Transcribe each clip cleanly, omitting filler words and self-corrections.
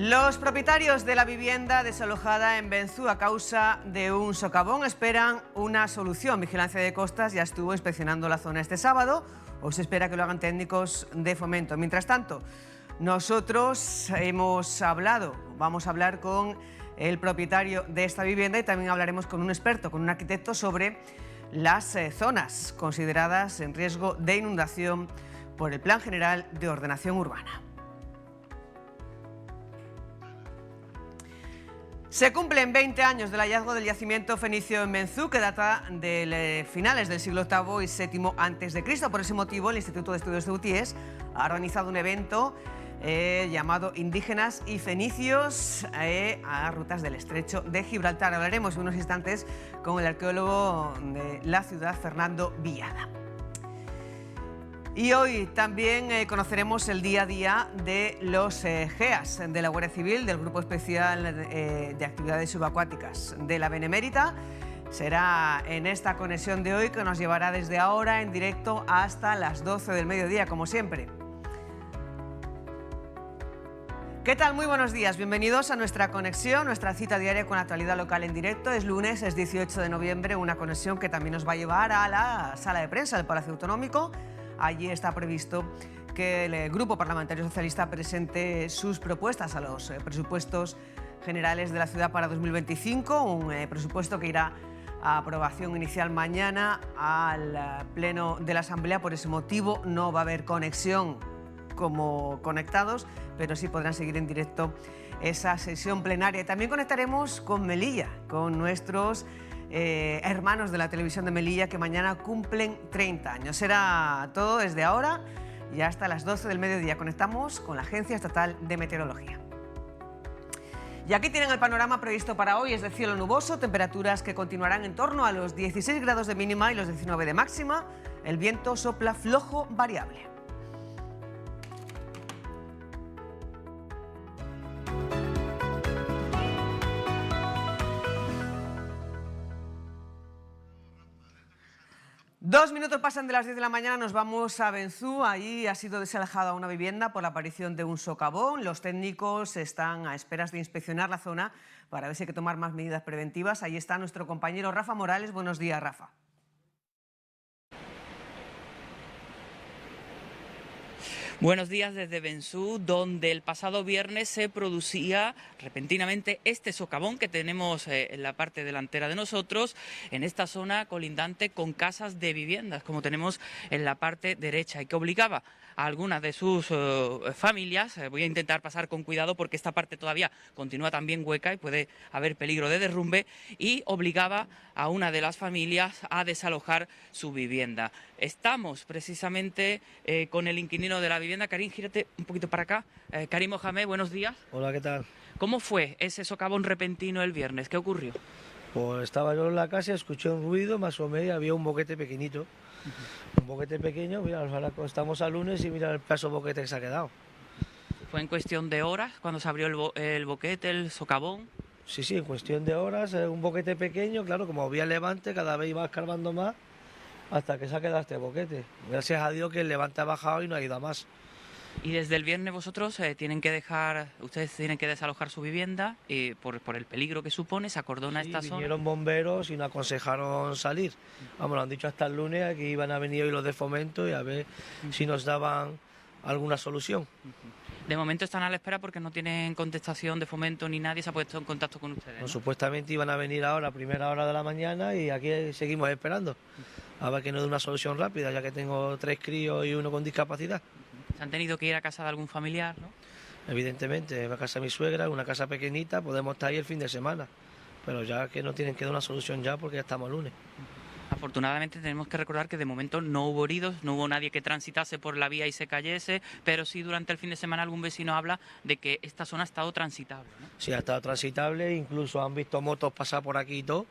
Los propietarios de la vivienda desalojada en Benzú a causa de un socavón esperan una solución. Vigilancia de Costas ya estuvo inspeccionando la zona este sábado. Hoy se espera que lo hagan técnicos de Fomento. Mientras tanto, nosotros vamos a hablar con el propietario de esta vivienda y también hablaremos con un experto, con un arquitecto, sobre las zonas consideradas en riesgo de inundación por el Plan General de Ordenación Urbana. Se cumplen 20 años del hallazgo del yacimiento fenicio en Benzú, que data de finales del siglo VIII y VII a.C. Por ese motivo, el Instituto de Estudios de UTIES ha organizado un evento llamado Indígenas y Fenicios a rutas del Estrecho de Gibraltar. Hablaremos en unos instantes con el arqueólogo de la ciudad, Fernando Villada. Y hoy también conoceremos el día a día de los GEAS de la Guardia Civil, del Grupo Especial de Actividades Subacuáticas de la Benemérita. Será en esta conexión de hoy, que nos llevará desde ahora en directo hasta las 12 del mediodía, como siempre. ¿Qué tal? Muy buenos días. Bienvenidos a nuestra conexión, nuestra cita diaria con la actualidad local en directo. Es lunes, es 18 de noviembre, una conexión que también nos va a llevar a la sala de prensa del Palacio Autonómico. Allí está previsto que el Grupo Parlamentario Socialista presente sus propuestas a los presupuestos generales de la ciudad para 2025, un presupuesto que irá a aprobación inicial mañana al Pleno de la Asamblea. Por ese motivo no va a haber conexión como conectados, pero sí podrán seguir en directo esa sesión plenaria. También conectaremos con Melilla, con nuestros hermanos de la televisión de Melilla, que mañana cumplen 30 años. Será todo desde ahora y hasta las 12 del mediodía. Conectamos con la Agencia Estatal de Meteorología. Y aquí tienen el panorama previsto para hoy. Es de cielo nuboso, temperaturas que continuarán en torno a los 16 grados de mínima y los 19 de máxima. El viento sopla flojo variable. Dos minutos pasan de las 10 de la mañana, nos vamos a Benzú. Allí ha sido desalojada una vivienda por la aparición de un socavón. Los técnicos están a esperas de inspeccionar la zona para ver si hay que tomar más medidas preventivas. Ahí está nuestro compañero Rafa Morales. Buenos días, Rafa. Buenos días desde Benzú, donde el pasado viernes se producía repentinamente este socavón que tenemos en la parte delantera de nosotros, en esta zona colindante con casas de viviendas, como tenemos en la parte derecha, y que obligaba a algunas de sus familias, voy a intentar pasar con cuidado porque esta parte todavía continúa también hueca y puede haber peligro de derrumbe, y obligaba a una de las familias a desalojar su vivienda. Estamos precisamente con el inquilino de la vivienda. Karim, gírate un poquito para acá. Karim Mohamed, buenos días. Hola, ¿qué tal? ¿Cómo fue ese socavón repentino el viernes? ¿Qué ocurrió? Pues estaba yo en la casa, escuché un ruido, me asomé y había un boquete pequeñito. Un boquete pequeño, mira, ahora estamos a lunes y mira el pedazo boquete que se ha quedado. ¿Fue en cuestión de horas cuando se abrió el boquete, el socavón? Sí, en cuestión de horas, un boquete pequeño, claro, como había levante, cada vez iba escarbando más hasta que se ha quedado este boquete. Gracias a Dios que el levante ha bajado y no ha ido a más. Y desde el viernes vosotros ustedes tienen que desalojar su vivienda por el peligro que supone, se acordona esta zona. Vinieron bomberos y nos aconsejaron salir. Vamos, lo han dicho hasta el lunes, que iban a venir hoy los de Fomento y a ver si nos daban alguna solución. De momento están a la espera porque no tienen contestación de Fomento ni nadie se ha puesto en contacto con ustedes, ¿no? Supuestamente iban a venir ahora a primera hora de la mañana y aquí seguimos esperando. A ver que nos dé una solución rápida, ya que tengo 3 críos y uno con discapacidad. ¿Se han tenido que ir a casa de algún familiar, no? Evidentemente, va a casa de mi suegra, una casa pequeñita, podemos estar ahí el fin de semana. Pero ya que no tienen que dar una solución ya porque ya estamos lunes. Afortunadamente tenemos que recordar que de momento no hubo heridos, no hubo nadie que transitase por la vía y se cayese, pero sí durante el fin de semana algún vecino habla de que esta zona ha estado transitable, ¿no? Sí, ha estado transitable, incluso han visto motos pasar por aquí y todo.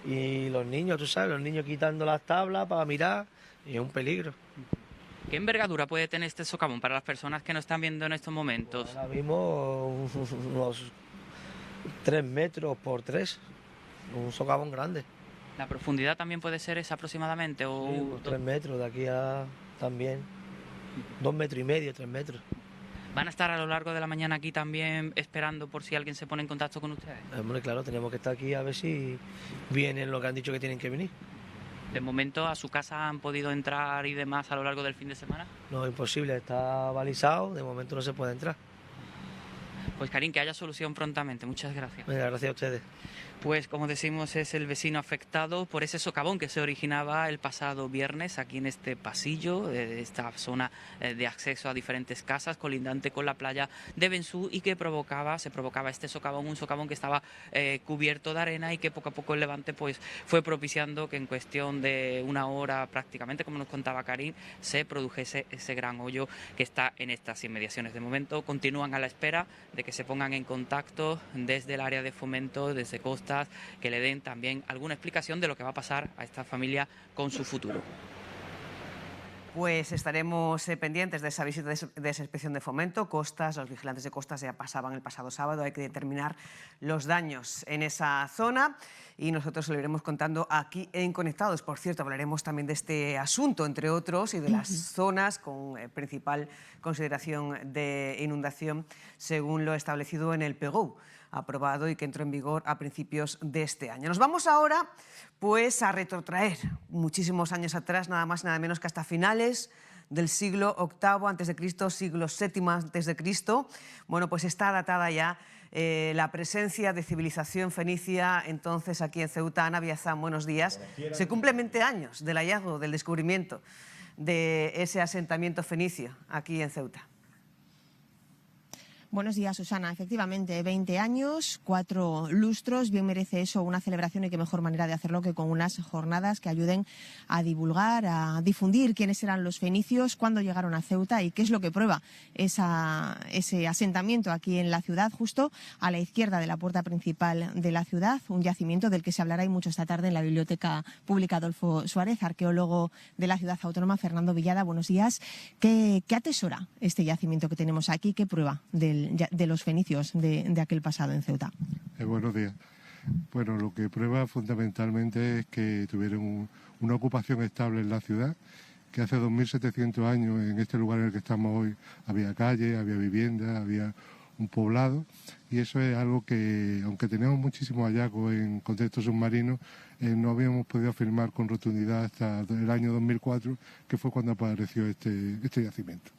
Y los niños, tú sabes, los niños quitando las tablas para mirar, y es un peligro. ¿Qué envergadura puede tener este socavón para las personas que nos están viendo en estos momentos? Pues ahora mismo unos 3 metros por 3, un socavón grande. ¿La profundidad también puede ser esa aproximadamente? O... Sí, 3 metros, de aquí a también 2,5 metros, 3 metros. ¿Van a estar a lo largo de la mañana aquí también esperando por si alguien se pone en contacto con ustedes? Hombre, claro, tenemos que estar aquí a ver si vienen lo que han dicho que tienen que venir. ¿De momento a su casa han podido entrar y demás a lo largo del fin de semana? No, imposible, está balizado, de momento no se puede entrar. Pues Karim, que haya solución prontamente. Muchas gracias. Venga, gracias a ustedes. Pues como decimos, es el vecino afectado por ese socavón que se originaba el pasado viernes aquí en este pasillo, de esta zona de acceso a diferentes casas, colindante con la playa de Bensú, y que se provocaba este socavón, un socavón que estaba cubierto de arena y que poco a poco el levante pues fue propiciando que en cuestión de una hora prácticamente, como nos contaba Karim, se produjese ese gran hoyo que está en estas inmediaciones. De momento continúan a la espera de que se pongan en contacto desde el área de fomento, desde Costas, que le den también alguna explicación de lo que va a pasar a esta familia con su futuro. Pues estaremos pendientes de esa visita de esa inspección de fomento. Costas, los vigilantes de Costas ya pasaban el pasado sábado, hay que determinar los daños en esa zona y nosotros lo iremos contando aquí en Conectados. Por cierto, hablaremos también de este asunto, entre otros, y de las zonas con principal consideración de inundación, según lo establecido en el PGO, aprobado y que entró en vigor a principios de este año. Nos vamos ahora pues a retrotraer muchísimos años atrás, nada más nada menos que hasta finales del siglo VIII a.C., siglo VII a.C. Bueno, pues está datada ya la presencia de civilización fenicia entonces aquí en Ceuta. Ana Biazán, buenos días. Se cumplen 20 años del hallazgo, del descubrimiento de ese asentamiento fenicio aquí en Ceuta. Buenos días, Susana. Efectivamente, 20 años, 4 lustros. Bien merece eso una celebración y qué mejor manera de hacerlo que con unas jornadas que ayuden a divulgar, a difundir quiénes eran los fenicios, cuándo llegaron a Ceuta y qué es lo que prueba ese asentamiento aquí en la ciudad, justo a la izquierda de la puerta principal de la ciudad, un yacimiento del que se hablará y mucho esta tarde en la Biblioteca Pública Adolfo Suárez, arqueólogo de la ciudad autónoma. Fernando Villada, buenos días. ¿Qué atesora este yacimiento que tenemos aquí? ¿Qué prueba de los fenicios de aquel pasado en Ceuta? Buenos días. Bueno, lo que prueba fundamentalmente es que tuvieron una ocupación estable en la ciudad, que hace 2.700 años en este lugar en el que estamos hoy había calle, había vivienda, había un poblado, y eso es algo que, aunque tenemos muchísimos hallazgos en contexto submarino, no habíamos podido afirmar con rotundidad hasta el año 2004, que fue cuando apareció este yacimiento.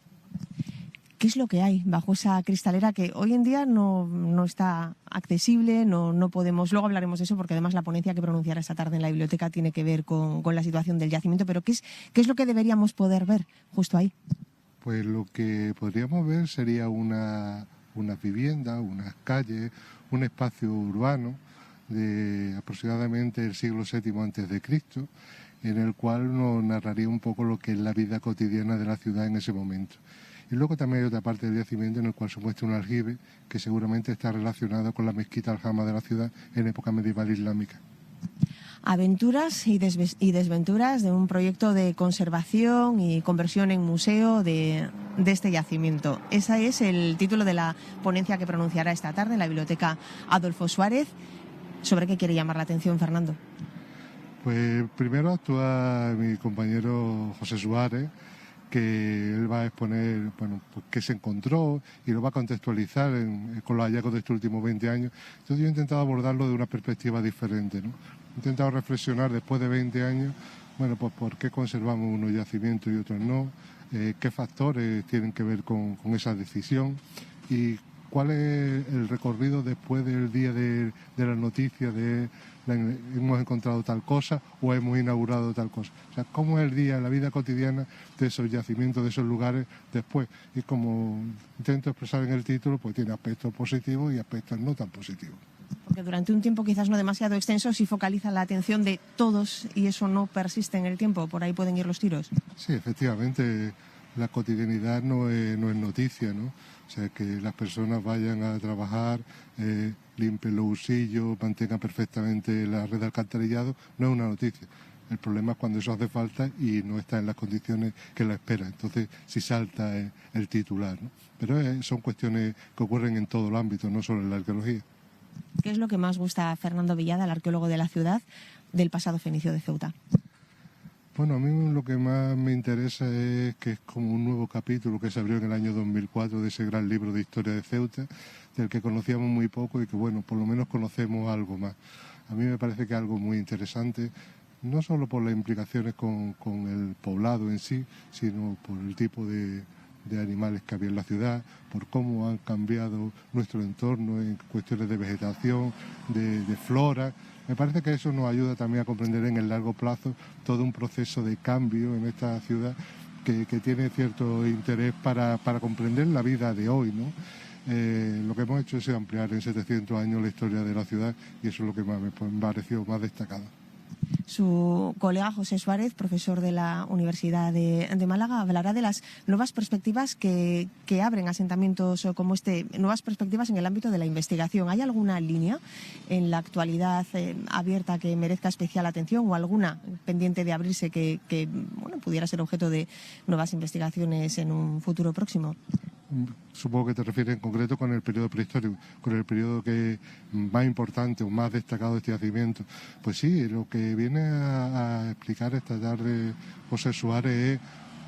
¿Qué es lo que hay bajo esa cristalera que hoy en día no está accesible, no podemos? Luego hablaremos de eso porque además la ponencia que pronunciará esta tarde en la biblioteca tiene que ver con la situación del yacimiento, pero ¿qué es lo que deberíamos poder ver justo ahí? Pues lo que podríamos ver sería una vivienda, unas calles, un espacio urbano de aproximadamente el siglo VII a.C., en el cual nos narraría un poco lo que es la vida cotidiana de la ciudad en ese momento. Y luego también hay otra parte del yacimiento en el cual se muestra un aljibe que seguramente está relacionado con la mezquita Aljama de la ciudad en época medieval islámica. Aventuras y desventuras de un proyecto de conservación y conversión en museo de este yacimiento. Ese es el título de la ponencia que pronunciará esta tarde en la Biblioteca Adolfo Suárez. ¿Sobre qué quiere llamar la atención, Fernando? Pues primero actúa mi compañero José Suárez, que él va a exponer pues, qué se encontró y lo va a contextualizar con los hallazgos de estos últimos 20 años. Entonces yo he intentado abordarlo de una perspectiva diferente, ¿no? He intentado reflexionar después de 20 años, bueno, pues por qué conservamos unos yacimientos y otros no, qué factores tienen que ver con esa decisión y cuál es el recorrido después del día de las noticias de hemos encontrado tal cosa o hemos inaugurado tal cosa. O sea, cómo es el día, la vida cotidiana de esos yacimientos, de esos lugares después. Y como intento expresar en el título, pues tiene aspectos positivos y aspectos no tan positivos. Porque durante un tiempo quizás no demasiado extenso sí focaliza la atención de todos y eso no persiste en el tiempo. ¿Por ahí pueden ir los tiros? Sí, efectivamente. La cotidianidad no es noticia, ¿no? O sea, que las personas vayan a trabajar, limpien los usillos, mantengan perfectamente la red de alcantarillado, no es una noticia. El problema es cuando eso hace falta y no está en las condiciones que la espera. Entonces, sí salta el titular, ¿no? Pero son cuestiones que ocurren en todo el ámbito, no solo en la arqueología. ¿Qué es lo que más gusta a Fernando Villada, el arqueólogo de la ciudad, del pasado fenicio de Ceuta? Bueno, a mí lo que más me interesa es que es como un nuevo capítulo que se abrió en el año 2004 de ese gran libro de historia de Ceuta, del que conocíamos muy poco y que, bueno, por lo menos conocemos algo más. A mí me parece que es algo muy interesante, no solo por las implicaciones con el poblado en sí, sino por el tipo de animales que había en la ciudad, por cómo han cambiado nuestro entorno en cuestiones de vegetación, de flora. Me parece que eso nos ayuda también a comprender en el largo plazo todo un proceso de cambio en esta ciudad que tiene cierto interés para comprender la vida de hoy, ¿no? Lo que hemos hecho es ampliar en 700 años la historia de la ciudad y eso es lo que me pareció más destacado. Su colega José Suárez, profesor de la Universidad de Málaga, hablará de las nuevas perspectivas que abren asentamientos como este, nuevas perspectivas en el ámbito de la investigación. ¿Hay alguna línea en la actualidad abierta que merezca especial atención o alguna pendiente de abrirse que bueno, pudiera ser objeto de nuevas investigaciones en un futuro próximo? Supongo que te refieres en concreto con el periodo prehistórico, con el periodo que más importante o más destacado de este yacimiento. Pues sí, lo que viene a explicar esta tarde José Suárez es,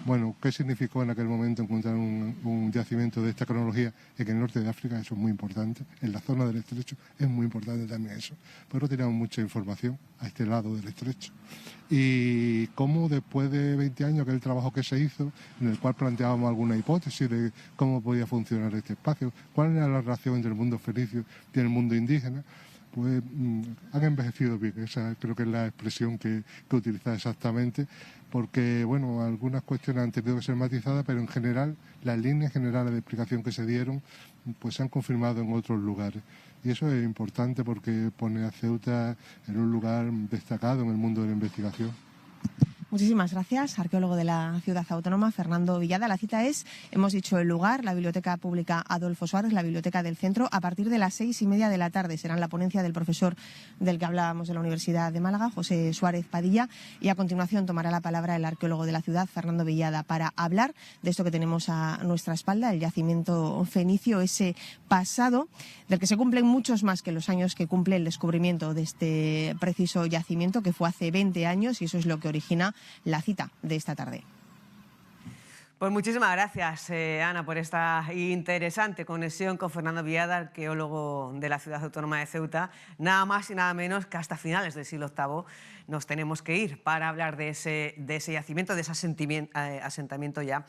bueno, qué significó en aquel momento encontrar un yacimiento de esta cronología en el norte de África. Eso es muy importante, en la zona del estrecho es muy importante también eso, pero teníamos mucha información a este lado del estrecho. Y cómo después de 20 años, que es el trabajo que se hizo, en el cual planteábamos alguna hipótesis de cómo podía funcionar este espacio, cuál era la relación entre el mundo fenicio y el mundo indígena, pues han envejecido bien. Esa creo que es la expresión que utiliza exactamente, porque bueno, algunas cuestiones han tenido que ser matizadas, pero en general las líneas generales de explicación que se dieron pues se han confirmado en otros lugares. Y eso es importante porque pone a Ceuta en un lugar destacado en el mundo de la investigación. Muchísimas gracias, arqueólogo de la Ciudad Autónoma, Fernando Villada. La cita es, hemos dicho el lugar, la Biblioteca Pública Adolfo Suárez, la Biblioteca del Centro, a partir de las 6:30 de la tarde. Será la ponencia del profesor del que hablábamos de la Universidad de Málaga, José Suárez Padilla, y a continuación tomará la palabra el arqueólogo de la ciudad, Fernando Villada, para hablar de esto que tenemos a nuestra espalda, el yacimiento fenicio, ese pasado del que se cumplen muchos más que los años que cumple el descubrimiento de este preciso yacimiento, que fue hace 20 años, y eso es lo que origina la cita de esta tarde. Pues muchísimas gracias, Ana, por esta interesante conexión con Fernando Villada, arqueólogo de la Ciudad Autónoma de Ceuta. Nada más y nada menos que hasta finales del siglo VIII nos tenemos que ir para hablar de ese yacimiento, de ese asentamiento ya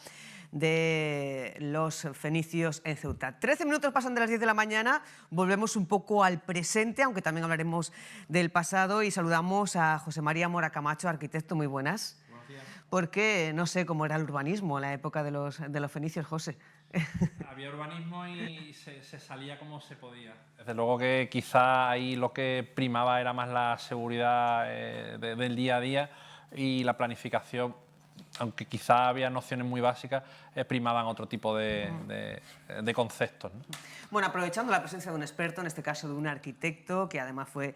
de los fenicios en Ceuta. 13 minutos pasan de las 10 de la mañana, volvemos un poco al presente, aunque también hablaremos del pasado, y saludamos a José María Mora Camacho, arquitecto. Muy buenas. Buenos días. Porque no sé cómo era el urbanismo en la época de los fenicios, José. Había urbanismo y se salía como se podía. Desde luego que quizá ahí lo que primaba era más la seguridad del día a día y la planificación, aunque quizá había nociones muy básicas, primaban otro tipo de conceptos, ¿no? Bueno, aprovechando la presencia de un experto, en este caso de un arquitecto, que además fue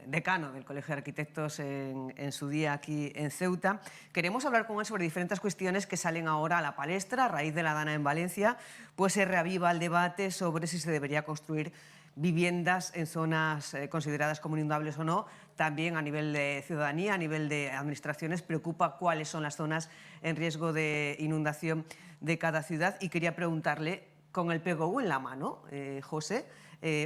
decano del Colegio de Arquitectos en su día aquí en Ceuta, queremos hablar con él sobre diferentes cuestiones que salen ahora a la palestra a raíz de la Dana en Valencia. Pues se reaviva el debate sobre si se debería construir viviendas en zonas consideradas como inundables o no. También a nivel de ciudadanía, a nivel de administraciones, preocupa cuáles son las zonas en riesgo de inundación de cada ciudad. Y quería preguntarle, con el PGU en la mano, José,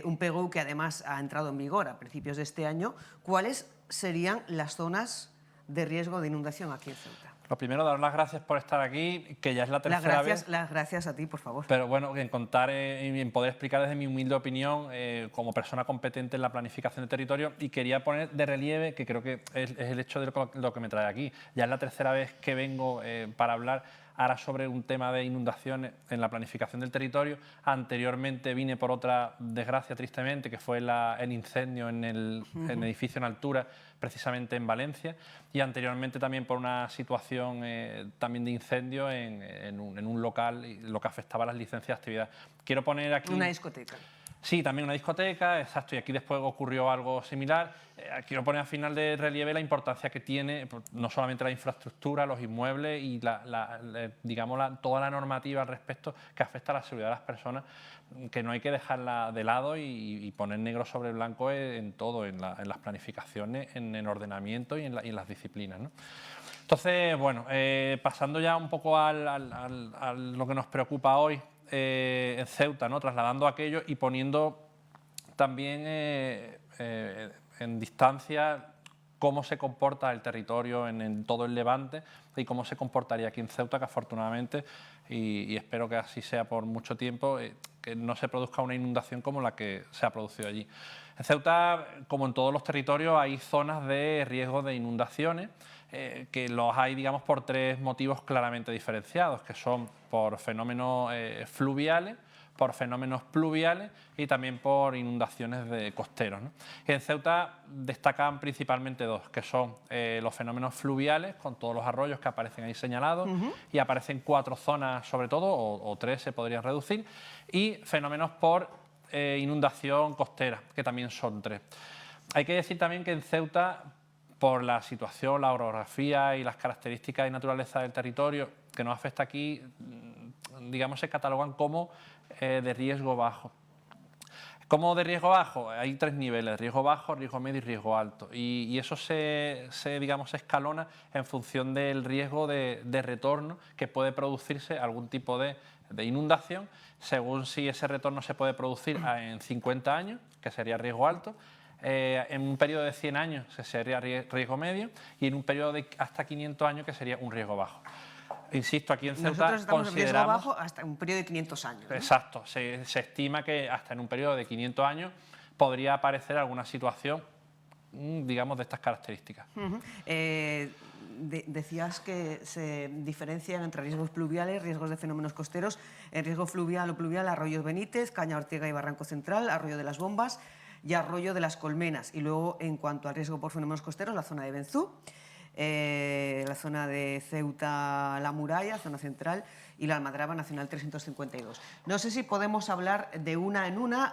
un PGU que además ha entrado en vigor a principios de este año, ¿cuáles serían las zonas de riesgo de inundación aquí en Ceuta? Lo primero, dar las gracias por estar aquí, que ya es la tercera vez. Las gracias a ti, por favor. Pero bueno, en contar y en poder explicar desde mi humilde opinión como persona competente en la planificación de territorio, y quería poner de relieve, que creo que es el hecho de lo que me trae aquí. Ya es la tercera vez que vengo para hablar ahora sobre un tema de inundaciones en la planificación del territorio. Anteriormente vine por otra desgracia, tristemente, que fue el incendio en el edificio en altura, precisamente en Valencia, y anteriormente también por una situación también de incendio en un local, lo que afectaba a las licencias de actividad. Quiero poner aquí... Una discoteca. Sí, también una discoteca, exacto, y aquí después ocurrió algo similar. Quiero poner al final de relieve la importancia que tiene no solamente la infraestructura, los inmuebles y digamos toda la normativa al respecto que afecta a la seguridad de las personas, que no hay que dejarla de lado y poner negro sobre blanco en todo, en las planificaciones, en el ordenamiento y en las disciplinas, ¿no? Entonces, bueno, pasando ya un poco a lo que nos preocupa hoy en Ceuta, ¿no? Trasladando aquello y poniendo también en distancia cómo se comporta el territorio en todo el Levante y cómo se comportaría aquí en Ceuta, que afortunadamente, y espero que así sea por mucho tiempo, que no se produzca una inundación como la que se ha producido allí. En Ceuta, como en todos los territorios, hay zonas de riesgo de inundaciones, que los hay, digamos, por tres motivos claramente diferenciados, que son por fenómenos fluviales, por fenómenos pluviales y también por inundaciones de costeros, ¿no? Y en Ceuta destacan principalmente dos, que son los fenómenos fluviales, con todos los arroyos que aparecen ahí señalados, y aparecen 4 zonas sobre todo, o 3 se podrían reducir, y fenómenos por inundación costera, que también son 3. Hay que decir también que en Ceuta, por la situación, la orografía y las características y naturaleza del territorio que nos afecta aquí, digamos, se catalogan como de riesgo bajo. ¿Cómo de riesgo bajo? Hay 3 niveles: riesgo bajo, riesgo medio y riesgo alto. Y eso digamos, se escalona en función del riesgo de retorno que puede producirse algún tipo de inundación, según si ese retorno se puede producir en 50 años, que sería riesgo alto, en un periodo de 100 años, que sería riesgo medio, y en un periodo de hasta 500 años, que sería un riesgo bajo. Insisto, aquí en Ceuta Nosotros estamos en riesgo consideramos... bajo hasta un periodo de 500 años, ¿no? Exacto, se estima que hasta en un periodo de 500 años podría aparecer alguna situación, digamos, de estas características. Decías que se diferencian entre riesgos pluviales, riesgos de fenómenos costeros. En riesgo fluvial o pluvial, Arroyos Benítez, Caña Ortega y Barranco Central, Arroyo de las Bombas y Arroyo de las Colmenas. Y luego, en cuanto al riesgo por fenómenos costeros, la zona de Benzú, la zona de Ceuta, La Muralla, zona central, y la Almadraba Nacional 352. No sé si podemos hablar de una en una.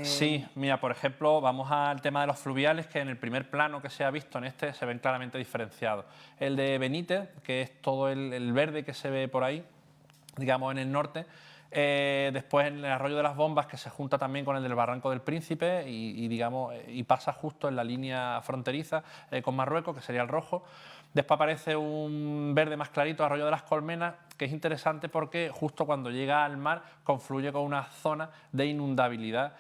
Sí, mira, por ejemplo, vamos al tema de los fluviales, que en el primer plano que se ha visto en este se ven claramente diferenciados. El de Benítez, que es todo el verde que se ve por ahí, digamos, en el norte. Después en el Arroyo de las Bombas, que se junta también con el del Barranco del Príncipe digamos, y pasa justo en la línea fronteriza con Marruecos, que sería el rojo. Después aparece un verde más clarito, Arroyo de las Colmenas, que es interesante porque justo cuando llega al mar confluye con una zona de inundabilidad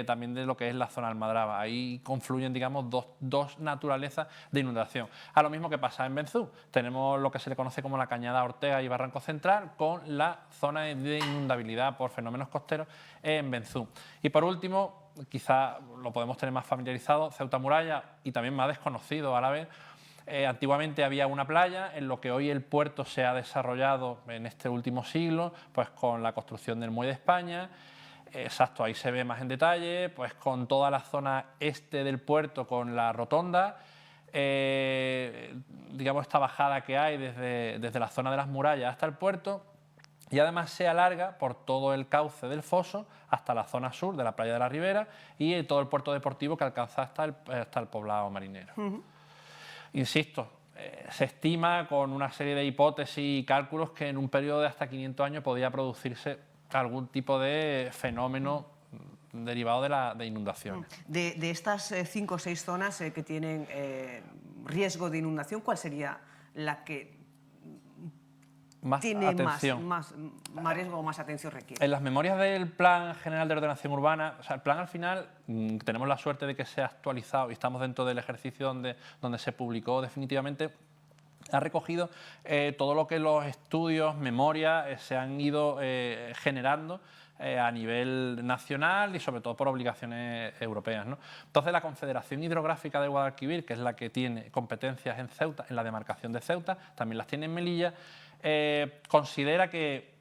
también de lo que es la zona Almadraba. Ahí confluyen, digamos, dos naturalezas de inundación. A lo mismo que pasa en Benzú. Tenemos lo que se le conoce como la Cañada Ortega y Barranco Central, con la zona de inundabilidad por fenómenos costeros en Benzú. Y por último, quizá lo podemos tener más familiarizado, Ceuta Muralla, y también más desconocido a la vez. Antiguamente había una playa, en lo que hoy el puerto se ha desarrollado en este último siglo, pues con la construcción del Muelle de España. Exacto, ahí se ve más en detalle, pues con toda la zona este del puerto, con la rotonda, digamos, esta bajada que hay desde la zona de las murallas hasta el puerto, y además se alarga por todo el cauce del foso hasta la zona sur de la playa de la Ribera y todo el puerto deportivo que alcanza hasta el poblado marinero. Insisto, se estima con una serie de hipótesis y cálculos que en un periodo de hasta 500 años podría producirse algún tipo de fenómeno derivado de inundaciones. De estas 5 o 6 zonas que tienen riesgo de inundación, ¿cuál sería la que más tiene atención. más riesgo o más atención requiere? En las memorias del Plan General de Ordenación Urbana, o sea, el plan al final, tenemos la suerte de que se ha actualizado y estamos dentro del ejercicio donde se publicó definitivamente, ha recogido todo lo que los estudios, memorias, se han ido generando a nivel nacional y sobre todo por obligaciones europeas, ¿no? Entonces la Confederación Hidrográfica del Guadalquivir, que es la que tiene competencias en Ceuta, en la demarcación de Ceuta, también las tiene en Melilla, considera que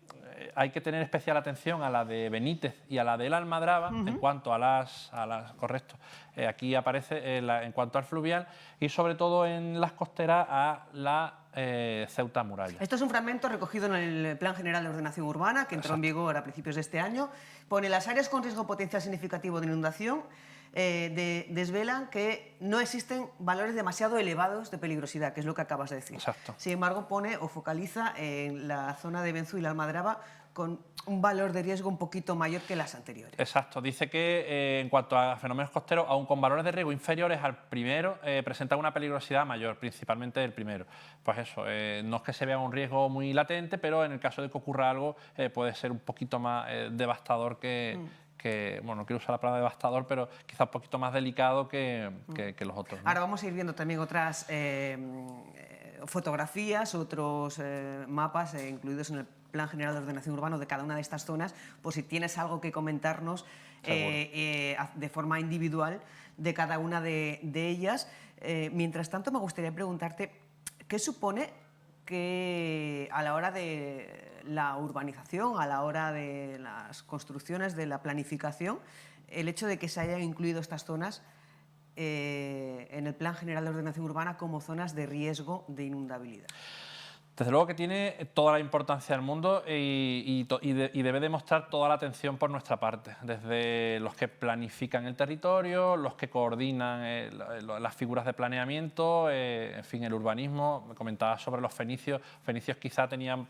hay que tener especial atención a la de Benítez y a la de la Almadraba en cuanto a las correcto. Aquí aparece en cuanto al fluvial y sobre todo en las costeras a la Ceuta Muralla. Esto es un fragmento recogido en el Plan General de Ordenación Urbana que entró en vigor a principios de este año. Pone: las áreas con riesgo potencial significativo de inundación desvelan que no existen valores demasiado elevados de peligrosidad, que es lo que acabas de decir. Exacto. Sin embargo, pone o focaliza en la zona de Benzú y la Almadraba con un valor de riesgo un poquito mayor que las anteriores. Exacto. Dice que en cuanto a fenómenos costeros, aun con valores de riesgo inferiores al primero, presentan una peligrosidad mayor, principalmente el primero. Pues eso, no es que se vea un riesgo muy latente, pero en el caso de que ocurra algo puede ser un poquito más devastador bueno, no quiero usar la palabra devastador, pero quizá un poquito más delicado que los otros, ¿no? Ahora vamos a ir viendo también otras fotografías, otros mapas incluidos en el Plan General de Ordenación Urbana de cada una de estas zonas, por si tienes algo que comentarnos de forma individual de cada una de ellas. Mientras tanto, me gustaría preguntarte, ¿qué supone que a la hora de la urbanización, a la hora de las construcciones, de la planificación, el hecho de que se hayan incluido estas zonas en el Plan General de Ordenación Urbana como zonas de riesgo de inundabilidad? Desde luego que tiene toda la importancia del mundo y debe demostrar toda la atención por nuestra parte, desde los que planifican el territorio, los que coordinan las figuras de planeamiento, en fin, el urbanismo. Me comentaba sobre los fenicios. Fenicios quizá tenían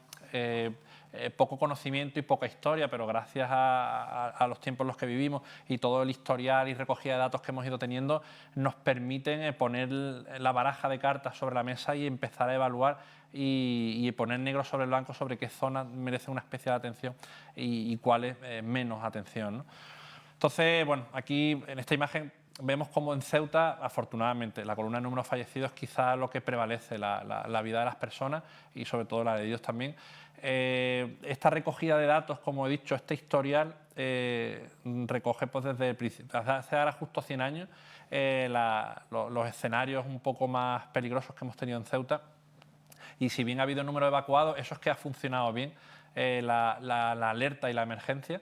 poco conocimiento y poca historia, pero gracias a los tiempos en los que vivimos y todo el historial y recogida de datos que hemos ido teniendo, nos permiten poner la baraja de cartas sobre la mesa y empezar a evaluar y poner negro sobre blanco sobre qué zonas merecen una especial atención y cuáles menos atención, ¿no? Entonces, bueno, aquí en esta imagen vemos como en Ceuta, afortunadamente, la columna de números fallecidos es quizá lo que prevalece, la vida de las personas y sobre todo la de Dios también. Esta recogida de datos, como he dicho, este historial recoge pues, desde el principio, hace ahora justo 100 años, los escenarios un poco más peligrosos que hemos tenido en Ceuta. Y si bien ha habido número de evacuados, eso es que ha funcionado bien la alerta y la emergencia,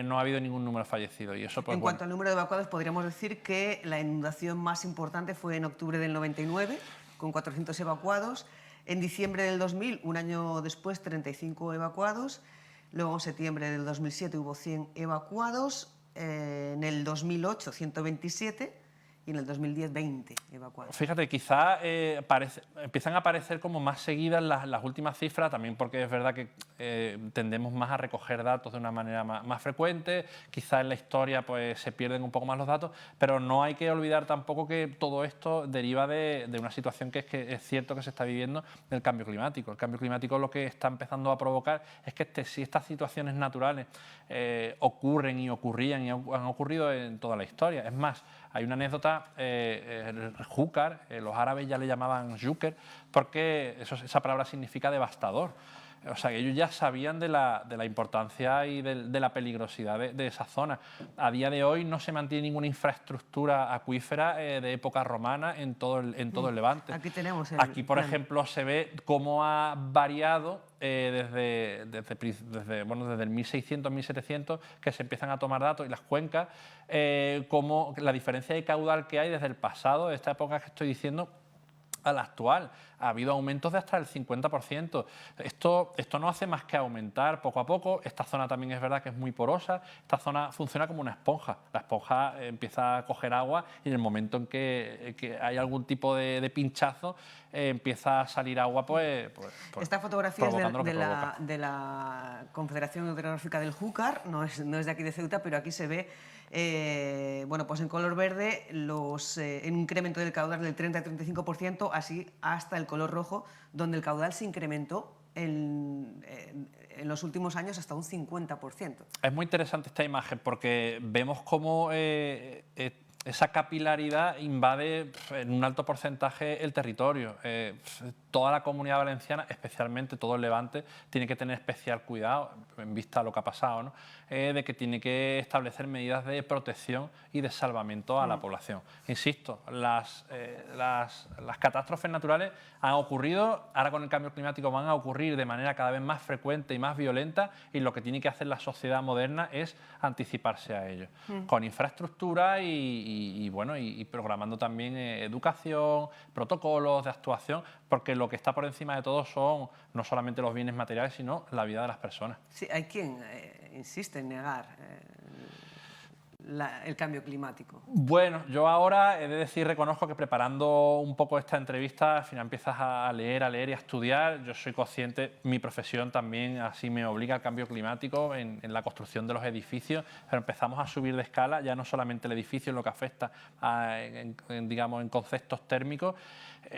no ha habido ningún número fallecido. Y eso, pues, en cuanto al número de evacuados, podríamos decir que la inundación más importante fue en octubre del 99, con 400 evacuados. En diciembre del 2000, un año después, 35 evacuados. Luego, en septiembre del 2007, hubo 100 evacuados. En el 2008, 127. Y en el 2010, 20 evacuados. Fíjate, quizá empiezan a aparecer como más seguidas las últimas cifras, también porque es verdad que tendemos más a recoger datos de una manera más frecuente, quizá en la historia pues, se pierden un poco más los datos, pero no hay que olvidar tampoco que todo esto deriva de una situación que es cierto que se está viviendo del cambio climático. El cambio climático lo que está empezando a provocar es que si estas situaciones naturales ocurren y ocurrían y han ocurrido en toda la historia. Es más, hay una anécdota, el júcar, los árabes ya le llamaban júquer, porque esa palabra significa devastador. O sea, ellos ya sabían de la importancia y de la peligrosidad de esa zona. A día de hoy no se mantiene ninguna infraestructura acuífera de época romana en todo el Levante. Aquí tenemos Aquí, por ejemplo, se ve cómo ha variado desde el 1600, 1700, que se empiezan a tomar datos y las cuencas, como la diferencia de caudal que hay desde el pasado, de esta época que estoy diciendo, a la actual. Ha habido aumentos de hasta el 50%. Esto no hace más que aumentar poco a poco. Esta zona también es verdad que es muy porosa. Esta zona funciona como una esponja. La esponja empieza a coger agua y en el momento en que hay algún tipo de pinchazo, empieza a salir agua, pues esta fotografía es de la Confederación Hidrográfica del Júcar, no es de aquí de Ceuta, pero aquí se ve bueno, pues en color verde en un incremento del caudal del 30-35%, así hasta el color rojo, donde el caudal se incrementó en los últimos años hasta un 50%. Es muy interesante esta imagen porque vemos cómo esa capilaridad invade en un alto porcentaje el territorio. Toda la Comunidad Valenciana, especialmente todo el Levante, tiene que tener especial cuidado, en vista a lo que ha pasado, ¿no? De que tiene que establecer medidas de protección y de salvamento a la población. Insisto, las catástrofes naturales han ocurrido, ahora con el cambio climático van a ocurrir de manera cada vez más frecuente y más violenta, y lo que tiene que hacer la sociedad moderna es anticiparse a ello, con infraestructura y programando también educación, protocolos de actuación, porque lo que está por encima de todo son no solamente los bienes materiales, sino la vida de las personas. Sí, hay quien insiste en negar el cambio climático. Bueno, yo ahora he de decir, reconozco que preparando un poco esta entrevista, al final empiezas a leer y a estudiar. Yo soy consciente, mi profesión también así me obliga al cambio climático en la construcción de los edificios, pero empezamos a subir de escala, ya no solamente el edificio en lo que afecta digamos, en conceptos térmicos.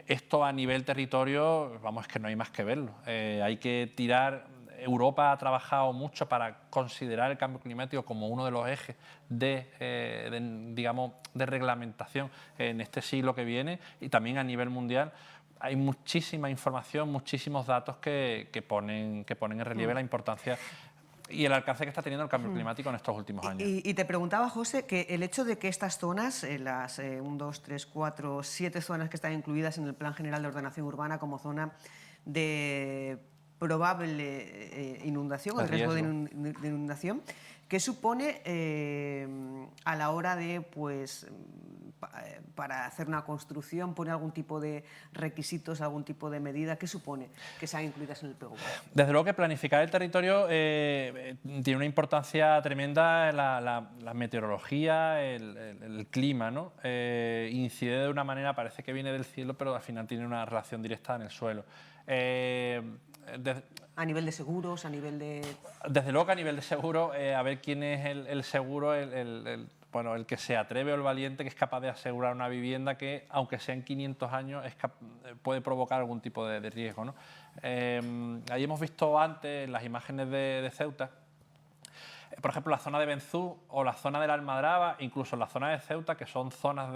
Esto a nivel territorio, vamos, es que no hay más que verlo. Hay que tirar. Europa ha trabajado mucho para considerar el cambio climático como uno de los ejes digamos, de reglamentación en este siglo que viene, y también a nivel mundial hay muchísima información, muchísimos datos que ponen en relieve la importancia y el alcance que está teniendo el cambio climático en estos últimos años. Y te preguntaba, José, que el hecho de que estas zonas, las 1, 2, 3, 4, 7 zonas que están incluidas en el Plan General de Ordenación Urbana como zona de probable inundación, el riesgo de inundación, ¿qué supone a la hora de, pues, para hacer una construcción, pone algún tipo de requisitos, algún tipo de medida? ¿Qué supone que sean incluidas en el PGV? Desde luego que planificar el territorio tiene una importancia tremenda en la meteorología, el clima, ¿no? Incide de una manera, parece que viene del cielo, pero al final tiene una relación directa en el suelo. A nivel de seguros, a nivel de... Desde luego que a nivel de seguro, a ver quién es el seguro, bueno, el que se atreve o el valiente que es capaz de asegurar una vivienda que, aunque sean 500 años, puede provocar algún tipo de riesgo, ¿no? Ahí hemos visto antes las imágenes de Ceuta, por ejemplo, la zona de Benzú o la zona de la Almadraba, incluso la zona de Ceuta, que son zonas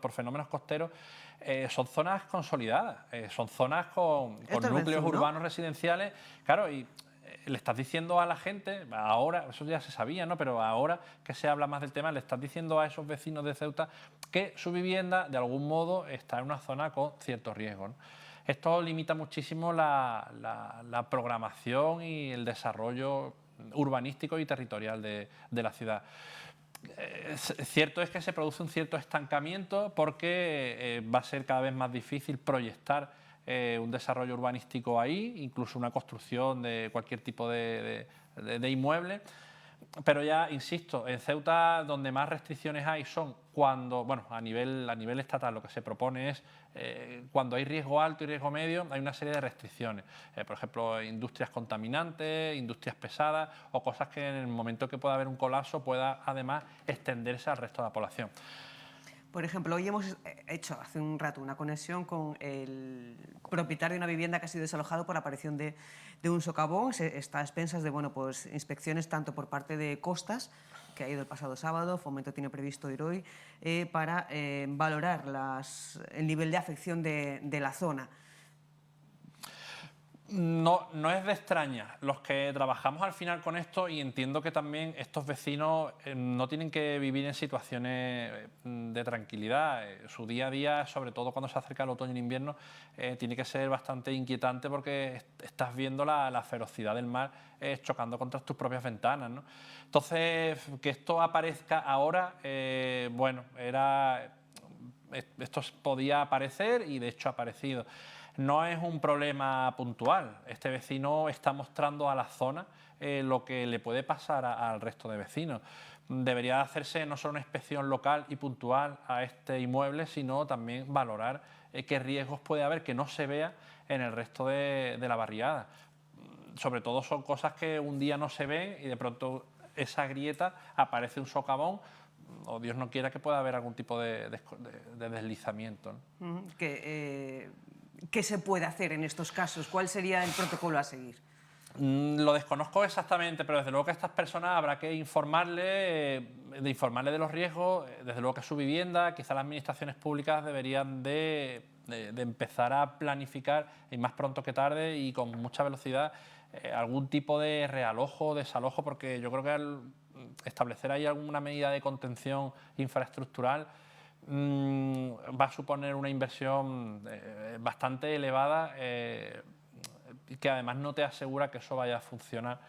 por fenómenos costeros, son zonas consolidadas, son zonas con núcleos Benzú, ¿no? urbanos residenciales, claro, y le estás diciendo a la gente, ahora, eso ya se sabía, ¿no? Pero ahora que se habla más del tema, le estás diciendo a esos vecinos de Ceuta que su vivienda, de algún modo, está en una zona con cierto riesgo, ¿no? Esto limita muchísimo la programación y el desarrollo urbanístico y territorial de la ciudad. Cierto es que se produce un cierto estancamiento porque va a ser cada vez más difícil proyectar un desarrollo urbanístico ahí, incluso una construcción de cualquier tipo de inmueble. Pero ya, insisto, en Ceuta donde más restricciones hay son cuando, bueno, a nivel estatal lo que se propone es cuando hay riesgo alto y riesgo medio, hay una serie de restricciones. Por ejemplo, industrias contaminantes, industrias pesadas o cosas que en el momento que pueda haber un colapso pueda además extenderse al resto de la población. Por ejemplo, hoy hemos hecho hace un rato una conexión con el propietario de una vivienda que ha sido desalojado por la aparición de un socavón. Está a expensas de pues, inspecciones tanto por parte de Costas, que ha ido el pasado sábado, Fomento tiene previsto ir hoy, para valorar el nivel de afección de la zona. No es de extraña. Los que trabajamos al final con esto, y entiendo que también estos vecinos no tienen que vivir en situaciones de tranquilidad. Su día a día, sobre todo cuando se acerca el otoño y el invierno, tiene que ser bastante inquietante porque estás viendo la ferocidad del mar chocando contra tus propias ventanas, ¿no? Entonces, que esto aparezca ahora, bueno, esto podía aparecer y de hecho ha aparecido. No es un problema puntual. Este vecino está mostrando a la zona lo que le puede pasar al resto de vecinos. Debería hacerse no solo una inspección local y puntual a este inmueble, sino también valorar qué riesgos puede haber que no se vea en el resto de la barriada. Sobre todo son cosas que un día no se ven y de pronto esa grieta aparece un socavón, o Dios no quiera que pueda haber algún tipo de deslizamiento, ¿no? ¿Qué se puede hacer en estos casos? ¿Cuál sería el protocolo a seguir? Lo desconozco exactamente, pero desde luego que a estas personas habrá que informarles de los riesgos, desde luego que su vivienda, quizá las administraciones públicas deberían de empezar a planificar, y más pronto que tarde y con mucha velocidad, algún tipo de realojo o desalojo, porque yo creo que al establecer ahí alguna medida de contención infraestructural va a suponer una inversión bastante elevada, y que además no te asegura que eso vaya a funcionar,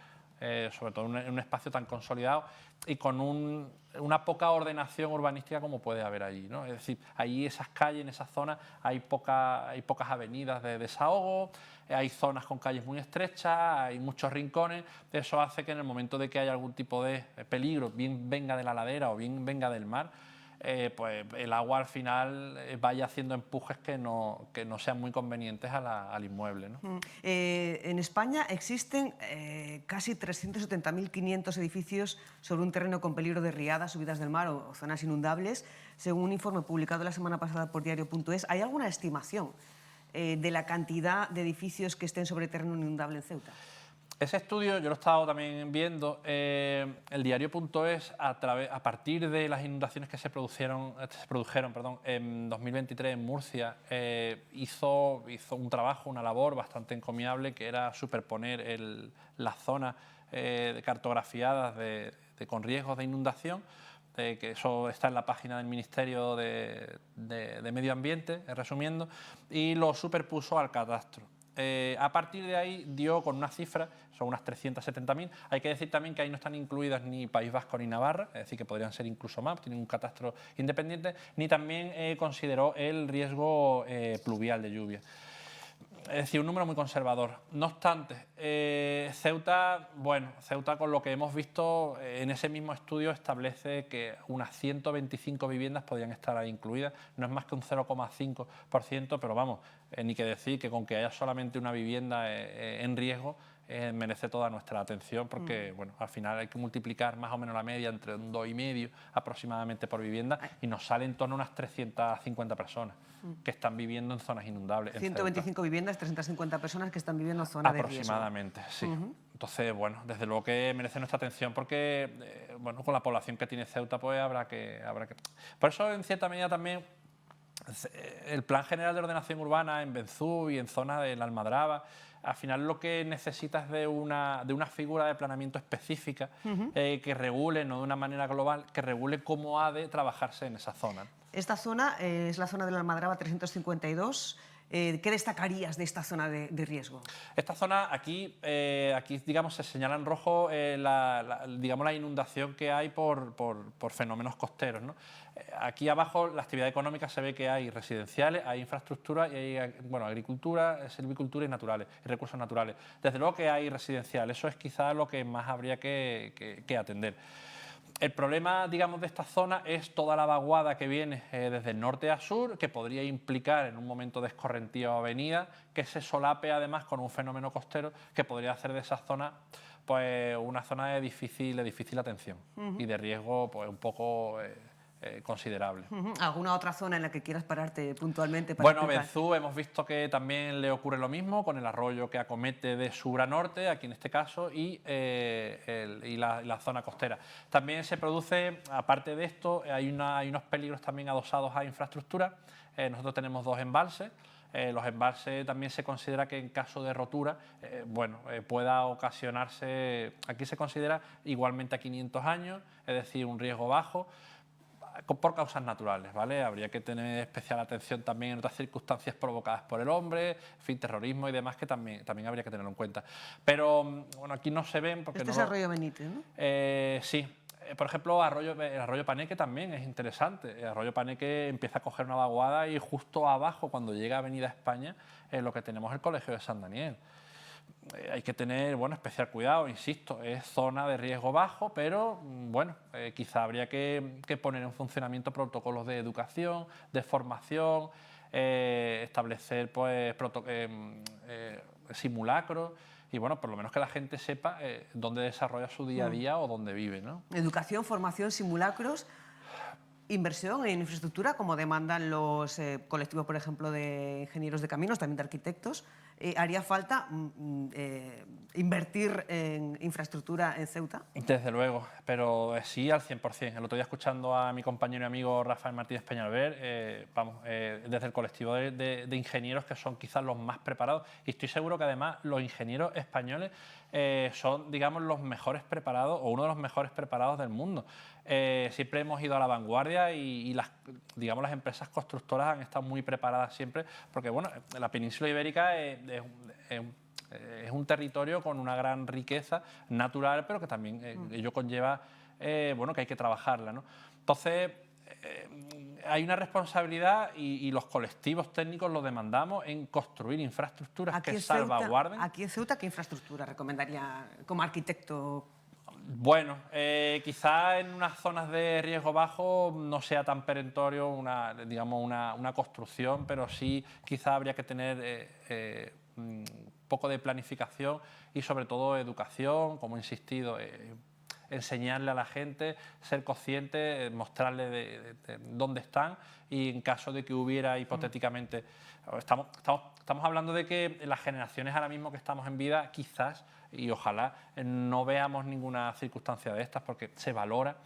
sobre todo en un espacio tan consolidado y con una poca ordenación urbanística como puede haber allí, ¿no? Es decir, ahí esas calles, en esas zonas, hay pocas avenidas de desahogo, hay zonas con calles muy estrechas, hay muchos rincones. Eso hace que en el momento de que haya algún tipo de peligro, bien venga de la ladera o bien venga del mar, pues el agua al final vaya haciendo empujes que no sean muy convenientes al inmueble, ¿no? En España existen casi 370.500 edificios sobre un terreno con peligro de riadas, subidas del mar o zonas inundables, según un informe publicado la semana pasada por diario.es. ¿Hay alguna estimación de la cantidad de edificios que estén sobre terreno inundable en Ceuta? Ese estudio yo lo he estado también viendo. El diario.es, a partir de las inundaciones que se produjeron en 2023 en Murcia, hizo un trabajo, una labor bastante encomiable, que era superponer las zonas cartografiadas con riesgos de inundación, que eso está en la página del Ministerio de Medio Ambiente, resumiendo, y lo superpuso al catastro. A partir de ahí dio con una cifra, son unas 370.000. Hay que decir también que ahí no están incluidas ni País Vasco ni Navarra, es decir, que podrían ser incluso más, tienen un catastro independiente, ni también consideró el riesgo pluvial de lluvia. Es decir, un número muy conservador. No obstante, Ceuta, con lo que hemos visto en ese mismo estudio, establece que unas 125 viviendas podrían estar ahí incluidas. No es más que un 0,5%, pero vamos, ni que decir que con que haya solamente una vivienda en riesgo, merece toda nuestra atención, porque bueno, al final hay que multiplicar más o menos la media entre un 2,5 aproximadamente por vivienda, y nos sale en torno a unas 350 personas que están viviendo en zonas inundables. 125 viviendas, 350 personas que están viviendo en zonas de riesgo. Aproximadamente, sí. Entonces, bueno, desde luego que merece nuestra atención, porque bueno, con la población que tiene Ceuta, pues habrá que... Por eso, en cierta medida también, el Plan General de Ordenación Urbana en Benzú y en zona de la Almadraba, al final lo que necesita es de una figura de planeamiento específica, que regule, no de una manera global, que regule cómo ha de trabajarse en esa zona. Esta zona es la zona de la Almadraba 352. ¿Qué destacarías de esta zona de riesgo? Esta zona, aquí digamos, se señala en rojo la inundación que hay por fenómenos costeros, ¿no? Aquí abajo, la actividad económica, se ve que hay residenciales, hay infraestructura y hay agricultura, silvicultura y recursos naturales. Desde luego que hay residencial, eso es quizás lo que más habría que atender. El problema, digamos, de esta zona es toda la vaguada que viene desde el norte a sur, que podría implicar en un momento de escorrentía o avenida, que se solape además con un fenómeno costero que podría hacer de esa zona pues una zona de difícil atención y de riesgo pues un poco considerable. ¿Alguna otra zona en la que quieras pararte puntualmente? Bueno, Benzú hemos visto que también le ocurre lo mismo con el arroyo que acomete de sur a norte, aquí en este caso, y la zona costera. También se produce, aparte de esto, hay unos peligros también adosados a infraestructura. Nosotros tenemos 2 embalses. Los embalses también se considera que en caso de rotura, pueda ocasionarse, aquí se considera igualmente a 500 años, es decir, un riesgo bajo, por causas naturales, ¿vale? Habría que tener especial atención también en otras circunstancias provocadas por el hombre, en fin, terrorismo y demás, que también habría que tenerlo en cuenta. Pero, bueno, aquí no se ven porque Este es Arroyo Benítez, ¿no? Sí. Por ejemplo, el arroyo Paneque también es interesante. El arroyo Paneque empieza a coger una vaguada y justo abajo, cuando llega a Avenida España, lo que tenemos es el Colegio de San Daniel. Hay que tener especial cuidado, insisto, es zona de riesgo bajo, pero quizá habría que poner en funcionamiento protocolos de educación, de formación, establecer simulacros y por lo menos que la gente sepa dónde desarrolla su día a día o dónde vive, ¿no? Educación, formación, simulacros. inversión en infraestructura, como demandan los colectivos, por ejemplo, de ingenieros de caminos, también de arquitectos. ¿Haría falta invertir en infraestructura en Ceuta? Desde luego, pero sí al 100%. El otro día, escuchando a mi compañero y amigo Rafael Martínez Peñalver, desde el colectivo de ingenieros, que son quizás los más preparados, y estoy seguro que además los ingenieros españoles son, digamos, los mejores preparados, o uno de los mejores preparados del mundo. Siempre hemos ido a la vanguardia y las empresas constructoras han estado muy preparadas siempre, porque bueno, la península ibérica es un territorio con una gran riqueza natural, pero que también ello conlleva que hay que trabajarla, ¿no? Entonces, hay una responsabilidad y los colectivos técnicos lo demandamos en construir infraestructuras que salvaguarden. Aquí en Ceuta, ¿qué infraestructura recomendaría como arquitecto? Bueno, quizá en unas zonas de riesgo bajo no sea tan perentorio una construcción, pero sí quizá habría que tener un poco de planificación y sobre todo educación, como he insistido, enseñarle a la gente, ser consciente, mostrarle de dónde están, y en caso de que hubiera hipotéticamente... Estamos hablando de que las generaciones ahora mismo que estamos en vida, quizás, y ojalá, no veamos ninguna circunstancia de estas, porque se valora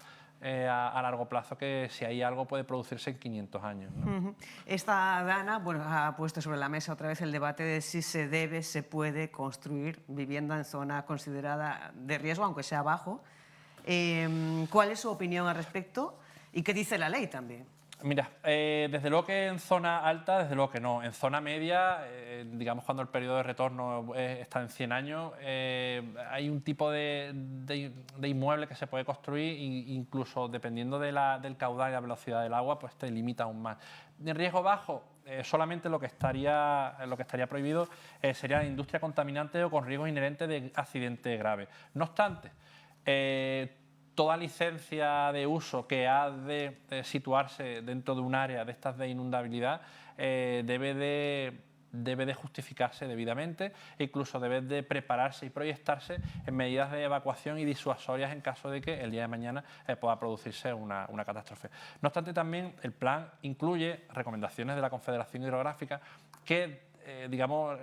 a largo plazo que si hay algo puede producirse en 500 años, ¿no? Esta Dana ha puesto sobre la mesa otra vez el debate de si se puede construir vivienda en zona considerada de riesgo, aunque sea bajo. ¿Cuál es su opinión al respecto y qué dice la ley también? Mira, desde luego que en zona alta, desde luego que no. En zona media, digamos cuando el periodo de retorno está en 100 años, hay un tipo de inmueble que se puede construir, incluso dependiendo del caudal y la velocidad del agua, pues te limita aún más. En riesgo bajo, solamente lo que estaría prohibido sería la industria contaminante o con riesgos inherentes de accidente grave. No obstante, toda licencia de uso que ha de situarse dentro de un área de estas de inundabilidad debe de justificarse debidamente e incluso debe de prepararse y proyectarse en medidas de evacuación y disuasorias en caso de que el día de mañana pueda producirse una catástrofe. No obstante, también el plan incluye recomendaciones de la Confederación Hidrográfica que,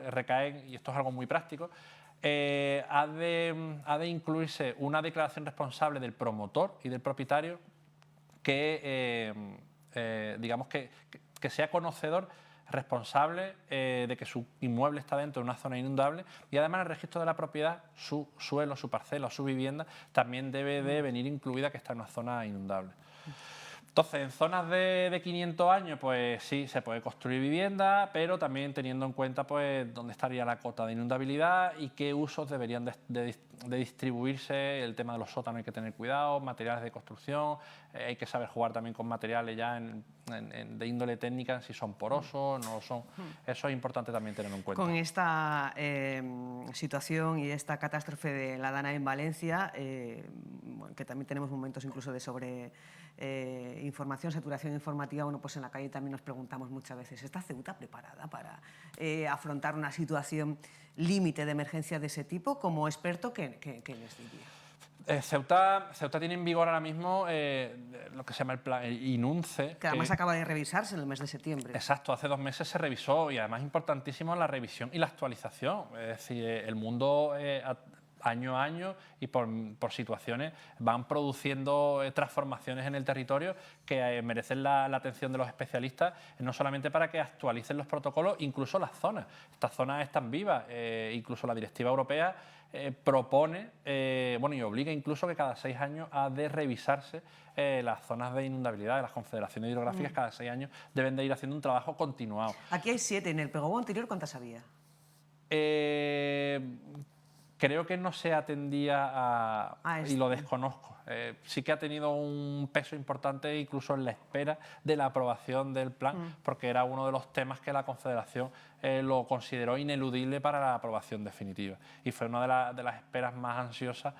recaen, y esto es algo muy práctico, ha de incluirse una declaración responsable del promotor y del propietario que sea conocedor, responsable de que su inmueble está dentro de una zona inundable, y además en el registro de la propiedad su suelo, su parcela o su vivienda también debe de venir incluida que está en una zona inundable. Entonces, en zonas de 500 años, pues sí, se puede construir vivienda, pero también teniendo en cuenta pues dónde estaría la cota de inundabilidad y qué usos deberían de distribuirse. El tema de los sótanos hay que tener cuidado, materiales de construcción, hay que saber jugar también con materiales ya de índole técnica, si son porosos, no lo son. Eso es importante también tenerlo en cuenta. Con esta situación y esta catástrofe de la Dana en Valencia, que también tenemos momentos incluso de información, saturación informativa, pues en la calle también nos preguntamos muchas veces, ¿está Ceuta preparada para afrontar una situación límite de emergencia de ese tipo? Como experto, ¿qué les diría? Ceuta tiene en vigor ahora mismo lo que se llama el plan INUNCE. Que además acaba de revisarse en el mes de septiembre. Exacto, hace 2 meses se revisó, y además importantísimo la revisión y la actualización. Es decir, el mundo año a año y por situaciones van produciendo transformaciones en el territorio que merecen la atención de los especialistas, no solamente para que actualicen los protocolos, incluso las zonas. Estas zonas están vivas, incluso la directiva europea propone y obliga incluso que cada 6 años ha de revisarse las zonas de inundabilidad. De las confederaciones hidrográficas cada 6 años deben de ir haciendo un trabajo continuado. Aquí hay 7, en el PGO anterior, ¿cuántas había? Creo que no se atendía y lo desconozco. Sí que ha tenido un peso importante incluso en la espera de la aprobación del plan, porque era uno de los temas que la Confederación lo consideró ineludible para la aprobación definitiva. Y fue una de las esperas más ansiosas,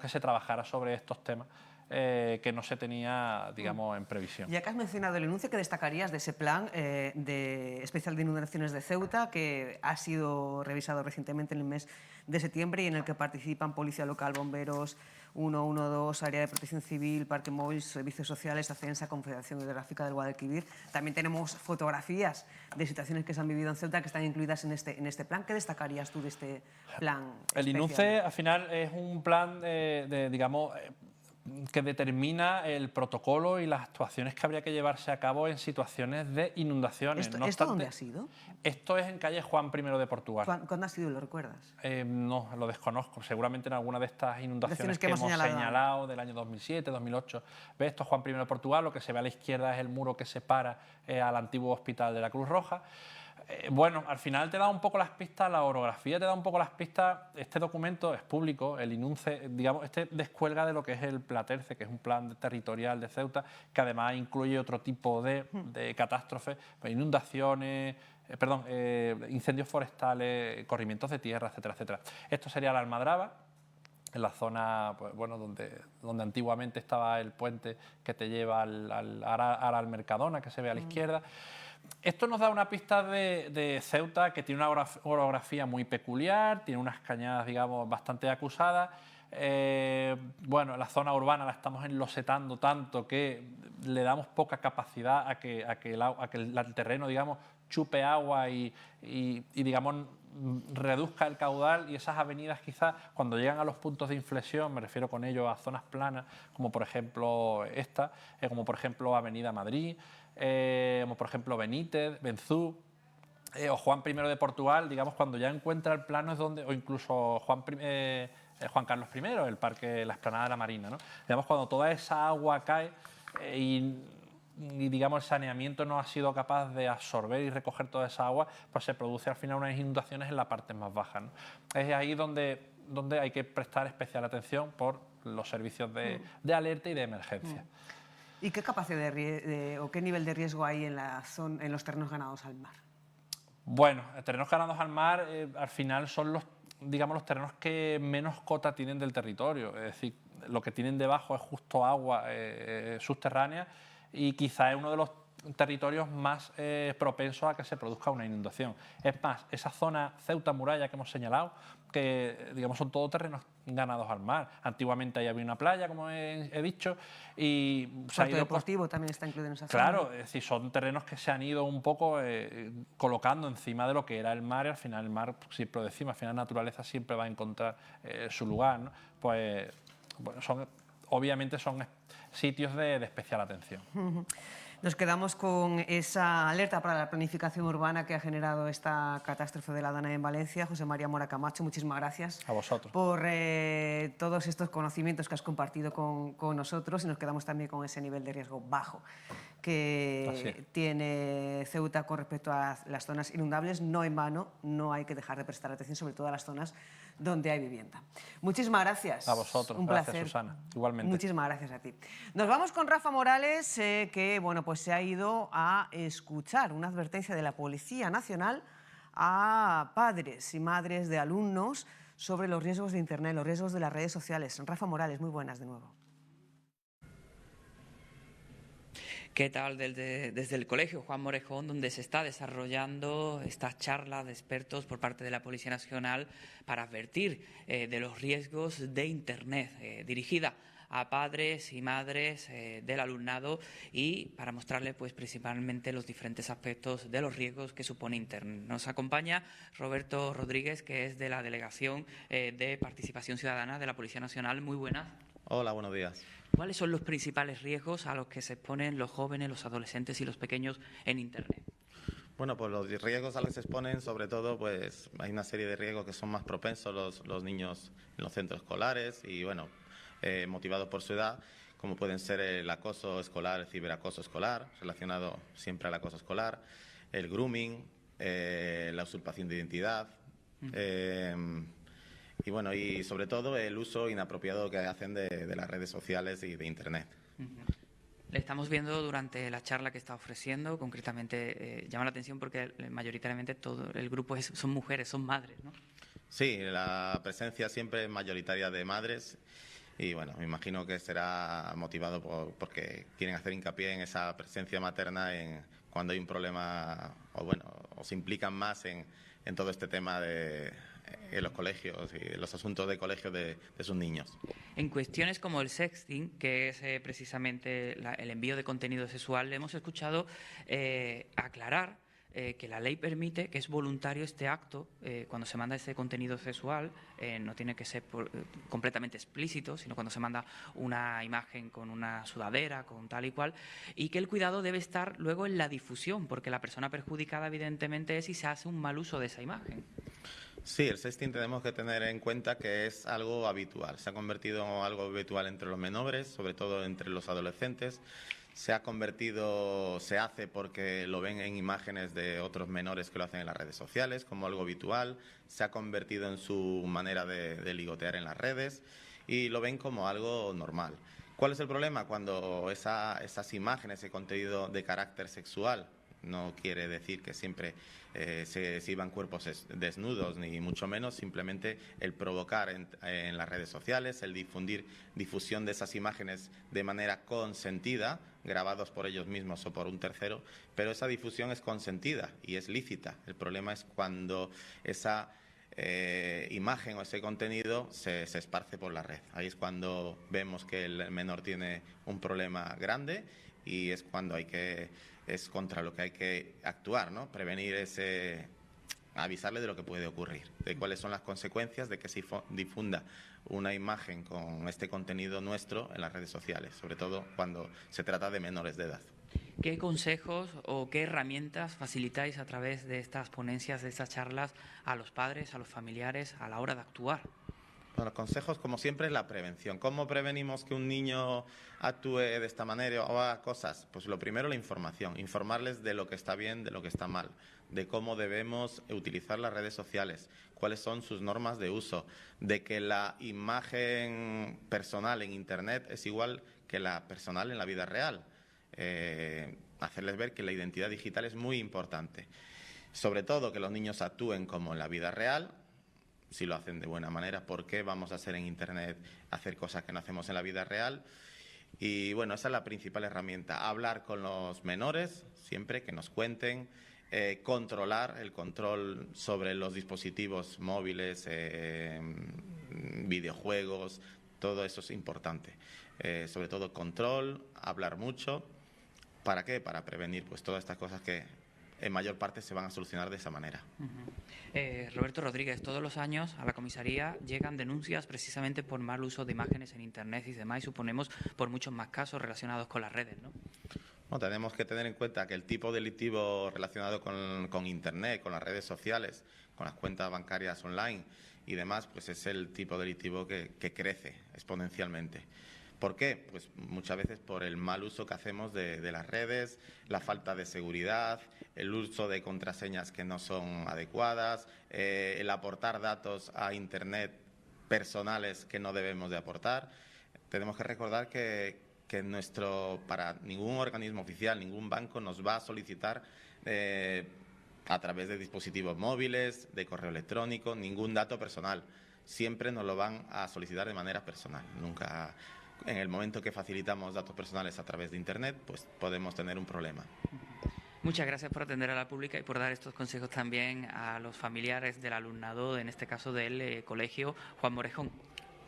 que se trabajara sobre estos temas que no se tenía, en previsión. Ya que has mencionado el enuncio, ¿qué destacarías de ese plan especial de inundaciones de Ceuta, que ha sido revisado recientemente en el mes de septiembre y en el que participan policía local, bomberos, 112, Área de Protección Civil, Parque Móvil, Servicios Sociales, Acensa, Confederación Hidrográfica del Guadalquivir. También tenemos fotografías de situaciones que se han vivido en Ceuta que están incluidas en este plan. ¿Qué destacarías tú de este plan El especial? INUNCE, al final, es un plan digamos, que determina el protocolo y las actuaciones que habría que llevarse a cabo en situaciones de inundaciones. ¿Esto dónde ha sido? Esto es en calle Juan I de Portugal. ¿Cuándo ha sido? ¿Lo recuerdas? No, lo desconozco. Seguramente en alguna de estas inundaciones que hemos hemos señalado señalado del año 2007, 2008. ¿Ves? Esto es Juan I de Portugal. Lo que se ve a la izquierda es el muro que separa al antiguo hospital de la Cruz Roja. Bueno, al final te da un poco las pistas, la orografía te da un poco las pistas. Este documento es público, el INUNCE, digamos, descuelga de lo que es el Platerce, que es un plan territorial de Ceuta, que además incluye otro tipo de catástrofes, inundaciones, incendios forestales, corrimientos de tierra, etcétera, etcétera. Esto sería la Almadraba, en la zona, pues, bueno, donde antiguamente estaba el puente que te lleva al Mercadona, que se ve a la izquierda. Esto nos da una pista de Ceuta que tiene una orografía muy peculiar, tiene unas cañadas, digamos, bastante acusadas. Bueno, la zona urbana la estamos enlosetando tanto que le damos poca capacidad a que el terreno, digamos, chupe agua y digamos, reduzca el caudal, y esas avenidas quizás cuando llegan a los puntos de inflexión, me refiero con ello a zonas planas, como por ejemplo esta, como por ejemplo Avenida Madrid, como por ejemplo Benítez, Benzú, o Juan I de Portugal, digamos, cuando ya encuentra el plano es donde, o incluso Juan Carlos I, el parque, la explanada de la Marina, ¿no? Digamos, cuando toda esa agua cae y digamos el saneamiento no ha sido capaz de absorber y recoger toda esa agua, pues se produce al final unas inundaciones en la parte más baja, ¿no? Es ahí donde hay que prestar especial atención por los servicios de alerta y de emergencia. ¿Y qué capacidad o qué nivel de riesgo hay en los terrenos ganados al mar? Bueno, terrenos ganados al mar al final son los terrenos que menos cota tienen del territorio, es decir, lo que tienen debajo es justo agua subterránea, y quizá es uno de los territorios más propensos a que se produzca una inundación. Es más, esa zona Ceuta-Muralla que hemos señalado, que digamos son todos terrenos ganados al mar. Antiguamente ahí había una playa, como he dicho, y se ha ido deportivo también está incluido en esa zona. Claro, es decir, son terrenos que se han ido un poco colocando encima de lo que era el mar, y al final el mar, siempre lo decimos, al final la naturaleza siempre va a encontrar su lugar, ¿no? Pues bueno, obviamente son sitios de especial atención. Nos quedamos con esa alerta para la planificación urbana que ha generado esta catástrofe de la Dana en Valencia. José María Mora Camacho, muchísimas gracias a vosotros por todos estos conocimientos que has compartido con nosotros, y nos quedamos también con ese nivel de riesgo bajo que tiene Ceuta con respecto a las zonas inundables. No en vano, no hay que dejar de prestar atención, sobre todo a las zonas donde hay vivienda. Muchísimas gracias. A vosotros. Un gracias, placer. Susana. Igualmente. Muchísimas gracias a ti. Nos vamos con Rafa Morales, que bueno, pues se ha ido a escuchar una advertencia de la Policía Nacional a padres y madres de alumnos sobre los riesgos de Internet, los riesgos de las redes sociales. Rafa Morales, muy buenas de nuevo. ¿Qué tal? Desde el Colegio Juan Morejón, donde se está desarrollando esta charla de expertos por parte de la Policía Nacional para advertir de los riesgos de Internet, dirigida a padres y madres del alumnado, y para mostrarle pues principalmente los diferentes aspectos de los riesgos que supone Internet. Nos acompaña Roberto Rodríguez, que es de la Delegación de Participación Ciudadana de la Policía Nacional. Muy buenas. Hola, buenos días. ¿Cuáles son los principales riesgos a los que se exponen los jóvenes, los adolescentes y los pequeños en Internet? Bueno, pues los riesgos a los que se exponen, sobre todo, pues hay una serie de riesgos que son más propensos los niños en los centros escolares y, bueno, motivados por su edad, como pueden ser el acoso escolar, el ciberacoso escolar, relacionado siempre al acoso escolar, el grooming, la usurpación de identidad, y bueno, y sobre todo el uso inapropiado que hacen de las redes sociales y de Internet. Le estamos viendo durante la charla que está ofreciendo, concretamente llama la atención porque mayoritariamente todo el grupo son mujeres, son madres, ¿no? Sí, la presencia siempre es mayoritaria de madres. Y bueno, me imagino que será motivado porque quieren hacer hincapié en esa presencia materna cuando hay un problema, o bueno, o se implican más en en todo este tema de los colegios y los asuntos de colegio de sus niños. En cuestiones como el sexting, que es precisamente el envío de contenido sexual, le hemos escuchado aclarar que la ley permite que es voluntario este acto cuando se manda ese contenido sexual, no tiene que ser completamente explícito, sino cuando se manda una imagen con una sudadera, con tal y cual, y que el cuidado debe estar luego en la difusión, porque la persona perjudicada evidentemente es si se hace un mal uso de esa imagen. Sí, el sexting tenemos que tener en cuenta que es algo habitual, se ha convertido en algo habitual entre los menores, sobre todo entre los adolescentes. Se hace porque lo ven en imágenes de otros menores que lo hacen en las redes sociales, como algo habitual, se ha convertido en su manera de ligotear en las redes y lo ven como algo normal. ¿Cuál es el problema? Cuando esas imágenes, ese contenido de carácter sexual, no quiere decir que siempre se exhiban cuerpos desnudos, ni mucho menos, simplemente el provocar en las redes sociales, el difusión de esas imágenes de manera consentida, grabados por ellos mismos o por un tercero, pero esa difusión es consentida y es lícita. El problema es cuando esa imagen o ese contenido se esparce por la red. Ahí es cuando vemos que el menor tiene un problema grande y es cuando es contra lo que hay que actuar, ¿no? Prevenir avisarle de lo que puede ocurrir, de cuáles son las consecuencias de que se difunda una imagen con este contenido nuestro en las redes sociales, sobre todo cuando se trata de menores de edad. ¿Qué consejos o qué herramientas facilitáis a través de estas ponencias, de estas charlas, a los padres, a los familiares, a la hora de actuar? Bueno, los consejos, como siempre, es la prevención. ¿Cómo prevenimos que un niño actúe de esta manera o haga cosas? Pues lo primero, la información. Informarles de lo que está bien, de lo que está mal, de cómo debemos utilizar las redes sociales, cuáles son sus normas de uso, de que la imagen personal en Internet es igual que la personal en la vida real. Hacerles ver que la identidad digital es muy importante. Sobre todo, que los niños actúen como en la vida real. Si lo hacen de buena manera, ¿por qué vamos a hacer en Internet hacer cosas que no hacemos en la vida real? Y bueno, esa es la principal herramienta. Hablar con los menores, siempre que nos cuenten, controlar el control sobre los dispositivos móviles, videojuegos, todo eso es importante. Sobre todo control, hablar mucho. ¿Para qué? Para prevenir pues todas estas cosas que en mayor parte se van a solucionar de esa manera. Roberto Rodríguez, todos los años a la comisaría llegan denuncias precisamente por mal uso de imágenes en Internet y demás, y suponemos por muchos más casos relacionados con las redes, ¿no? Bueno, tenemos que tener en cuenta que el tipo delictivo relacionado con Internet, con las redes sociales, con las cuentas bancarias online y demás, pues es el tipo delictivo que crece exponencialmente. ¿Por qué? Pues muchas veces por el mal uso que hacemos de las redes, la falta de seguridad, el uso de contraseñas que no son adecuadas, el aportar datos a Internet personales que no debemos de aportar. Tenemos que recordar que para ningún organismo oficial, ningún banco nos va a solicitar a través de dispositivos móviles, de correo electrónico, ningún dato personal. Siempre nos lo van a solicitar de manera personal, nunca. En el momento que facilitamos datos personales a través de Internet, pues podemos tener un problema. Muchas gracias por atender a la pública y por dar estos consejos también a los familiares del alumnado, en este caso del Colegio Juan Morejón.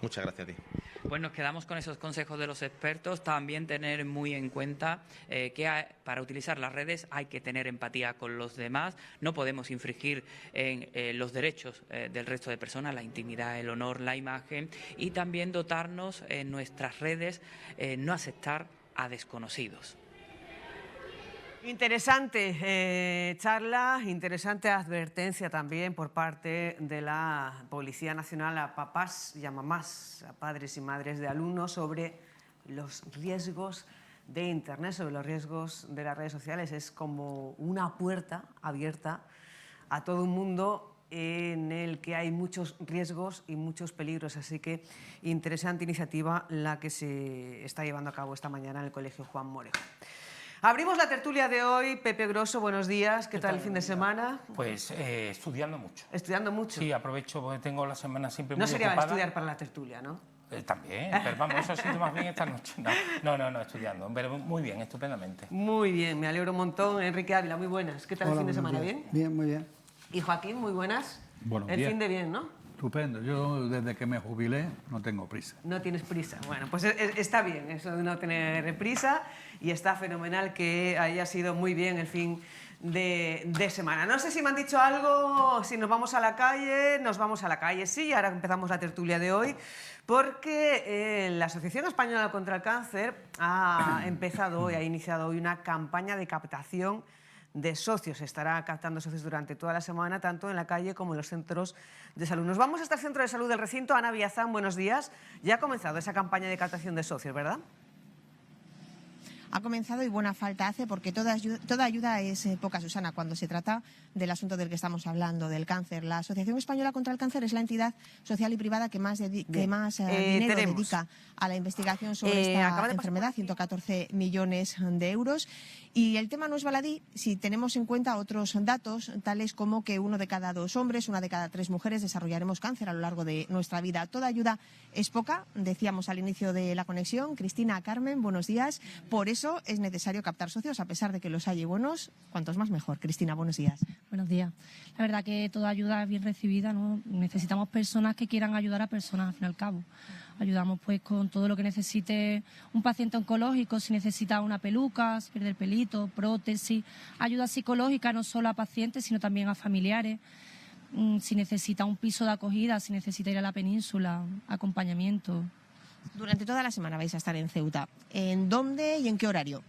Muchas gracias a ti. Pues nos quedamos con esos consejos de los expertos. También tener muy en cuenta que para utilizar las redes hay que tener empatía con los demás. No podemos infringir en los derechos del resto de personas, la intimidad, el honor, la imagen, y también dotarnos en nuestras redes, no aceptar a desconocidos. Interesante charla, interesante advertencia también por parte de la Policía Nacional a papás y a mamás, a padres y madres de alumnos sobre los riesgos de Internet, sobre los riesgos de las redes sociales. Es como una puerta abierta a todo un mundo en el que hay muchos riesgos y muchos peligros. Así que interesante iniciativa la que se está llevando a cabo esta mañana en el Colegio Juan Morejón. Abrimos la tertulia de hoy. Pepe Grosso, buenos días. ¿Qué tal el fin de semana? Pues estudiando mucho. ¿Estudiando mucho? Sí, aprovecho porque tengo la semana siempre muy ocupada. No sería estudiar para la tertulia, ¿no? También, pero vamos, eso ha sido más bien esta noche. No, estudiando. Pero muy bien, estupendamente. Muy bien, me alegro un montón. Enrique Ávila, muy buenas. ¿Qué tal el fin de semana? ¿Bien? Bien, muy bien. Y Joaquín, muy buenas. Buenos El días. fin de bien, ¿no? Estupendo. Yo desde que me jubilé no tengo prisa. No tienes prisa. Bueno, pues está bien eso de no tener prisa y está fenomenal que haya sido muy bien el fin de semana. No sé si me han dicho algo, si nos vamos a la calle. Nos vamos a la calle, sí. Ahora empezamos la tertulia de hoy porque la Asociación Española contra el Cáncer ha empezado hoy, ha iniciado hoy una campaña de captación de socios. Estará captando socios durante toda la semana, tanto en la calle como en los centros de salud. Nos vamos hasta el centro de salud del recinto. Ana Biazán, buenos días. Ya ha comenzado esa campaña de captación de socios, ¿verdad? Ha comenzado y buena falta hace porque toda ayuda es poca, Susana, cuando se trata del asunto del que estamos hablando, del cáncer. La Asociación Española contra el Cáncer es la entidad social y privada que más dinero dedica a la investigación sobre esta enfermedad, 114 millones de euros. Y el tema no es baladí si tenemos en cuenta otros datos, tales como que 1 de cada 2 hombres, 1 de cada 3 mujeres desarrollaremos cáncer a lo largo de nuestra vida. Toda ayuda es poca, decíamos al inicio de la conexión. Cristina, Carmen, buenos días. Por eso es necesario captar socios, a pesar de que los hay buenos, cuantos más mejor. Cristina, buenos días. Buenos días. La verdad que toda ayuda es bien recibida, ¿no? Necesitamos personas que quieran ayudar a personas, al fin y al cabo. Ayudamos pues con todo lo que necesite un paciente oncológico, si necesita una peluca, si pierde el pelito, prótesis, ayuda psicológica no solo a pacientes, sino también a familiares, si necesita un piso de acogida, si necesita ir a la península, acompañamiento. Durante toda la semana vais a estar en Ceuta. ¿En dónde y en qué horario?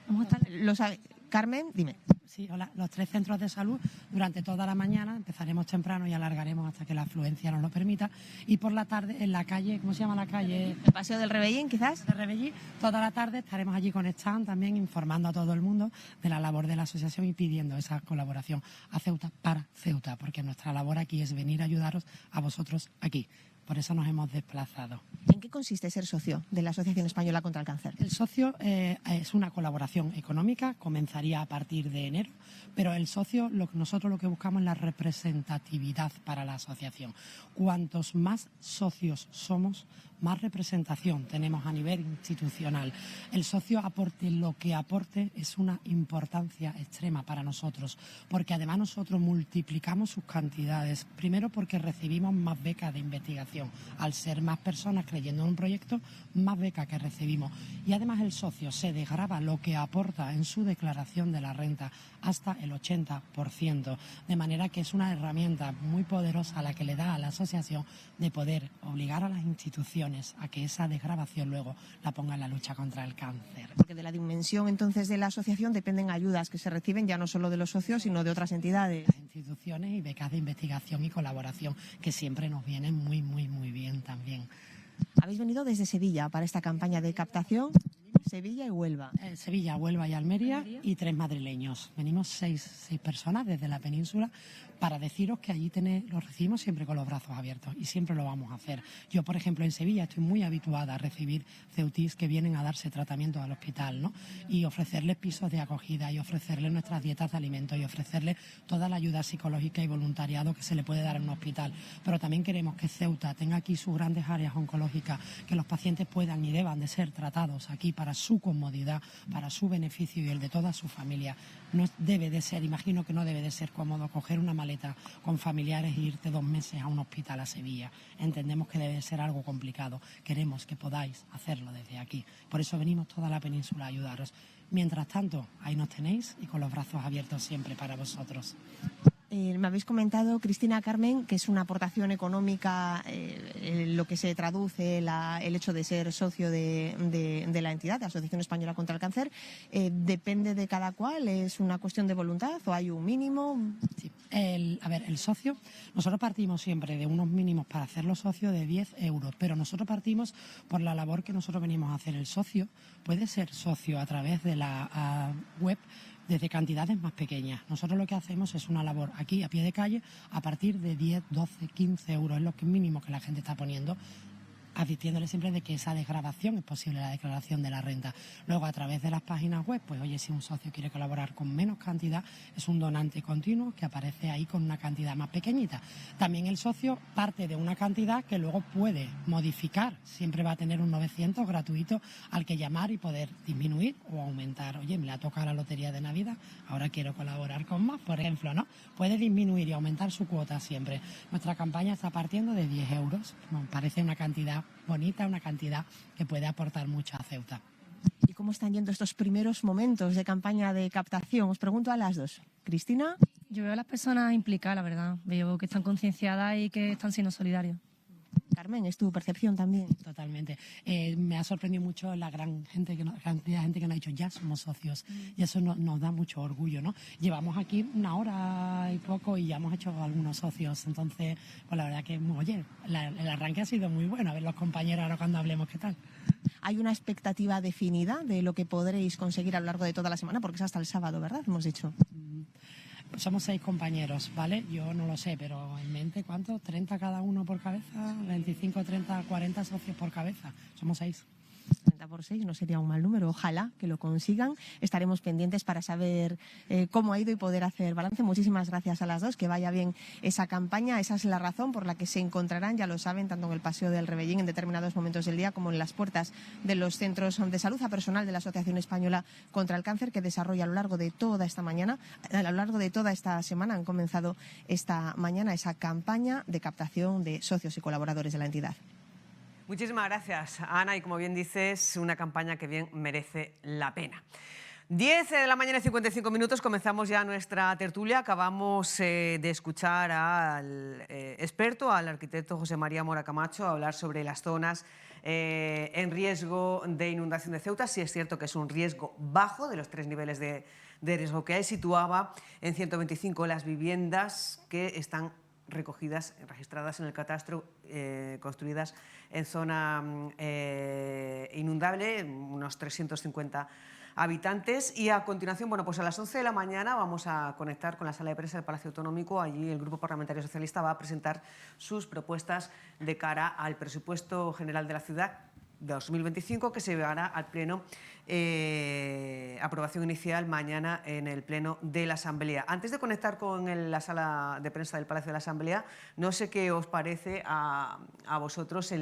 Vamos a estar... Carmen, dime. Sí, hola. Los 3 centros de salud durante toda la mañana, empezaremos temprano y alargaremos hasta que la afluencia nos lo permita. Y por la tarde en la calle, ¿cómo se llama la calle? El Paseo del Rebellín, quizás. El Rebellín. Toda la tarde estaremos allí con stand también informando a todo el mundo de la labor de la asociación y pidiendo esa colaboración a Ceuta para Ceuta, porque nuestra labor aquí es venir a ayudaros a vosotros aquí. Por eso nos hemos desplazado. ¿En qué consiste ser socio de la Asociación Española contra el Cáncer? El socio es una colaboración económica, comenzaría a partir de enero, pero el socio, nosotros lo que buscamos es la representatividad para la asociación. Cuantos más socios somos, más representación tenemos a nivel institucional. El socio aporte lo que aporte es una importancia extrema para nosotros, porque además nosotros multiplicamos sus cantidades. Primero porque recibimos más becas de investigación. Al ser más personas creyendo en un proyecto, más becas que recibimos. Y además el socio se desgrava lo que aporta en su declaración de la renta hasta el 80%. De manera que es una herramienta muy poderosa la que le da a la asociación de poder obligar a las instituciones a que esa desgravación luego la ponga en la lucha contra el cáncer. Porque de la dimensión entonces de la asociación dependen ayudas que se reciben ya no solo de los socios, sino de otras entidades. Las instituciones y becas de investigación y colaboración que siempre nos vienen muy, muy, muy bien también. Habéis venido desde Sevilla para esta campaña de captación. Sevilla y Huelva. Sevilla, Huelva y Almería y 3 madrileños. Venimos 6 personas desde la península para deciros que allí los recibimos siempre con los brazos abiertos y siempre lo vamos a hacer. Yo, por ejemplo, en Sevilla estoy muy habituada a recibir ceutís que vienen a darse tratamiento al hospital, ¿no? Y ofrecerles pisos de acogida y ofrecerles nuestras dietas de alimentos y ofrecerles toda la ayuda psicológica y voluntariado que se le puede dar en un hospital. Pero también queremos que Ceuta tenga aquí sus grandes áreas oncológicas, que los pacientes puedan y deban de ser tratados aquí para su comodidad, para su beneficio y el de toda su familia. No debe de ser, imagino que no debe de ser cómodo coger una maleta con familiares e irte 2 meses a un hospital a Sevilla. Entendemos que debe de ser algo complicado. Queremos que podáis hacerlo desde aquí. Por eso venimos toda la península a ayudaros. Mientras tanto, ahí nos tenéis y con los brazos abiertos siempre para vosotros. Me habéis comentado, Cristina, Carmen, que es una aportación económica lo que se traduce el hecho de ser socio de la entidad, de Asociación Española contra el Cáncer. ¿Depende de cada cual? ¿Es una cuestión de voluntad o hay un mínimo? Sí. El socio, nosotros partimos siempre de unos mínimos para hacerlo socio de 10 euros, pero nosotros partimos por la labor que nosotros venimos a hacer. El socio puede ser socio a través de la web desde cantidades más pequeñas. Nosotros lo que hacemos es una labor aquí a pie de calle a partir de 10, 12, 15 euros, es lo que mínimo que la gente está poniendo. advirtiéndole siempre de que esa desgravación es posible, la declaración de la renta. Luego, a través de las páginas web, pues oye, si un socio quiere colaborar con menos cantidad, es un donante continuo que aparece ahí con una cantidad más pequeñita. También el socio parte de una cantidad que luego puede modificar, siempre va a tener un 900 gratuito al que llamar y poder disminuir o aumentar. Oye, me le ha tocado la lotería de Navidad, ahora quiero colaborar con más, por ejemplo, ¿no? Puede disminuir y aumentar su cuota siempre. Nuestra campaña está partiendo de 10 euros, me parece una cantidad bonita, una cantidad que puede aportar mucho a Ceuta. ¿Y cómo están yendo estos primeros momentos de campaña de captación? Os pregunto a las dos. Cristina. Yo veo a las personas implicadas, la verdad. Veo que están concienciadas y que están siendo solidarias. Carmen, ¿es tu percepción también? Totalmente. Me ha sorprendido mucho la gran cantidad de gente que nos ha dicho ya somos socios y eso nos da mucho orgullo, ¿no? Llevamos aquí una hora y poco y ya hemos hecho algunos socios, entonces pues la verdad que, oye, el arranque ha sido muy bueno. A ver los compañeros ahora cuando hablemos qué tal. ¿Hay una expectativa definida de lo que podréis conseguir a lo largo de toda la semana? Porque es hasta el sábado, ¿verdad? Hemos dicho. Somos 6 compañeros, ¿vale? Yo no lo sé, pero en mente, ¿cuánto? ¿30 cada uno por cabeza? ¿25, 30, 40 socios por cabeza? Somos 6. 30 por 6 no sería un mal número. Ojalá que lo consigan. Estaremos pendientes para saber cómo ha ido y poder hacer balance. Muchísimas gracias a las dos. Que vaya bien esa campaña. Esa es la razón por la que se encontrarán, ya lo saben, tanto en el Paseo del Rebellín en determinados momentos del día como en las puertas de los centros de salud, a personal de la Asociación Española contra el Cáncer, que desarrolla a lo largo de toda esta mañana, a lo largo de toda esta semana. Han comenzado esta mañana esa campaña de captación de socios y colaboradores de la entidad. Muchísimas gracias, Ana, y como bien dices, una campaña que bien merece la pena. 10 de la mañana y 55 minutos, comenzamos ya nuestra tertulia. Acabamos de escuchar al experto, al arquitecto José María Mora Camacho, hablar sobre las zonas en riesgo de inundación de Ceuta. Sí es cierto que es un riesgo bajo, de los 3 niveles de riesgo que hay. Situaba en 125 las viviendas que están recogidas, registradas en el catastro, construidas en zona inundable, unos 350 habitantes. Y a continuación, bueno, pues a las 11 de la mañana vamos a conectar con la sala de prensa del Palacio Autonómico. Allí el Grupo Parlamentario Socialista va a presentar sus propuestas de cara al presupuesto general de la ciudad 2025, que se llevará al Pleno, aprobación inicial mañana en el Pleno de la Asamblea. Antes de conectar con la sala de prensa del Palacio de la Asamblea, no sé qué os parece a vosotros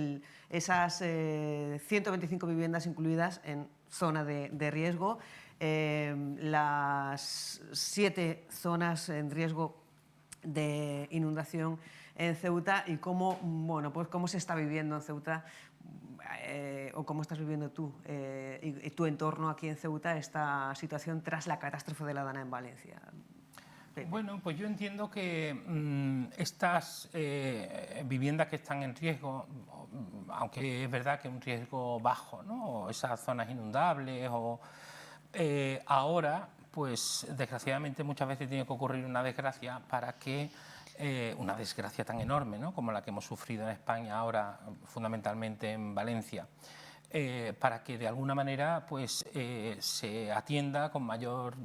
esas 125 viviendas incluidas en zona de riesgo, las 7 zonas en riesgo de inundación en Ceuta, y cómo, bueno, pues cómo se está viviendo en Ceuta, o cómo estás viviendo tú y tu entorno aquí en Ceuta esta situación tras la catástrofe de la Dana en Valencia. Bueno, pues yo entiendo que estas viviendas que están en riesgo, aunque es verdad que es un riesgo bajo, ¿no? O esas zonas inundables, o ahora, pues desgraciadamente muchas veces tiene que ocurrir una desgracia para que una desgracia tan enorme, ¿no?, como la que hemos sufrido en España ahora, fundamentalmente en Valencia, para que de alguna manera pues, se atienda con mayor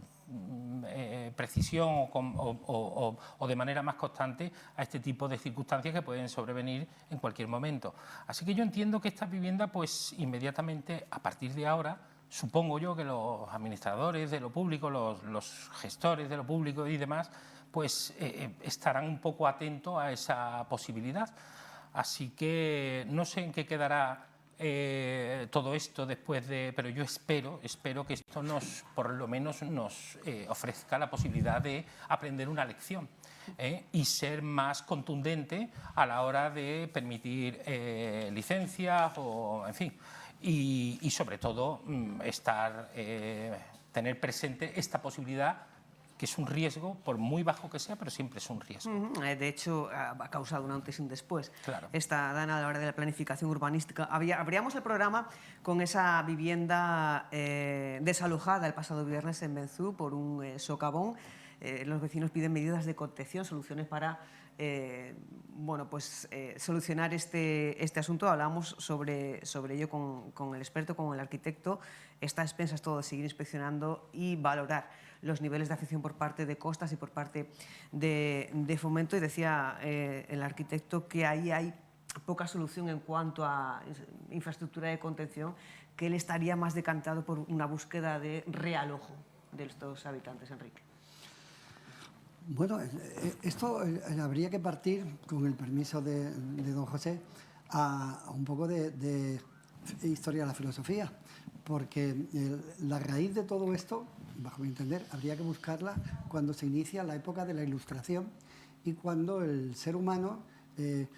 precisión o de manera más constante a este tipo de circunstancias que pueden sobrevenir en cualquier momento. Así que yo entiendo que estas viviendas, pues inmediatamente, a partir de ahora, supongo yo que los administradores de lo público, los gestores de lo público y demás, pues estarán un poco atentos a esa posibilidad. Así que no sé en qué quedará todo esto después de... Pero yo espero que esto por lo menos nos ofrezca la posibilidad de aprender una lección y ser más contundente a la hora de permitir licencias o, en fin, y sobre todo tener presente esta posibilidad, que es un riesgo, por muy bajo que sea, pero siempre es un riesgo. De hecho, ha causado un antes y un después. Claro. Esta Dana a la hora de la planificación urbanística. Abríamos el programa con esa vivienda desalojada el pasado viernes en Benzú por un socavón. Los vecinos piden medidas de contención, soluciones para solucionar este asunto. Hablábamos sobre ello con el experto, con el arquitecto. Está a expensas todo de seguir inspeccionando y valorar los niveles de afección por parte de Costas y por parte de Fomento. Y decía el arquitecto que ahí hay poca solución en cuanto a infraestructura de contención, que él estaría más decantado por una búsqueda de realojo de estos habitantes, Enrique. Bueno, esto habría que partir, con el permiso de don José, a un poco de historia de la filosofía, porque la raíz de todo esto, bajo mi entender, habría que buscarla cuando se inicia la época de la Ilustración y cuando el ser humano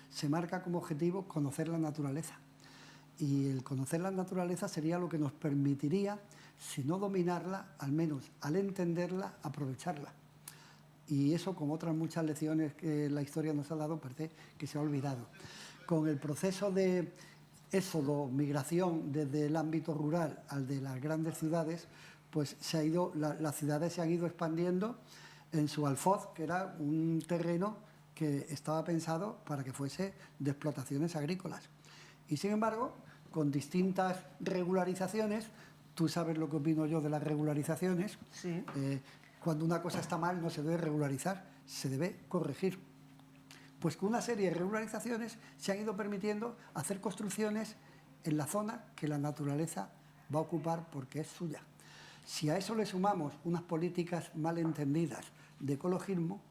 se marca como objetivo conocer la naturaleza. Y el conocer la naturaleza sería lo que nos permitiría, si no dominarla, al menos al entenderla, aprovecharla. Y eso, con otras muchas lecciones que la historia nos ha dado, parece que se ha olvidado. Con el proceso de éxodo, migración desde el ámbito rural al de las grandes ciudades, pues las ciudades se han ido expandiendo en su alfoz, que era un terreno que estaba pensado para que fuese de explotaciones agrícolas. Y sin embargo, con distintas regularizaciones, tú sabes lo que opino yo de las regularizaciones, sí. Cuando una cosa está mal no se debe regularizar, se debe corregir. Pues con una serie de regularizaciones se han ido permitiendo hacer construcciones en la zona que la naturaleza va a ocupar porque es suya. Si a eso le sumamos unas políticas mal entendidas de ecologismo,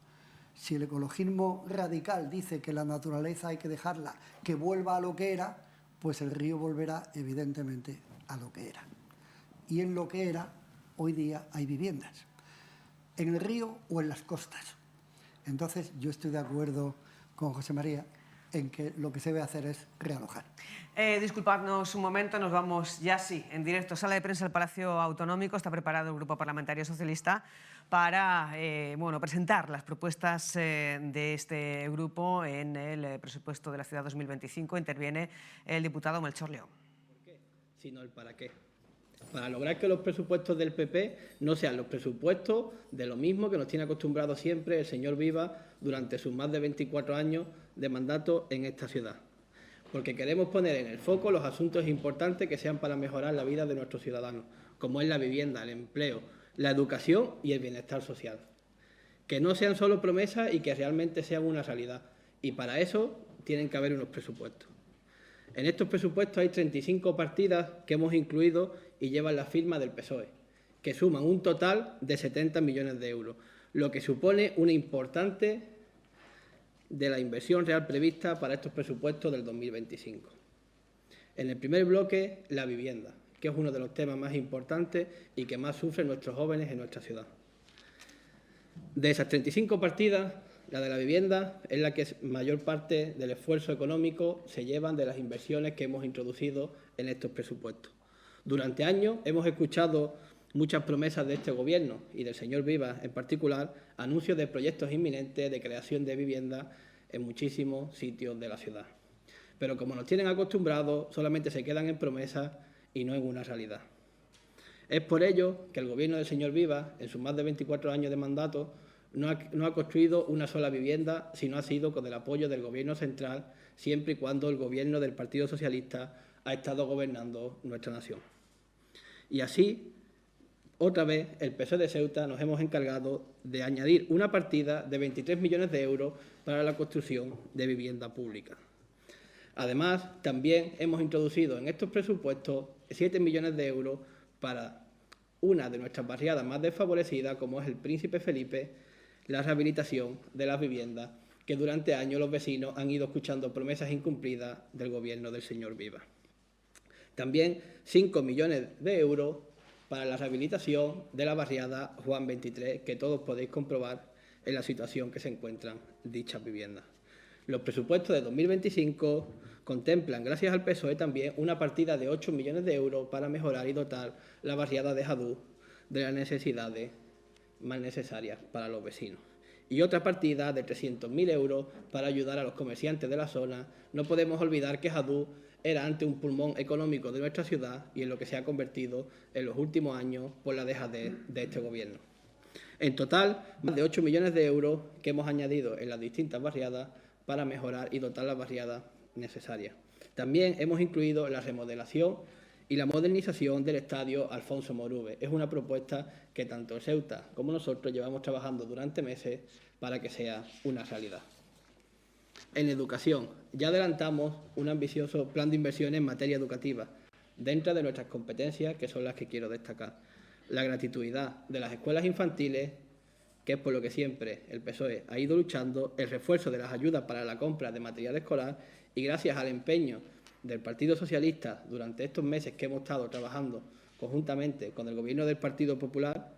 si el ecologismo radical dice que la naturaleza hay que dejarla que vuelva a lo que era, pues el río volverá evidentemente a lo que era. Y en lo que era, hoy día hay viviendas, en el río o en las costas. Entonces yo estoy de acuerdo con José María en que lo que se debe hacer es realojar. Disculpadnos un momento, nos vamos ya sí, en directo. Sala de prensa del Palacio Autonómico. Está preparado el Grupo Parlamentario Socialista para presentar las propuestas de este grupo en el presupuesto de la ciudad 2025. Interviene el diputado Melchor León. ¿Por qué? Sino el para qué. Para lograr que los presupuestos del PP no sean los presupuestos de lo mismo que nos tiene acostumbrado siempre el señor Viva durante sus más de 24 años de mandato en esta ciudad. Porque queremos poner en el foco los asuntos importantes que sean para mejorar la vida de nuestros ciudadanos, como es la vivienda, el empleo, la educación y el bienestar social. Que no sean solo promesas y que realmente sean una realidad. Y para eso tienen que haber unos presupuestos. En estos presupuestos hay 35 partidas que hemos incluido y llevan la firma del PSOE, que suman un total de 70 millones de euros, lo que supone una importante de la inversión real prevista para estos presupuestos del 2025. En el primer bloque, la vivienda, que es uno de los temas más importantes y que más sufren nuestros jóvenes en nuestra ciudad. De esas 35 partidas, la de la vivienda es la que mayor parte del esfuerzo económico se llevan de las inversiones que hemos introducido en estos presupuestos. Durante años hemos escuchado muchas promesas de este Gobierno y del señor Vivas en particular, anuncios de proyectos inminentes de creación de vivienda en muchísimos sitios de la ciudad. Pero como nos tienen acostumbrados, solamente se quedan en promesas y no en una realidad. Es por ello que el Gobierno del señor Vivas, en sus más de 24 años de mandato, no ha construido una sola vivienda, sino ha sido con el apoyo del Gobierno central, siempre y cuando el Gobierno del Partido Socialista ha estado gobernando nuestra nación. Y así, otra vez, el PSOE de Ceuta nos hemos encargado de añadir una partida de 23 millones de euros para la construcción de vivienda pública. Además, también hemos introducido en estos presupuestos 7 millones de euros para una de nuestras barriadas más desfavorecidas, como es el Príncipe Felipe, la rehabilitación de las viviendas que durante años los vecinos han ido escuchando promesas incumplidas del Gobierno del señor Vivas. También 5 millones de euros para la rehabilitación de la barriada Juan 23, que todos podéis comprobar en la situación que se encuentran dichas viviendas. Los presupuestos de 2025 contemplan, gracias al PSOE, también una partida de 8 millones de euros para mejorar y dotar la barriada de Jadú de las necesidades más necesarias para los vecinos. Y otra partida de 300.000 euros para ayudar a los comerciantes de la zona. No podemos olvidar que Jadú era antes un pulmón económico de nuestra ciudad y en lo que se ha convertido en los últimos años por la dejadez de este Gobierno. En total, más de 8 millones de euros que hemos añadido en las distintas barriadas para mejorar y dotar las barriadas necesarias. También hemos incluido la remodelación y la modernización del estadio Alfonso Moruve. Es una propuesta que tanto Ceuta como nosotros llevamos trabajando durante meses para que sea una realidad. En educación, ya adelantamos un ambicioso plan de inversiones en materia educativa, dentro de nuestras competencias, que son las que quiero destacar. La gratuidad de las escuelas infantiles, que es por lo que siempre el PSOE ha ido luchando, el refuerzo de las ayudas para la compra de material escolar y gracias al empeño del Partido Socialista durante estos meses que hemos estado trabajando conjuntamente con el Gobierno del Partido Popular,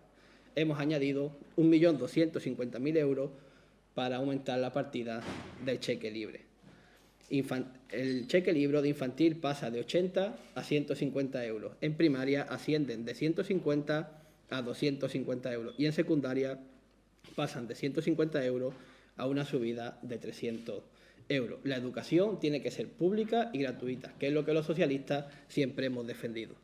hemos añadido 1.250.000 euros para aumentar la partida del cheque libre. El cheque libre de infantil pasa de 80 a 150 euros. En primaria ascienden de 150 a 250 euros y en secundaria pasan de 150 euros a una subida de 300 euros. La educación tiene que ser pública y gratuita, que es lo que los socialistas siempre hemos defendido.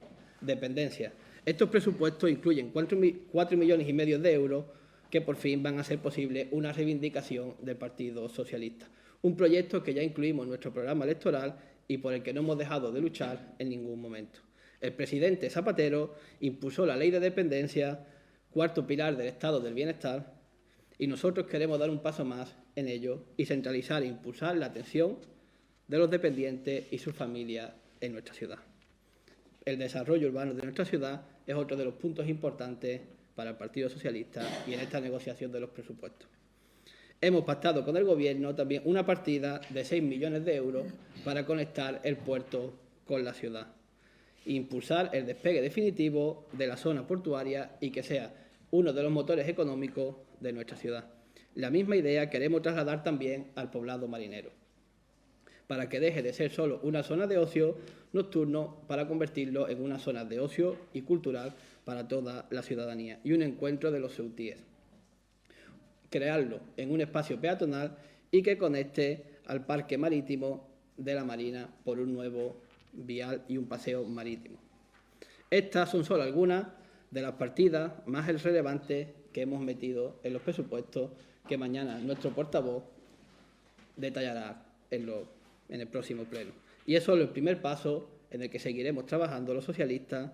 Dependencia. Estos presupuestos incluyen 4,5 millones de euros que por fin van a hacer posible una reivindicación del Partido Socialista. Un proyecto que ya incluimos en nuestro programa electoral y por el que no hemos dejado de luchar en ningún momento. El presidente Zapatero impulsó la Ley de Dependencia, cuarto pilar del Estado del Bienestar, y nosotros queremos dar un paso más en ello y centralizar e impulsar la atención de los dependientes y sus familias en nuestra ciudad. El desarrollo urbano de nuestra ciudad es otro de los puntos importantes para el Partido Socialista y en esta negociación de los presupuestos. Hemos pactado con el Gobierno también una partida de 6 millones de euros para conectar el puerto con la ciudad e impulsar el despegue definitivo de la zona portuaria y que sea uno de los motores económicos de nuestra ciudad. La misma idea queremos trasladar también al poblado marinero, para que deje de ser solo una zona de ocio nocturno para convertirlo en una zona de ocio y cultural para toda la ciudadanía y un encuentro de los ceutíes. Crearlo en un espacio peatonal y que conecte al parque marítimo de la Marina por un nuevo vial y un paseo marítimo. Estas son solo algunas de las partidas más relevantes que hemos metido en los presupuestos que mañana nuestro portavoz detallará en el próximo pleno. Y es solo el primer paso en el que seguiremos trabajando los socialistas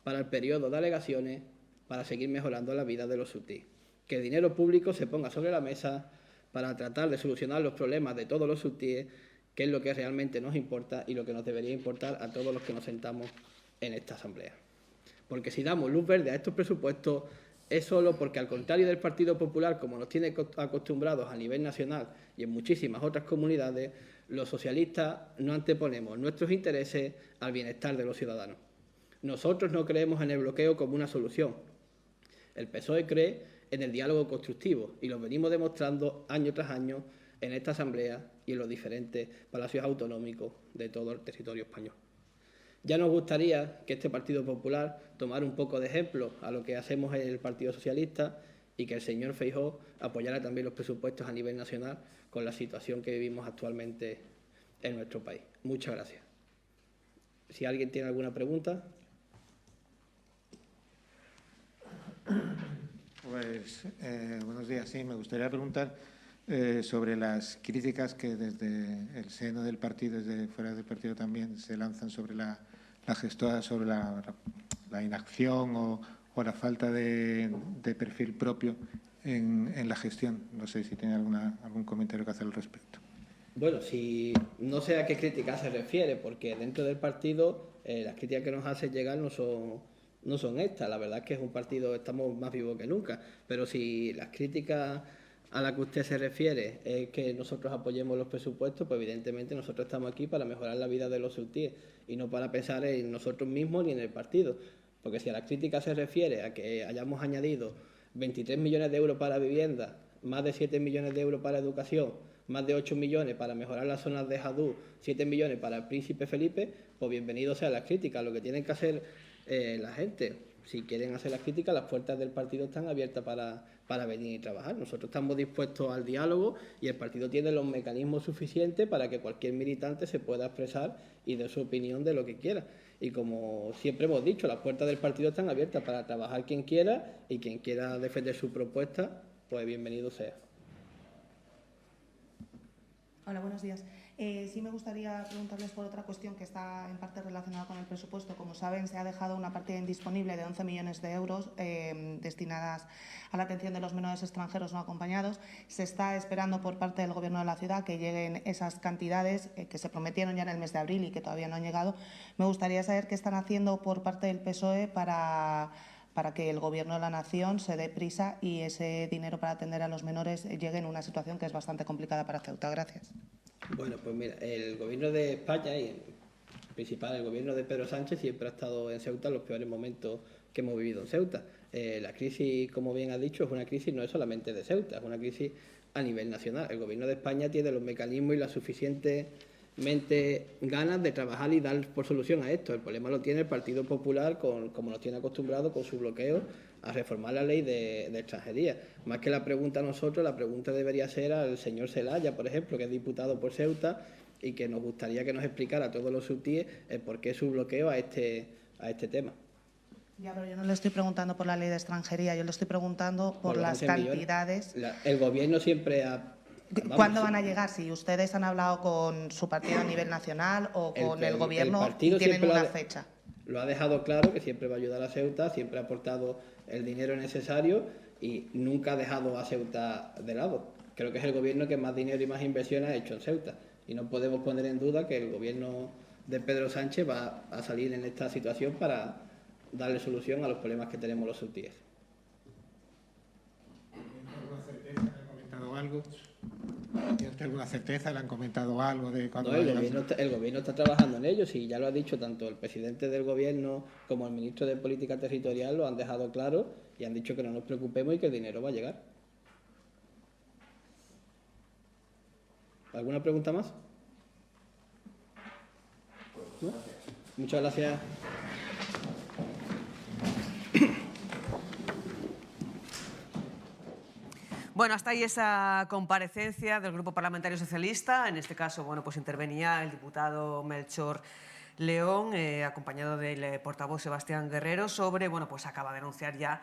para el periodo de alegaciones para seguir mejorando la vida de los ceutíes. Que el dinero público se ponga sobre la mesa para tratar de solucionar los problemas de todos los ceutíes, que es lo que realmente nos importa y lo que nos debería importar a todos los que nos sentamos en esta asamblea. Porque si damos luz verde a estos presupuestos es solo porque, al contrario del Partido Popular, como nos tiene acostumbrados a nivel nacional y en muchísimas otras comunidades, los socialistas no anteponemos nuestros intereses al bienestar de los ciudadanos. Nosotros no creemos en el bloqueo como una solución. El PSOE cree en el diálogo constructivo y lo venimos demostrando año tras año en esta asamblea y en los diferentes palacios autonómicos de todo el territorio español. Ya nos gustaría que este Partido Popular tomara un poco de ejemplo a lo que hacemos en el Partido Socialista y que el señor Feijóo apoyara también los presupuestos a nivel nacional con la situación que vivimos actualmente en nuestro país. Muchas gracias. Si alguien tiene alguna pregunta. Pues buenos días. Sí, me gustaría preguntar sobre las críticas que desde el seno del partido, desde fuera del partido también, se lanzan sobre la gestora, sobre la inacción o la falta de perfil propio en la gestión. No sé si tiene algún comentario que hacer al respecto. Bueno, si no sé a qué crítica se refiere, porque dentro del partido las críticas que nos hace llegar no son estas. La verdad es que es un partido, estamos más vivos que nunca, pero si las críticas a las que usted se refiere es que nosotros apoyemos los presupuestos, pues evidentemente nosotros estamos aquí para mejorar la vida de los ceutíes y no para pensar en nosotros mismos ni en el partido. Porque si a las críticas se refiere a que hayamos añadido 23 millones de euros para vivienda, más de 7 millones de euros para educación, más de 8 millones para mejorar las zonas de Jadú, 7 millones para el Príncipe Felipe, pues bienvenidos sean las críticas. Lo que tienen que hacer la gente, si quieren hacer las críticas, las puertas del partido están abiertas para venir y trabajar. Nosotros estamos dispuestos al diálogo y el partido tiene los mecanismos suficientes para que cualquier militante se pueda expresar y dé su opinión de lo que quiera. Y como siempre hemos dicho, las puertas del partido están abiertas para trabajar quien quiera y quien quiera defender su propuesta, pues bienvenido sea. Hola, buenos días. Sí me gustaría preguntarles por otra cuestión que está en parte relacionada con el presupuesto. Como saben, se ha dejado una partida indisponible de 11 millones de euros destinadas a la atención de los menores extranjeros no acompañados. Se está esperando por parte del Gobierno de la ciudad que lleguen esas cantidades que se prometieron ya en el mes de abril y que todavía no han llegado. Me gustaría saber qué están haciendo por parte del PSOE para que el Gobierno de la Nación se dé prisa y ese dinero para atender a los menores llegue en una situación que es bastante complicada para Ceuta. Gracias. Bueno, pues mira, el Gobierno de España y en principal el Gobierno de Pedro Sánchez siempre ha estado en Ceuta en los peores momentos que hemos vivido en Ceuta. La crisis, como bien ha dicho, es una crisis no es solamente de Ceuta, es una crisis a nivel nacional. El Gobierno de España tiene los mecanismos y la suficientemente ganas de trabajar y dar por solución a esto. El problema lo tiene el Partido Popular, como nos tiene acostumbrado, con su bloqueo a reformar la ley de extranjería. Más que la pregunta a nosotros, la pregunta debería ser al señor Celaya, por ejemplo, que es diputado por Ceuta y que nos gustaría que nos explicara a todos los subtíes el por qué su bloqueo a este tema. Ya, pero yo no le estoy preguntando por la ley de extranjería, yo le estoy preguntando por las cantidades. El Gobierno siempre ha... ¿Cuándo van a llegar? Si ustedes han hablado con su partido a nivel nacional o con el Gobierno y tienen una fecha. Lo ha dejado claro, que siempre va a ayudar a Ceuta, siempre ha aportado el dinero necesario y nunca ha dejado a Ceuta de lado. Creo que es el Gobierno que más dinero y más inversión ha hecho en Ceuta. Y no podemos poner en duda que el Gobierno de Pedro Sánchez va a salir en esta situación para darle solución a los problemas que tenemos los subtíes. ¿Tiene alguna certeza? ¿Le han comentado algo de cuándo? No, el gobierno está trabajando en ello, y ya lo ha dicho tanto el presidente del Gobierno como el ministro de Política Territorial, lo han dejado claro y han dicho que no nos preocupemos y que el dinero va a llegar. ¿Alguna pregunta más? ¿No? Muchas gracias. Bueno, hasta ahí esa comparecencia del Grupo Parlamentario Socialista. En este caso, bueno, pues intervenía el diputado Melchor León, acompañado del portavoz Sebastián Guerrero, sobre, bueno, pues acaba de anunciar ya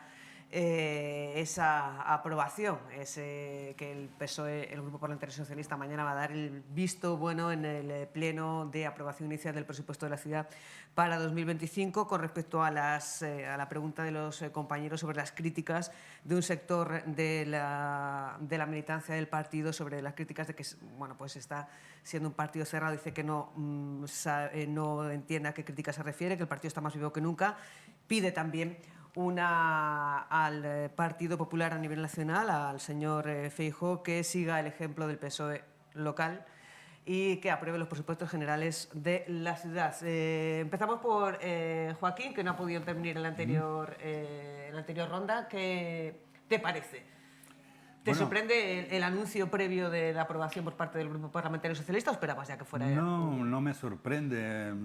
esa aprobación, que el PSOE, el Grupo Parlamentario Socialista, mañana va a dar el visto bueno en el pleno de aprobación inicial del presupuesto de la ciudad para 2025. Con respecto a la pregunta de los compañeros sobre las críticas de un sector de la militancia del partido, sobre las críticas de que, bueno, pues está siendo un partido cerrado, dice que no entiende a qué crítica se refiere, que el partido está más vivo que nunca. Pide también al Partido Popular a nivel nacional, al señor Feijóo, que siga el ejemplo del PSOE local y que apruebe los presupuestos generales de la ciudad. Empezamos por Joaquín, que no ha podido intervenir en la anterior ronda. ¿Qué te parece? ¿Te sorprende el anuncio previo de la aprobación por parte del Grupo Parlamentario Socialista o esperabas ya que fuera? No me sorprende.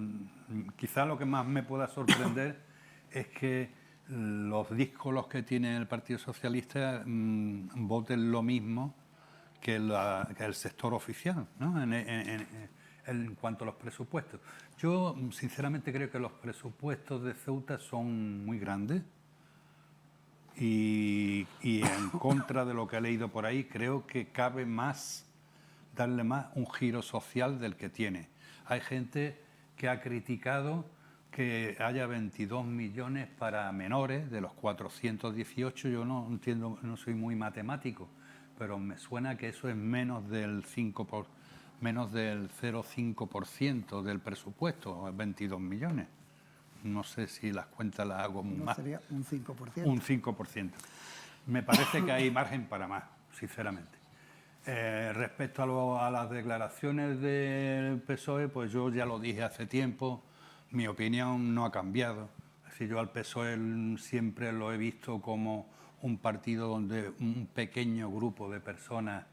Quizá lo que más me pueda sorprender es que los díscolos que tiene el Partido Socialista voten lo mismo que el sector oficial, ¿no? En cuanto a los presupuestos. Yo sinceramente creo que los presupuestos de Ceuta son muy grandes y en contra de lo que he leído por ahí, creo que cabe más, darle más un giro social del que tiene. Hay gente que ha criticado que haya 22 millones para menores de los 418, yo no entiendo, no soy muy matemático, pero me suena que eso es menos del 0,5% del presupuesto, 22 millones. No sé si las cuentas las hago muy mal. Sería un 5%. Un 5%. Me parece que hay margen para más, sinceramente. Respecto a las declaraciones del PSOE, pues yo ya lo dije hace tiempo. Mi opinión no ha cambiado. Es decir, yo al PSOE siempre lo he visto como un partido donde un pequeño grupo de personas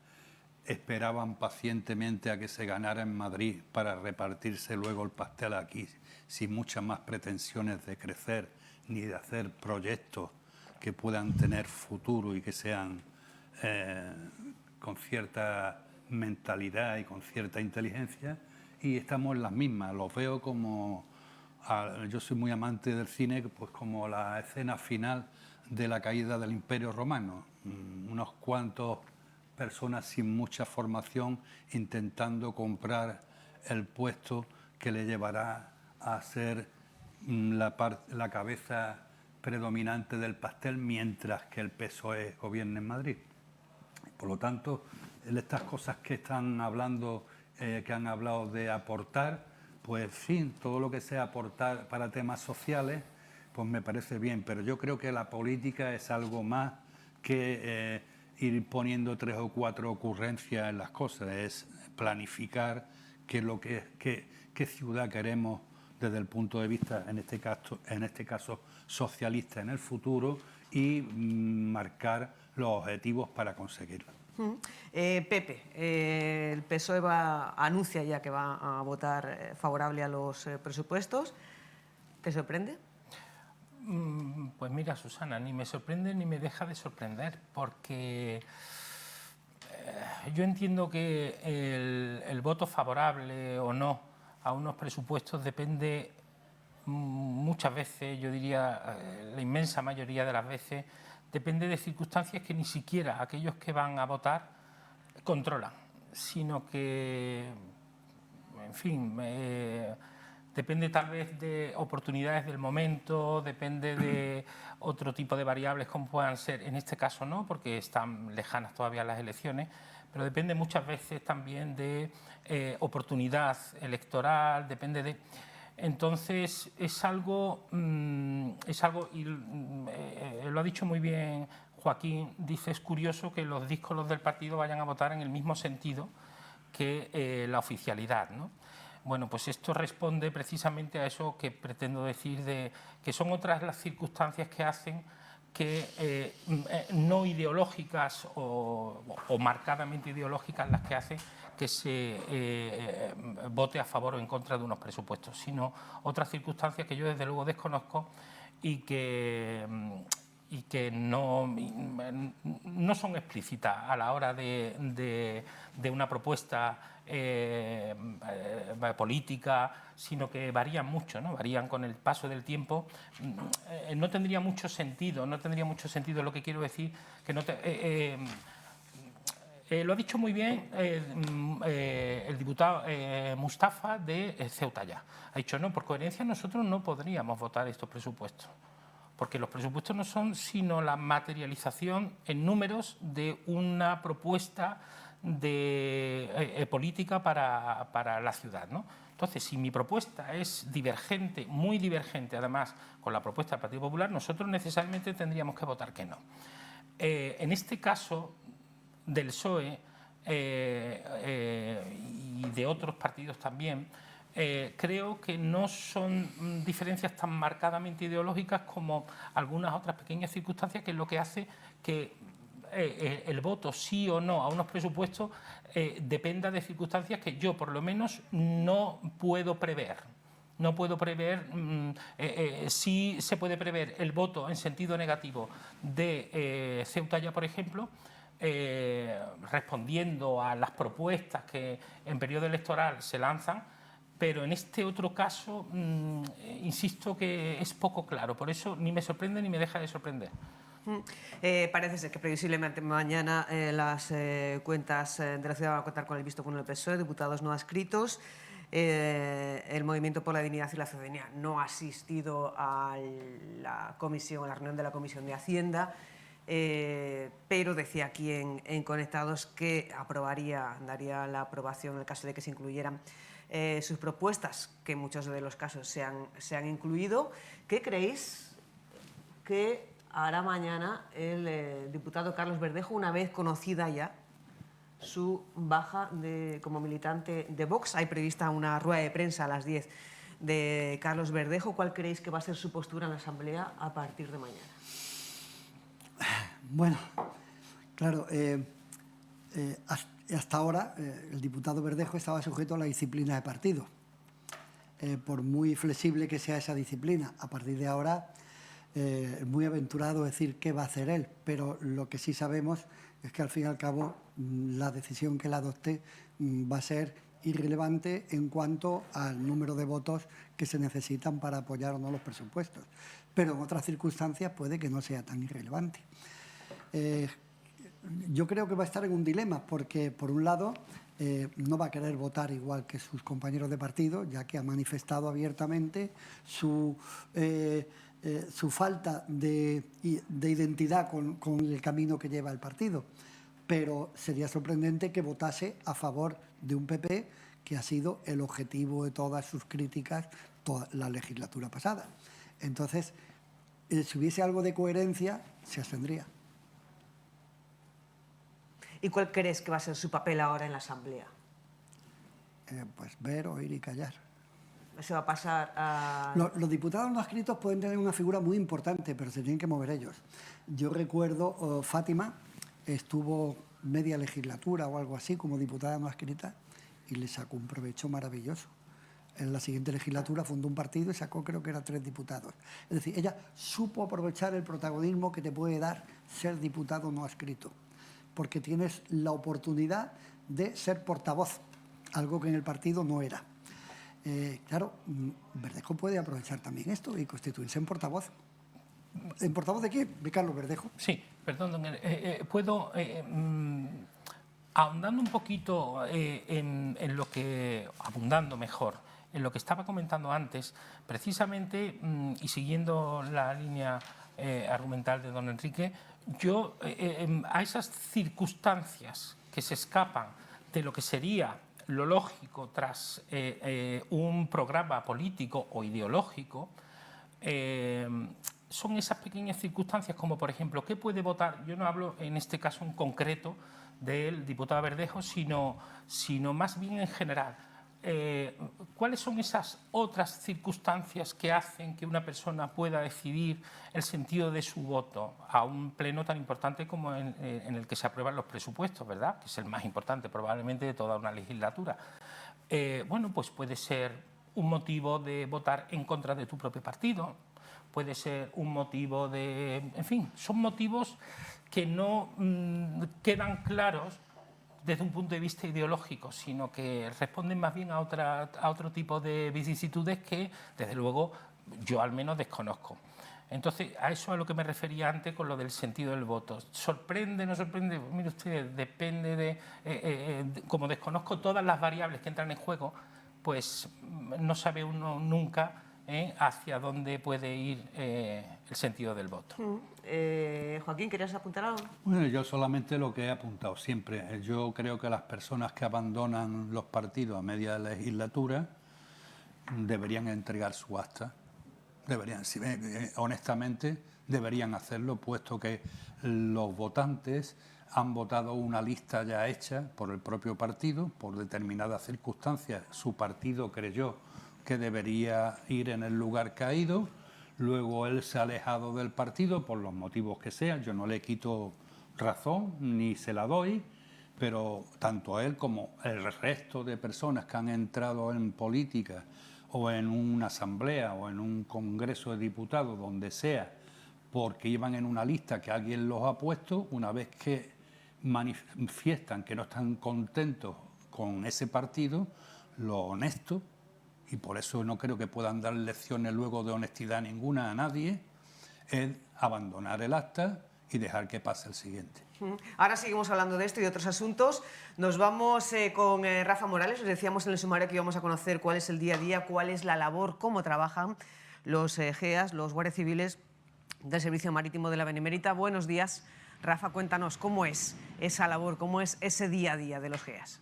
esperaban pacientemente a que se ganara en Madrid para repartirse luego el pastel aquí, sin muchas más pretensiones de crecer ni de hacer proyectos que puedan tener futuro y que sean con cierta mentalidad y con cierta inteligencia. Y estamos en las mismas. Los veo como... Yo soy muy amante del cine, pues como la escena final de la caída del Imperio Romano. Unos cuantos personas sin mucha formación intentando comprar el puesto que le llevará a ser la cabeza predominante del pastel mientras que el PSOE gobierne en Madrid. Por lo tanto, estas cosas que están hablando, que han hablado de aportar, pues en fin, todo lo que sea aportar para temas sociales, pues me parece bien, pero yo creo que la política es algo más que ir poniendo 3 o 4 ocurrencias en las cosas, es planificar qué ciudad queremos desde el punto de vista, en este caso socialista en el futuro, y marcar los objetivos para conseguirlo. Pepe, el PSOE anuncia ya que va a votar favorable a los presupuestos. ¿Te sorprende? Pues mira, Susana, ni me sorprende ni me deja de sorprender, porque yo entiendo que el voto favorable o no a unos presupuestos depende muchas veces, yo diría la inmensa mayoría de las veces, depende de circunstancias que ni siquiera aquellos que van a votar controlan, sino que, en fin, depende tal vez de oportunidades del momento, depende de otro tipo de variables como puedan ser, en este caso no, porque están lejanas todavía las elecciones, pero depende muchas veces también de oportunidad electoral, depende de... Entonces es algo y lo ha dicho muy bien Joaquín, dice, es curioso que los díscolos del partido vayan a votar en el mismo sentido que la oficialidad, ¿no? Bueno, pues esto responde precisamente a eso que pretendo decir, de que son otras las circunstancias que hacen que no ideológicas o marcadamente ideológicas las que hacen que se vote a favor o en contra de unos presupuestos, sino otras circunstancias que yo desde luego desconozco y que no son explícitas a la hora de una propuesta política, sino que varían mucho, ¿no? Varían con el paso del tiempo. No tendría mucho sentido lo que quiero decir, que no lo ha dicho muy bien el diputado Mustafa de Ceuta ya. Ha dicho, no, por coherencia nosotros no podríamos votar estos presupuestos, porque los presupuestos no son sino la materialización en números de una propuesta de política para la ciudad, ¿no? Entonces, si mi propuesta es divergente, muy divergente además con la propuesta del Partido Popular, nosotros necesariamente tendríamos que votar que no. En este caso del PSOE y de otros partidos también, creo que no son diferencias tan marcadamente ideológicas como algunas otras pequeñas circunstancias, que es lo que hace que el voto sí o no a unos presupuestos dependa de circunstancias que yo por lo menos no puedo prever. No puedo prever, sí se puede prever el voto en sentido negativo de Ceuta ya, por ejemplo, respondiendo a las propuestas que en periodo electoral se lanzan, pero en este otro caso, insisto que es poco claro, por eso ni me sorprende ni me deja de sorprender. Parece ser que previsiblemente mañana las cuentas de la ciudad van a contar con el visto bueno del PSOE, diputados no adscritos. El Movimiento por la Dignidad y la Ciudadanía no ha asistido a la reunión de la Comisión de Hacienda, pero decía aquí en Conectados que daría la aprobación en el caso de que se incluyeran sus propuestas, que en muchos de los casos se han incluido. ¿Qué creéis que hará mañana el diputado Carlos Verdejo, una vez conocida ya su baja como militante de Vox? Hay prevista una rueda de prensa a las 10 de Carlos Verdejo. ¿Cuál creéis que va a ser su postura en la Asamblea a partir de mañana? Bueno, claro, hasta ahora el diputado Verdejo estaba sujeto a la disciplina de partido. Por muy flexible que sea esa disciplina, a partir de ahora es muy aventurado decir qué va a hacer él, pero lo que sí sabemos es que al fin y al cabo la decisión que él adopte va a ser irrelevante en cuanto al número de votos que se necesitan para apoyar o no los presupuestos, pero en otras circunstancias puede que no sea tan irrelevante. yo creo que va a estar en un dilema, porque por un lado no va a querer votar igual que sus compañeros de partido, ya que ha manifestado abiertamente su falta de identidad con el camino que lleva el partido. Pero sería sorprendente que votase a favor de un PP que ha sido el objetivo de todas sus críticas toda la legislatura pasada. Entonces, si hubiese algo de coherencia, se abstendría. ¿Y cuál crees que va a ser su papel ahora en la Asamblea? Pues ver, oír y callar. ¿Se va a pasar a...? Los diputados no adscritos pueden tener una figura muy importante, pero se tienen que mover ellos. Yo recuerdo, Fátima estuvo media legislatura o algo así como diputada no adscrita y le sacó un provecho maravilloso. En la siguiente legislatura fundó un partido y sacó, creo que eran 3 diputados. Es decir, ella supo aprovechar el protagonismo que te puede dar ser diputado no adscrito, porque tienes la oportunidad de ser portavoz, algo que en el partido no era. Claro, Verdejo puede aprovechar también esto y constituirse en portavoz. ¿En portavoz de quién? De Carlos Verdejo. Sí, perdón, puedo, ahondando un poquito en lo que, abundando mejor, en lo que estaba comentando antes, precisamente, y siguiendo la línea argumental de don Enrique, yo a esas circunstancias que se escapan de lo que sería lo lógico tras un programa político o ideológico, son esas pequeñas circunstancias como, por ejemplo, ¿qué puede votar? Yo no hablo en este caso en concreto del diputado Verdejo, sino más bien en general. ¿Cuáles son esas otras circunstancias que hacen que una persona pueda decidir el sentido de su voto a un pleno tan importante como en el que se aprueban los presupuestos, ¿verdad? Que es el más importante probablemente de toda una legislatura. Bueno, pues puede ser un motivo de votar en contra de tu propio partido, puede ser un motivo de... En fin, son motivos que no quedan claros desde un punto de vista ideológico, sino que responden más bien a otro tipo de vicisitudes que, desde luego, yo al menos desconozco. Entonces, a eso a lo que me refería antes con lo del sentido del voto. ¿Sorprende, no sorprende? Mire usted, depende de... como desconozco todas las variables que entran en juego, pues no sabe uno nunca hacia dónde puede ir el sentido del voto. Joaquín, ¿querías apuntar algo? Bueno, yo solamente lo que he apuntado siempre. Yo creo que las personas que abandonan los partidos a media legislatura deberían entregar su acta. Deberían, honestamente, deberían hacerlo, puesto que los votantes han votado una lista ya hecha por el propio partido, por determinadas circunstancias. Su partido creyó que debería ir en el lugar que ha ido, luego él se ha alejado del partido por los motivos que sean, yo no le quito razón ni se la doy, pero tanto a él como el resto de personas que han entrado en política o en una asamblea o en un congreso de diputados, donde sea, porque iban en una lista que alguien los ha puesto, una vez que manifiestan que no están contentos con ese partido, lo honesto, y por eso no creo que puedan dar lecciones luego de honestidad ninguna a nadie, es abandonar el acta y dejar que pase el siguiente. Ahora seguimos hablando de esto y de otros asuntos. Nos vamos con Rafa Morales. Os decíamos en el sumario que íbamos a conocer cuál es el día a día, cuál es la labor, cómo trabajan los GEAS, los guardias civiles del Servicio Marítimo de la Benemérita. Buenos días, Rafa, cuéntanos cómo es esa labor, cómo es ese día a día de los GEAS.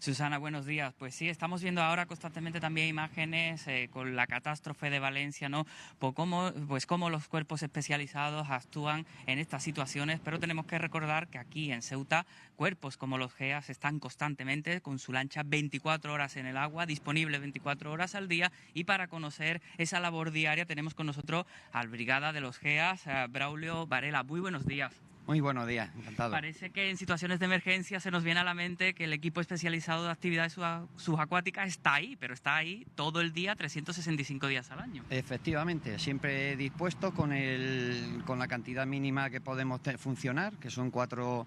Susana, buenos días. Pues sí, estamos viendo ahora constantemente también imágenes con la catástrofe de Valencia, ¿no? Cómo los cuerpos especializados actúan en estas situaciones, pero tenemos que recordar que aquí en Ceuta, cuerpos como los GEAS están constantemente con su lancha 24 horas en el agua, disponible 24 horas al día, y para conocer esa labor diaria tenemos con nosotros al brigada de los GEAS, Braulio Varela. Muy buenos días. Muy buenos días, encantado. Parece que en situaciones de emergencia se nos viene a la mente que el equipo especializado de actividades subacuáticas está ahí, pero está ahí todo el día, 365 días al año. Efectivamente, siempre dispuesto con la cantidad mínima que podemos funcionar, que son cuatro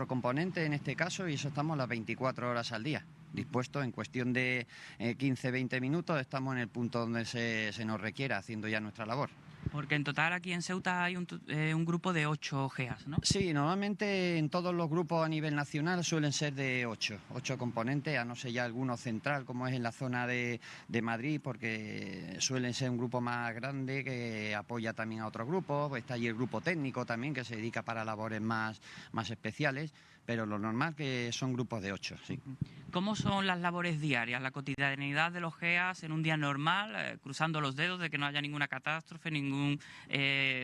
componentes en este caso, y eso estamos las 24 horas al día. dispuestos. En cuestión de 15-20 minutos estamos en el punto donde se nos requiera, haciendo ya nuestra labor. Porque en total aquí en Ceuta hay un grupo de 8 GEAs, ¿no? Sí, normalmente en todos los grupos a nivel nacional suelen ser de 8 componentes, a no ser ya alguno central, como es en la zona de Madrid, porque suelen ser un grupo más grande que apoya también a otros grupos. Pues está allí el grupo técnico también, que se dedica para labores más especiales, pero lo normal que son grupos de 8, sí. ¿Cómo son las labores diarias, la cotidianidad de los GEAs en un día normal, cruzando los dedos de que no haya ninguna catástrofe, ningún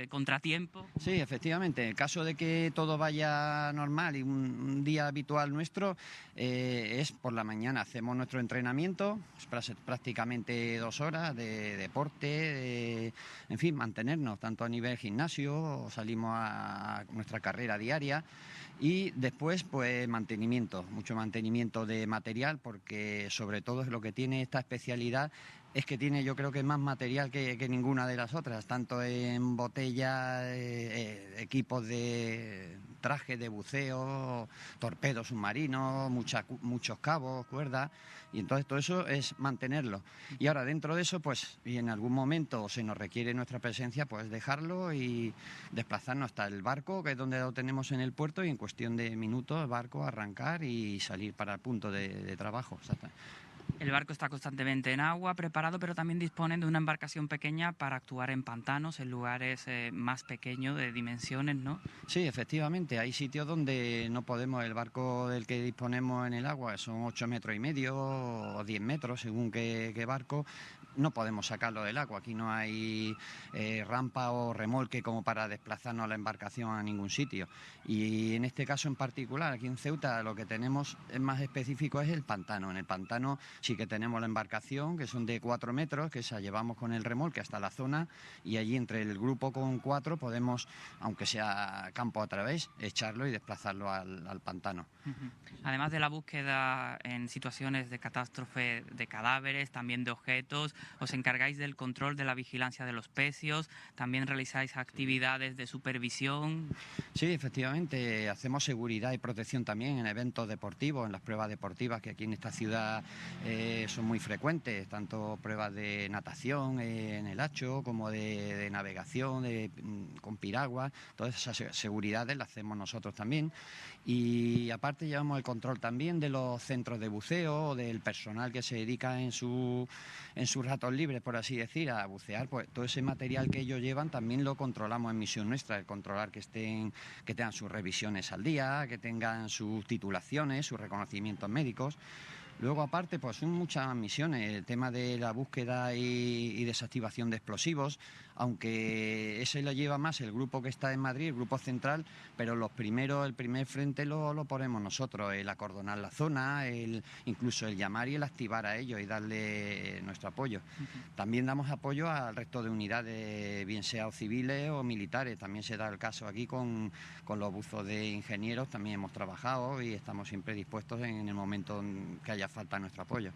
contratiempo? Sí, efectivamente. En el caso de que todo vaya normal y un día habitual nuestro, es por la mañana. Hacemos nuestro entrenamiento, prácticamente 2 horas de deporte, en fin, mantenernos tanto a nivel gimnasio, salimos a nuestra carrera diaria. Y después, pues mantenimiento, mucho mantenimiento de material, porque sobre todo es lo que tiene esta especialidad, es que tiene, yo creo que más material que ninguna de las otras, tanto en botellas, equipos de traje de buceo, torpedos submarinos, muchos cabos, cuerdas, y entonces todo eso es mantenerlo. Y ahora dentro de eso, pues, y en algún momento se nos requiere nuestra presencia, pues dejarlo y desplazarnos hasta el barco, que es donde lo tenemos en el puerto, y en cuestión de minutos el barco arrancar y salir para el punto de trabajo. Exactamente. El barco está constantemente en agua, preparado, pero también disponen de una embarcación pequeña para actuar en pantanos, en lugares más pequeños de dimensiones, ¿no? Sí, efectivamente. Hay sitios donde no podemos, el barco del que disponemos en el agua son 8,5 metros o 10 metros, según qué barco. No podemos sacarlo del agua. Aquí no hay rampa o remolque como para desplazarnos a la embarcación a ningún sitio. Y en este caso en particular, aquí en Ceuta, lo que tenemos es más específico es el pantano. En el pantano sí que tenemos la embarcación, que son de 4 metros, que esa llevamos con el remolque hasta la zona, y allí entre el grupo con 4 podemos, aunque sea campo a través, echarlo y desplazarlo al pantano. Además de la búsqueda en situaciones de catástrofe de cadáveres, también de objetos, os encargáis del control de la vigilancia de los pecios, también realizáis actividades de supervisión. Sí, efectivamente, hacemos seguridad y protección también en eventos deportivos, en las pruebas deportivas que aquí en esta ciudad son muy frecuentes, tanto pruebas de natación en el Hacho como de navegación con piragua. Todas esas seguridades las hacemos nosotros también. Y aparte llevamos el control también de los centros de buceo, del personal que se dedica en sus ratos libres, por así decir, a bucear. Pues todo ese material que ellos llevan también lo controlamos en misión nuestra, el controlar que tengan sus revisiones al día, que tengan sus titulaciones, sus reconocimientos médicos. Luego, aparte, pues son muchas misiones, el tema de la búsqueda y desactivación de explosivos, aunque ese lo lleva más el grupo que está en Madrid, el grupo central, pero el primer frente lo ponemos nosotros, el acordonar la zona, incluso el llamar y el activar a ellos y darle nuestro apoyo. También damos apoyo al resto de unidades, bien sea civiles o militares, también se da el caso aquí con los buzos de ingenieros, también hemos trabajado y estamos siempre dispuestos en el momento que haya falta nuestro apoyo.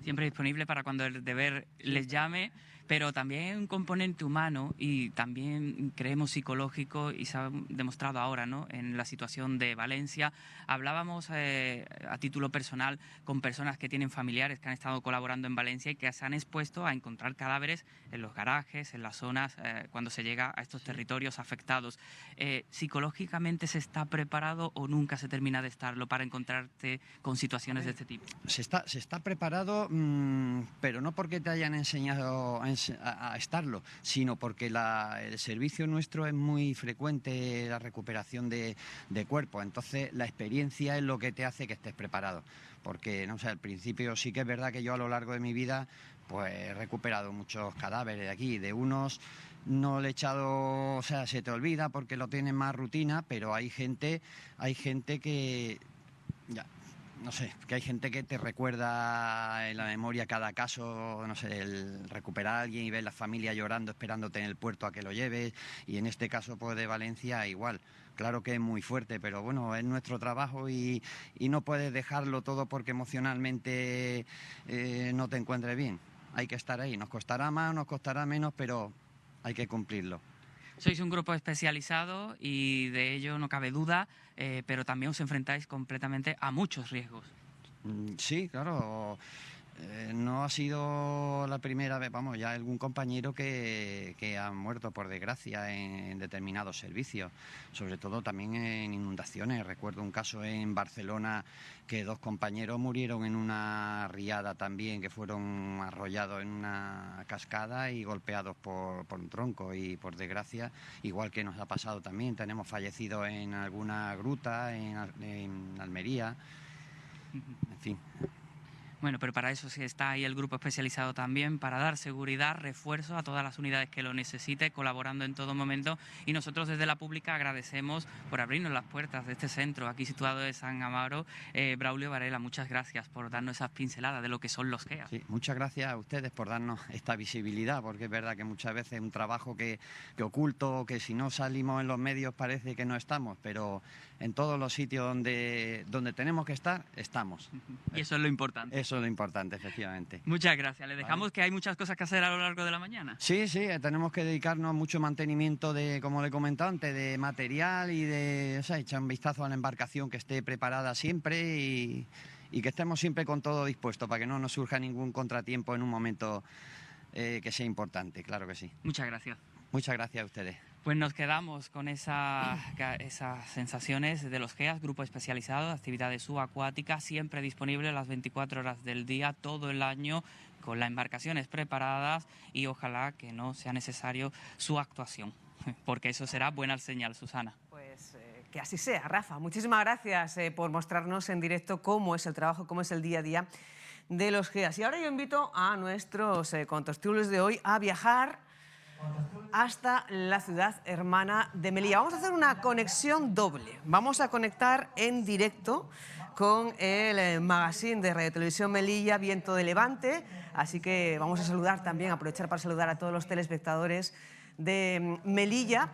Siempre disponible para cuando el deber les llame, pero también un componente humano y también creemos psicológico, y se ha demostrado ahora, ¿no?, en la situación de Valencia. Hablábamos a título personal con personas que tienen familiares que han estado colaborando en Valencia y que se han expuesto a encontrar cadáveres en los garajes, en las zonas, cuando se llega a estos territorios afectados. ¿Psicológicamente se está preparado o nunca se termina de estarlo para encontrarte con situaciones de este tipo? Se está preparado, pero no porque te hayan enseñado a estarlo, sino porque el servicio nuestro es muy frecuente, la recuperación de cuerpos. Entonces la experiencia es lo que te hace que estés preparado, porque no sé, al principio sí que es verdad que yo a lo largo de mi vida pues he recuperado muchos cadáveres de aquí, de unos no le he echado, o sea, se te olvida porque lo tienes más rutina, pero hay gente que ya, no sé, que hay gente que te recuerda en la memoria cada caso, no sé, el recuperar a alguien y ver la familia llorando, esperándote en el puerto a que lo lleves, y en este caso pues de Valencia igual. Claro que es muy fuerte, pero bueno, es nuestro trabajo y no puedes dejarlo todo porque emocionalmente no te encuentres bien. Hay que estar ahí, nos costará más, nos costará menos, pero hay que cumplirlo. Sois un grupo especializado y de ello no cabe duda, pero también os enfrentáis completamente a muchos riesgos. Sí, claro. No ha sido la primera vez, vamos, ya algún compañero que ha muerto por desgracia en determinados servicios, sobre todo también en inundaciones. Recuerdo un caso en Barcelona que 2 compañeros murieron en una riada también, que fueron arrollados en una cascada y golpeados por un tronco, y por desgracia, igual que nos ha pasado también, tenemos fallecidos en alguna gruta, en Almería, en fin. Bueno, pero para eso sí está ahí el grupo especializado también, para dar seguridad, refuerzo a todas las unidades que lo necesite, colaborando en todo momento. Y nosotros desde la pública agradecemos por abrirnos las puertas de este centro, aquí situado en San Amaro. Braulio Varela, muchas gracias por darnos esas pinceladas de lo que son los GEA. Sí, muchas gracias a ustedes por darnos esta visibilidad, porque es verdad que muchas veces es un trabajo que oculto, que si no salimos en los medios parece que no estamos, pero en todos los sitios donde tenemos que estar, estamos. Y eso es lo importante. Eso es lo importante, efectivamente. Muchas gracias. Le dejamos que hay muchas cosas que hacer a lo largo de la mañana. Sí, tenemos que dedicarnos mucho mantenimiento de, como le he comentado antes, de material y de, echar un vistazo a la embarcación que esté preparada siempre y que estemos siempre con todo dispuesto para que no nos surja ningún contratiempo en un momento que sea importante, claro que sí. Muchas gracias. Muchas gracias a ustedes. Pues nos quedamos con esas sensaciones de los GEAS, grupo especializado de actividades subacuáticas, siempre disponible las 24 horas del día, todo el año, con las embarcaciones preparadas, y ojalá que no sea necesario su actuación, porque eso será buena señal, Susana. Pues que así sea, Rafa. Muchísimas gracias por mostrarnos en directo cómo es el trabajo, cómo es el día a día de los GEAS. Y ahora yo invito a nuestros contertulios de hoy a viajar hasta la ciudad hermana de Melilla. Vamos a hacer una conexión doble. Vamos a conectar en directo con el magazine de Radio Televisión Melilla, Viento de Levante. Así que vamos a saludar también, aprovechar para saludar a todos los telespectadores de Melilla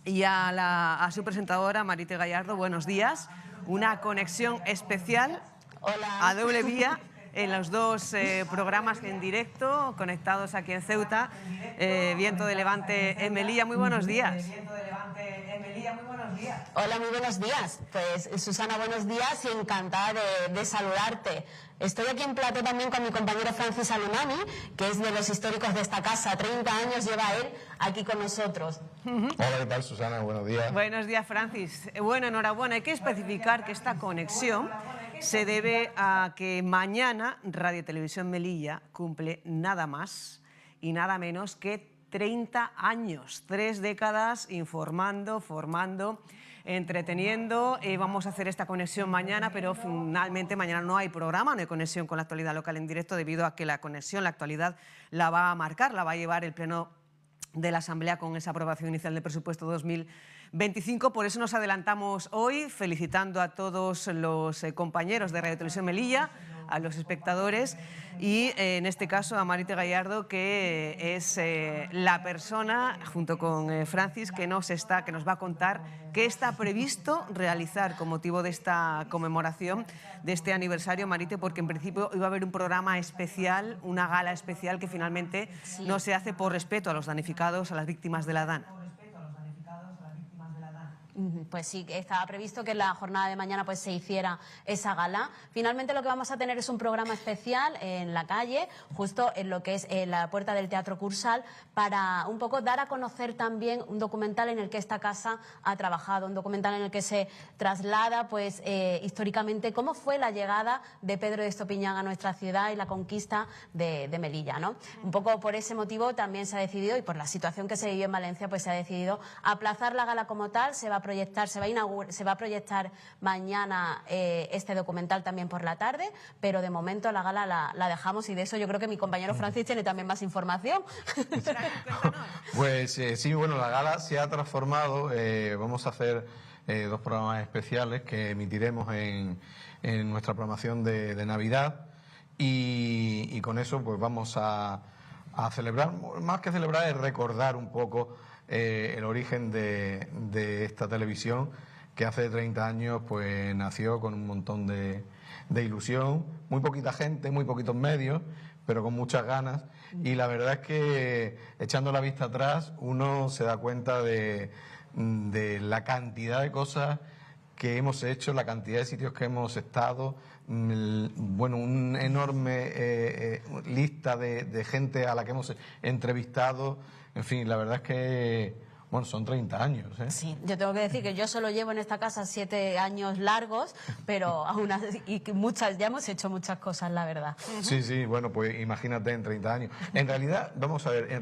y a su presentadora, Marite Gallardo. Buenos días. Una conexión especial. Hola. A doble vía en los 2 programas en directo, conectados aquí en Ceuta, Viento de Levante en Melilla. Muy buenos días. Hola, muy buenos días. Pues Susana, buenos días y encantada de saludarte. Estoy aquí en plató también con mi compañero Francis Alunami, que es de los históricos de esta casa. 30 años lleva él aquí con nosotros. Hola, ¿qué tal, Susana? Buenos días. Buenos días, Francis. Bueno, enhorabuena. Hay que especificar que esta conexión se debe a que mañana Radio Televisión Melilla cumple nada más y nada menos que 30 años, 3 décadas informando, formando, entreteniendo. Vamos a hacer esta conexión mañana, pero finalmente mañana no hay programa, no hay conexión con la actualidad local en directo, debido a que la conexión, la actualidad, la va a marcar, la va a llevar el Pleno de la Asamblea con esa aprobación inicial del presupuesto 2025. Por eso nos adelantamos hoy, felicitando a todos los compañeros de Radio Televisión Melilla, a los espectadores y en este caso a Marite Gallardo, que es la persona, junto con Francis, que nos va a contar qué está previsto realizar con motivo de esta conmemoración, de este aniversario, Marite, porque en principio iba a haber un programa especial, una gala especial que finalmente no se hace por respeto a los damnificados, a las víctimas de la DAN. Pues sí, estaba previsto que en la jornada de mañana pues se hiciera esa gala. Finalmente lo que vamos a tener es un programa especial en la calle, justo en lo que es la puerta del Teatro Cursal, para un poco dar a conocer también un documental en el que esta casa ha trabajado, un documental en el que se traslada pues históricamente cómo fue la llegada de Pedro de Estopiñán a nuestra ciudad y la conquista de Melilla, ¿no? Un poco por ese motivo también se ha decidido, y por la situación que se vivió en Valencia, pues se ha decidido aplazar la gala como tal. Se va a proyectar mañana este documental también por la tarde, pero de momento la gala la dejamos, y de eso yo creo que mi compañero Francis tiene también más información. Pues sí, bueno, la gala se ha transformado. Vamos a hacer 2 programas especiales que emitiremos en nuestra programación de Navidad, y con eso pues vamos a celebrar, más que celebrar, es recordar un poco el origen de esta televisión, que hace 30 años pues nació con un montón de ilusión, muy poquita gente, muy poquitos medios, pero con muchas ganas, y la verdad es que echando la vista atrás uno se da cuenta de la cantidad de cosas que hemos hecho, la cantidad de sitios que hemos estado, bueno, una enorme lista de gente a la que hemos entrevistado. En fin, la verdad es que, bueno, son 30 años. Sí, yo tengo que decir que yo solo llevo en esta casa 7 años largos, pero aún así, ya hemos hecho muchas cosas, la verdad. Sí, bueno, pues imagínate en 30 años. En realidad, vamos a ver,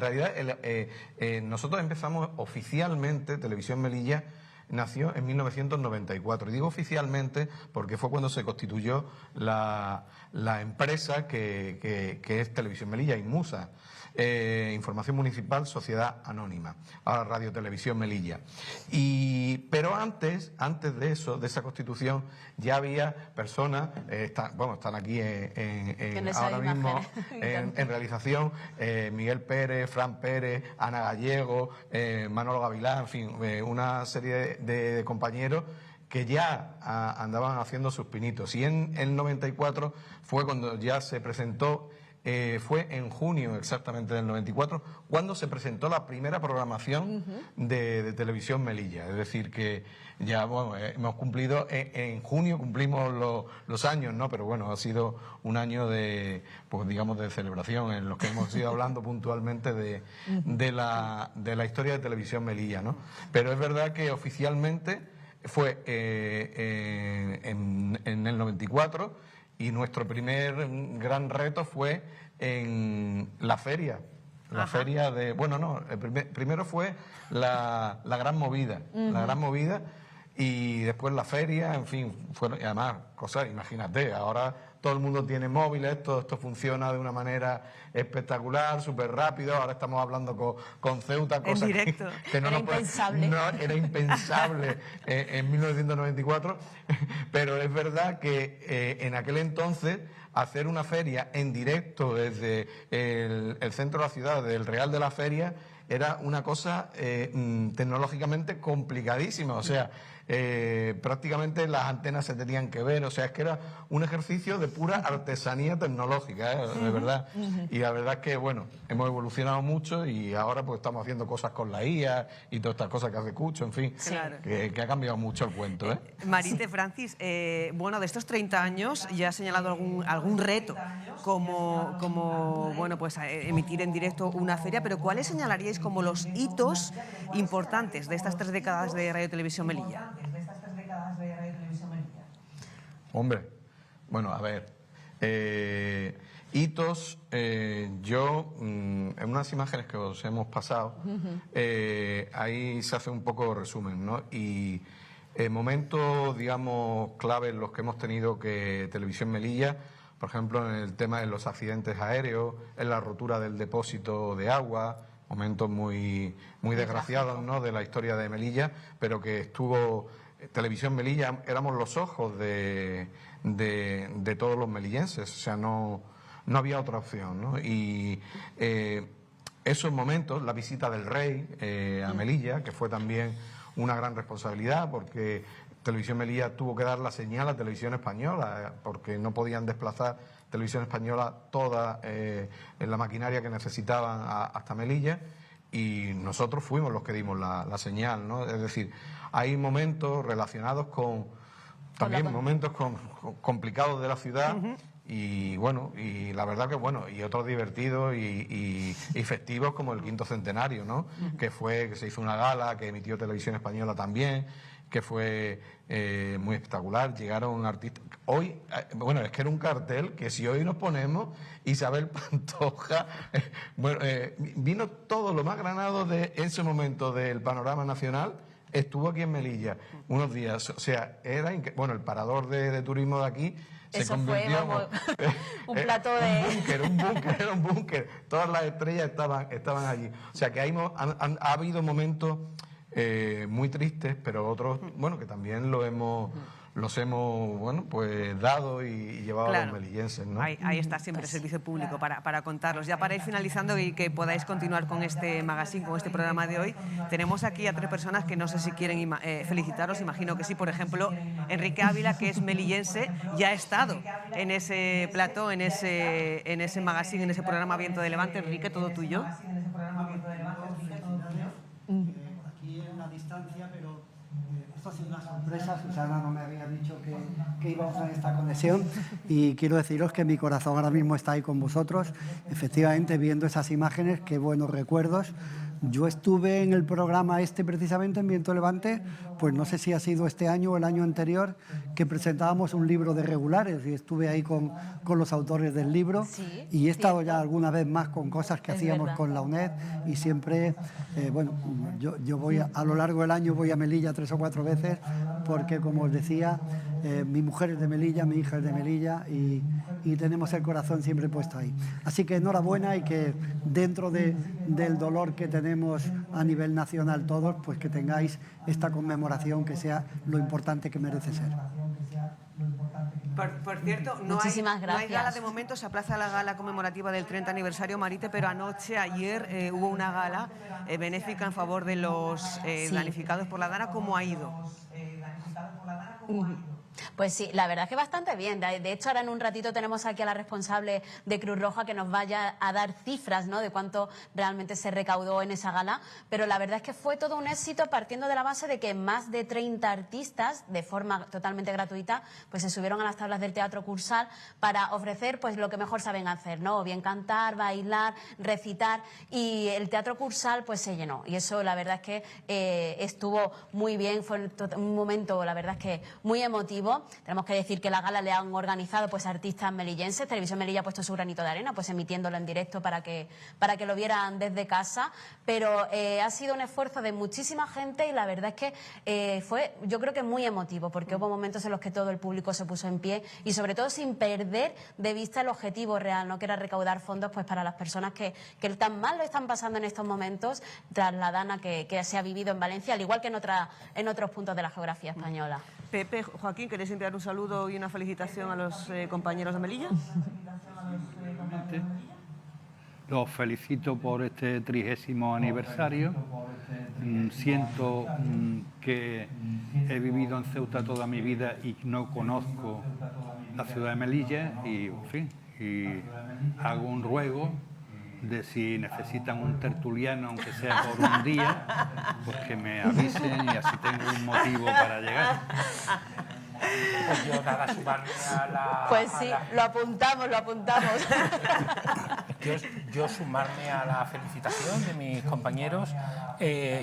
nosotros empezamos oficialmente, Televisión Melilla nació en 1994. Y digo oficialmente porque fue cuando se constituyó la empresa que es Televisión Melilla, Inmusa. Información Municipal, Sociedad Anónima, ahora Radio Televisión Melilla. Pero antes de eso, de esa constitución, ya había personas, están aquí ahora mismo en realización, Miguel Pérez, Fran Pérez, Ana Gallego, Manolo Gavilán, en fin, una serie de compañeros que ya andaban haciendo sus pinitos. Y en el 94 fue cuando ya se presentó. Fue en junio exactamente del 94 cuando se presentó la primera programación de Televisión Melilla. Es decir, que ya hemos cumplido, en junio cumplimos los años, ¿no? Pero bueno, ha sido un año de celebración en los que hemos ido hablando puntualmente de la historia de Televisión Melilla, ¿no? Pero es verdad que oficialmente fue en el 94. Y nuestro primer gran reto fue en la feria. La feria de... Bueno, no, primero fue la Gran Movida. La Gran Movida y después la feria, en fin, fueron, y además, cosas, imagínate, ahora todo el mundo tiene móviles, todo esto funciona de una manera espectacular, súper rápido. Ahora estamos hablando con Ceuta, cosa que no era impensable. No, era impensable en 1994, pero es verdad que en aquel entonces hacer una feria en directo desde el centro de la ciudad, del Real de la Feria, era una cosa tecnológicamente complicadísima. O sea, prácticamente las antenas se tenían que ver, o sea, es que era un ejercicio de pura artesanía tecnológica, de verdad. Y la verdad es que, bueno, hemos evolucionado mucho y ahora pues estamos haciendo cosas con la IA y todas estas cosas que hace Cucho, en fin, que ha cambiado mucho el cuento. Marite, Francis, bueno, de estos 30 años ya has señalado algún reto como bueno, pues emitir en directo una feria, pero ¿cuáles señalaríais como los hitos importantes de estas 3 décadas de Radio Televisión Melilla? Hombre, bueno, a ver, hitos, yo, en unas imágenes que os hemos pasado, ahí se hace un poco resumen, ¿no? Y momentos, digamos, clave en los que hemos tenido que Televisión Melilla, por ejemplo, en el tema de los accidentes aéreos, en la rotura del depósito de agua, momentos muy desgraciados, ¿no?, de la historia de Melilla, pero que estuvo Televisión Melilla, éramos los ojos de todos los melillenses, o sea, no había otra opción, ¿no? Y esos momentos, la visita del rey a Melilla, que fue también una gran responsabilidad, porque Televisión Melilla tuvo que dar la señal a Televisión Española, porque no podían desplazar Televisión Española toda en la maquinaria que necesitaban hasta Melilla, y nosotros fuimos los que dimos la señal, ¿no? Es decir, hay momentos relacionados con también momentos complicados de la ciudad. Y bueno, y la verdad que bueno, y otros divertidos y festivos como el 5º centenario, ¿no? Que se hizo una gala que emitió Televisión Española también, que fue muy espectacular. Llegaron artistas. Hoy, bueno, es que era un cartel que si hoy nos ponemos, Isabel Pantoja, bueno, vino todo lo más granado de ese momento del panorama nacional. Estuvo aquí en Melilla unos días, o sea, era bueno, el parador de turismo de aquí se convirtió un plato de... Era un búnker, todas las estrellas estaban allí. O sea, que ha habido momentos muy tristes, pero otros, bueno, que también los hemos bueno, pues dado y llevado a los melillenses, ¿no? Ahí está siempre el servicio público para contarlos. Ya para ir finalizando y que podáis continuar con este magazine, con este programa de hoy, tenemos aquí a 3 personas que no sé si quieren felicitaros, imagino que sí. Por ejemplo, Enrique Ávila, que es melillense, ya ha estado en ese plató, en ese magazine, en ese programa Viento de Levante. Enrique, todo tuyo. Aquí en una distancia, pero Esto ha sido una sorpresa, Susana no me había dicho que íbamos a esta conexión y quiero deciros que mi corazón ahora mismo está ahí con vosotros, efectivamente viendo esas imágenes, qué buenos recuerdos. Yo estuve en el programa precisamente en Viento Levante, pues no sé si ha sido este año o el año anterior, que presentábamos un libro de regulares y estuve ahí con los autores del libro y he estado ya alguna vez más con cosas que hacíamos con la UNED y siempre, bueno, yo voy a lo largo del año voy a Melilla 3 o 4 veces porque, como os decía, mi mujer es de Melilla, mi hija es de Melilla y tenemos el corazón siempre puesto ahí. Así que enhorabuena y que dentro del dolor que tenemos a nivel nacional todos, pues que tengáis esta conmemoración que sea lo importante que merece ser. Por cierto, no Muchísimas hay gracias. gala de momento, se aplaza la gala conmemorativa del 30 aniversario, Marite, pero ayer hubo una gala benéfica en favor de los damnificados por la Dana. ¿Cómo ha ido? Pues sí, la verdad es que bastante bien. De hecho, ahora en un ratito tenemos aquí a la responsable de Cruz Roja que nos vaya a dar cifras, ¿no?, de cuánto realmente se recaudó en esa gala. Pero la verdad es que fue todo un éxito partiendo de la base de que más de 30 artistas, de forma totalmente gratuita, pues se subieron a las tablas del Teatro Cursal para ofrecer pues lo que mejor saben hacer, ¿no? O bien cantar, bailar, recitar. Y el Teatro Cursal pues se llenó. Y eso la verdad es que estuvo muy bien. Fue un momento, la verdad es que muy emotivo. Tenemos que decir que la gala le han organizado pues artistas melillenses. Televisión Melilla ha puesto su granito de arena, pues emitiéndolo en directo para que lo vieran desde casa. Pero ha sido un esfuerzo de muchísima gente y la verdad es que fue, yo creo que muy emotivo, porque hubo momentos en los que todo el público se puso en pie y sobre todo sin perder de vista el objetivo real, ¿no?, que era recaudar fondos pues para las personas que tan mal lo están pasando en estos momentos tras la dana que se ha vivido en Valencia, al igual que en otros puntos de la geografía española. Pepe, Joaquín, ¿queréis enviar un saludo y una felicitación a los compañeros de Melilla? Los felicito por este 30º aniversario. Siento que he vivido en Ceuta toda mi vida y no conozco la ciudad de Melilla y, en fin, y hago un ruego de si necesitan un tertuliano, aunque sea por un día, pues que me avisen y así tengo un motivo para llegar. Pues yo nada, sumarme a la... Pues sí, lo apuntamos. Yo sumarme a la felicitación de mis compañeros.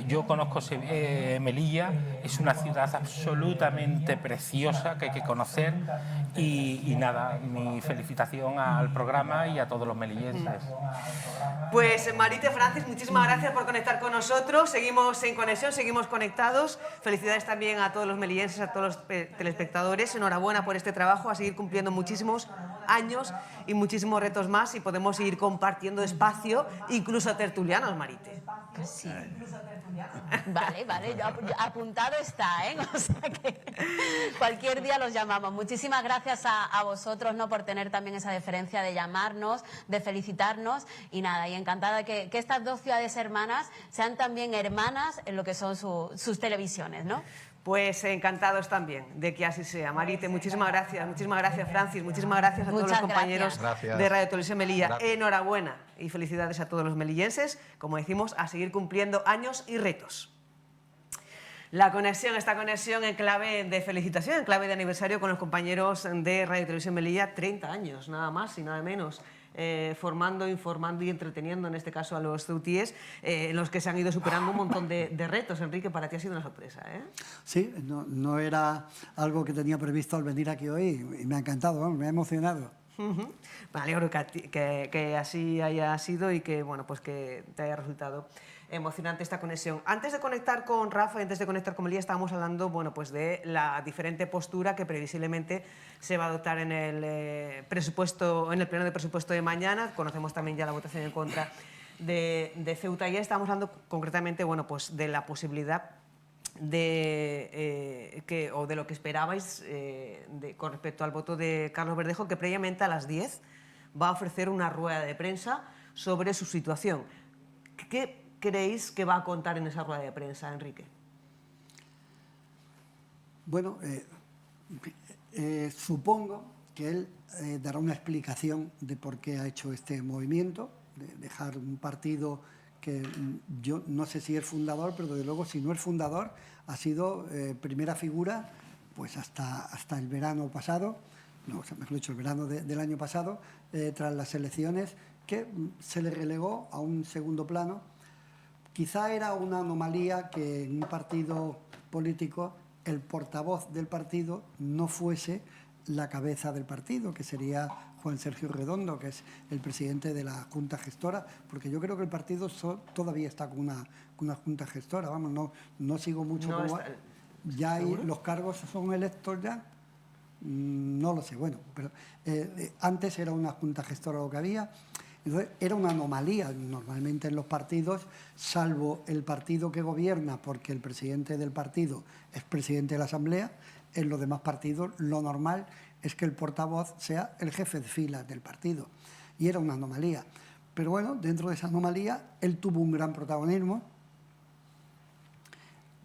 Yo conozco Melilla, es una ciudad absolutamente preciosa que hay que conocer y nada, mi felicitación al programa y a todos los melillenses. Pues Marite, Francis, muchísimas gracias por conectar con nosotros. Seguimos en conexión, seguimos conectados. Felicidades también a todos los melillenses, a todos los telespectadores. Enhorabuena por este trabajo, a seguir cumpliendo muchísimos años y muchísimos retos más y podemos seguir compartiendo espacio, incluso tertulianos, Marite. Pues sí. Vale, apuntado está, ¿eh? O sea que cualquier día los llamamos. Muchísimas gracias a vosotros, ¿no?, por tener también esa deferencia de llamarnos, de felicitarnos y nada, y encantada que estas dos ciudades hermanas sean también hermanas en lo que son sus televisiones, ¿no? Pues encantados también de que así sea. Marite, muchísimas gracias, Francis, muchísimas gracias a todos los compañeros de Radio Televisión Melilla. Gracias. Enhorabuena y felicidades a todos los melillenses, como decimos, a seguir cumpliendo años y retos. Esta conexión en clave de felicitación, en clave de aniversario con los compañeros de Radio Televisión Melilla, 30 años, nada más y nada menos. Formando, informando y entreteniendo, en este caso a los ceutíes, en los que se han ido superando un montón de retos. Enrique, para ti ha sido una sorpresa, ¿eh? Sí, no era algo que tenía previsto al venir aquí hoy y me ha encantado, me ha emocionado. Me alegro que así haya sido y que, bueno, pues que te haya resultado emocionante esta conexión. Antes de conectar con Rafa y antes de conectar con Melilla, estábamos hablando, bueno, pues de la diferente postura que previsiblemente se va a adoptar en el presupuesto, en el pleno de presupuesto de mañana. Conocemos también ya la votación en contra de Ceuta y ya estamos hablando concretamente, bueno, pues de la posibilidad de lo que esperabais con respecto al voto de Carlos Verdejo, que previamente a las 10 va a ofrecer una rueda de prensa sobre su situación. ¿Qué creéis que va a contar en esa rueda de prensa, Enrique? Bueno, supongo que él dará una explicación de por qué ha hecho este movimiento, de dejar un partido que yo no sé si es fundador, pero desde luego si no es fundador, ha sido primera figura pues hasta el verano pasado, no, mejor dicho, el verano del año pasado, tras las elecciones, que se le relegó a un segundo plano. Quizá era una anomalía que en un partido político el portavoz del partido no fuese la cabeza del partido, que sería Juan Sergio Redondo, que es el presidente de la Junta Gestora, porque yo creo que el partido todavía está con una Junta Gestora, vamos, no sigo mucho No cómo va. está, Ya ahí ¿seguro? los cargos son electos ya, no lo sé, bueno, pero antes era una Junta Gestora lo que había. Entonces, era una anomalía normalmente en los partidos, salvo el partido que gobierna, porque el presidente del partido es presidente de la Asamblea. En los demás partidos lo normal es que el portavoz sea el jefe de filas del partido. Y era una anomalía. Pero bueno, dentro de esa anomalía, él tuvo un gran protagonismo.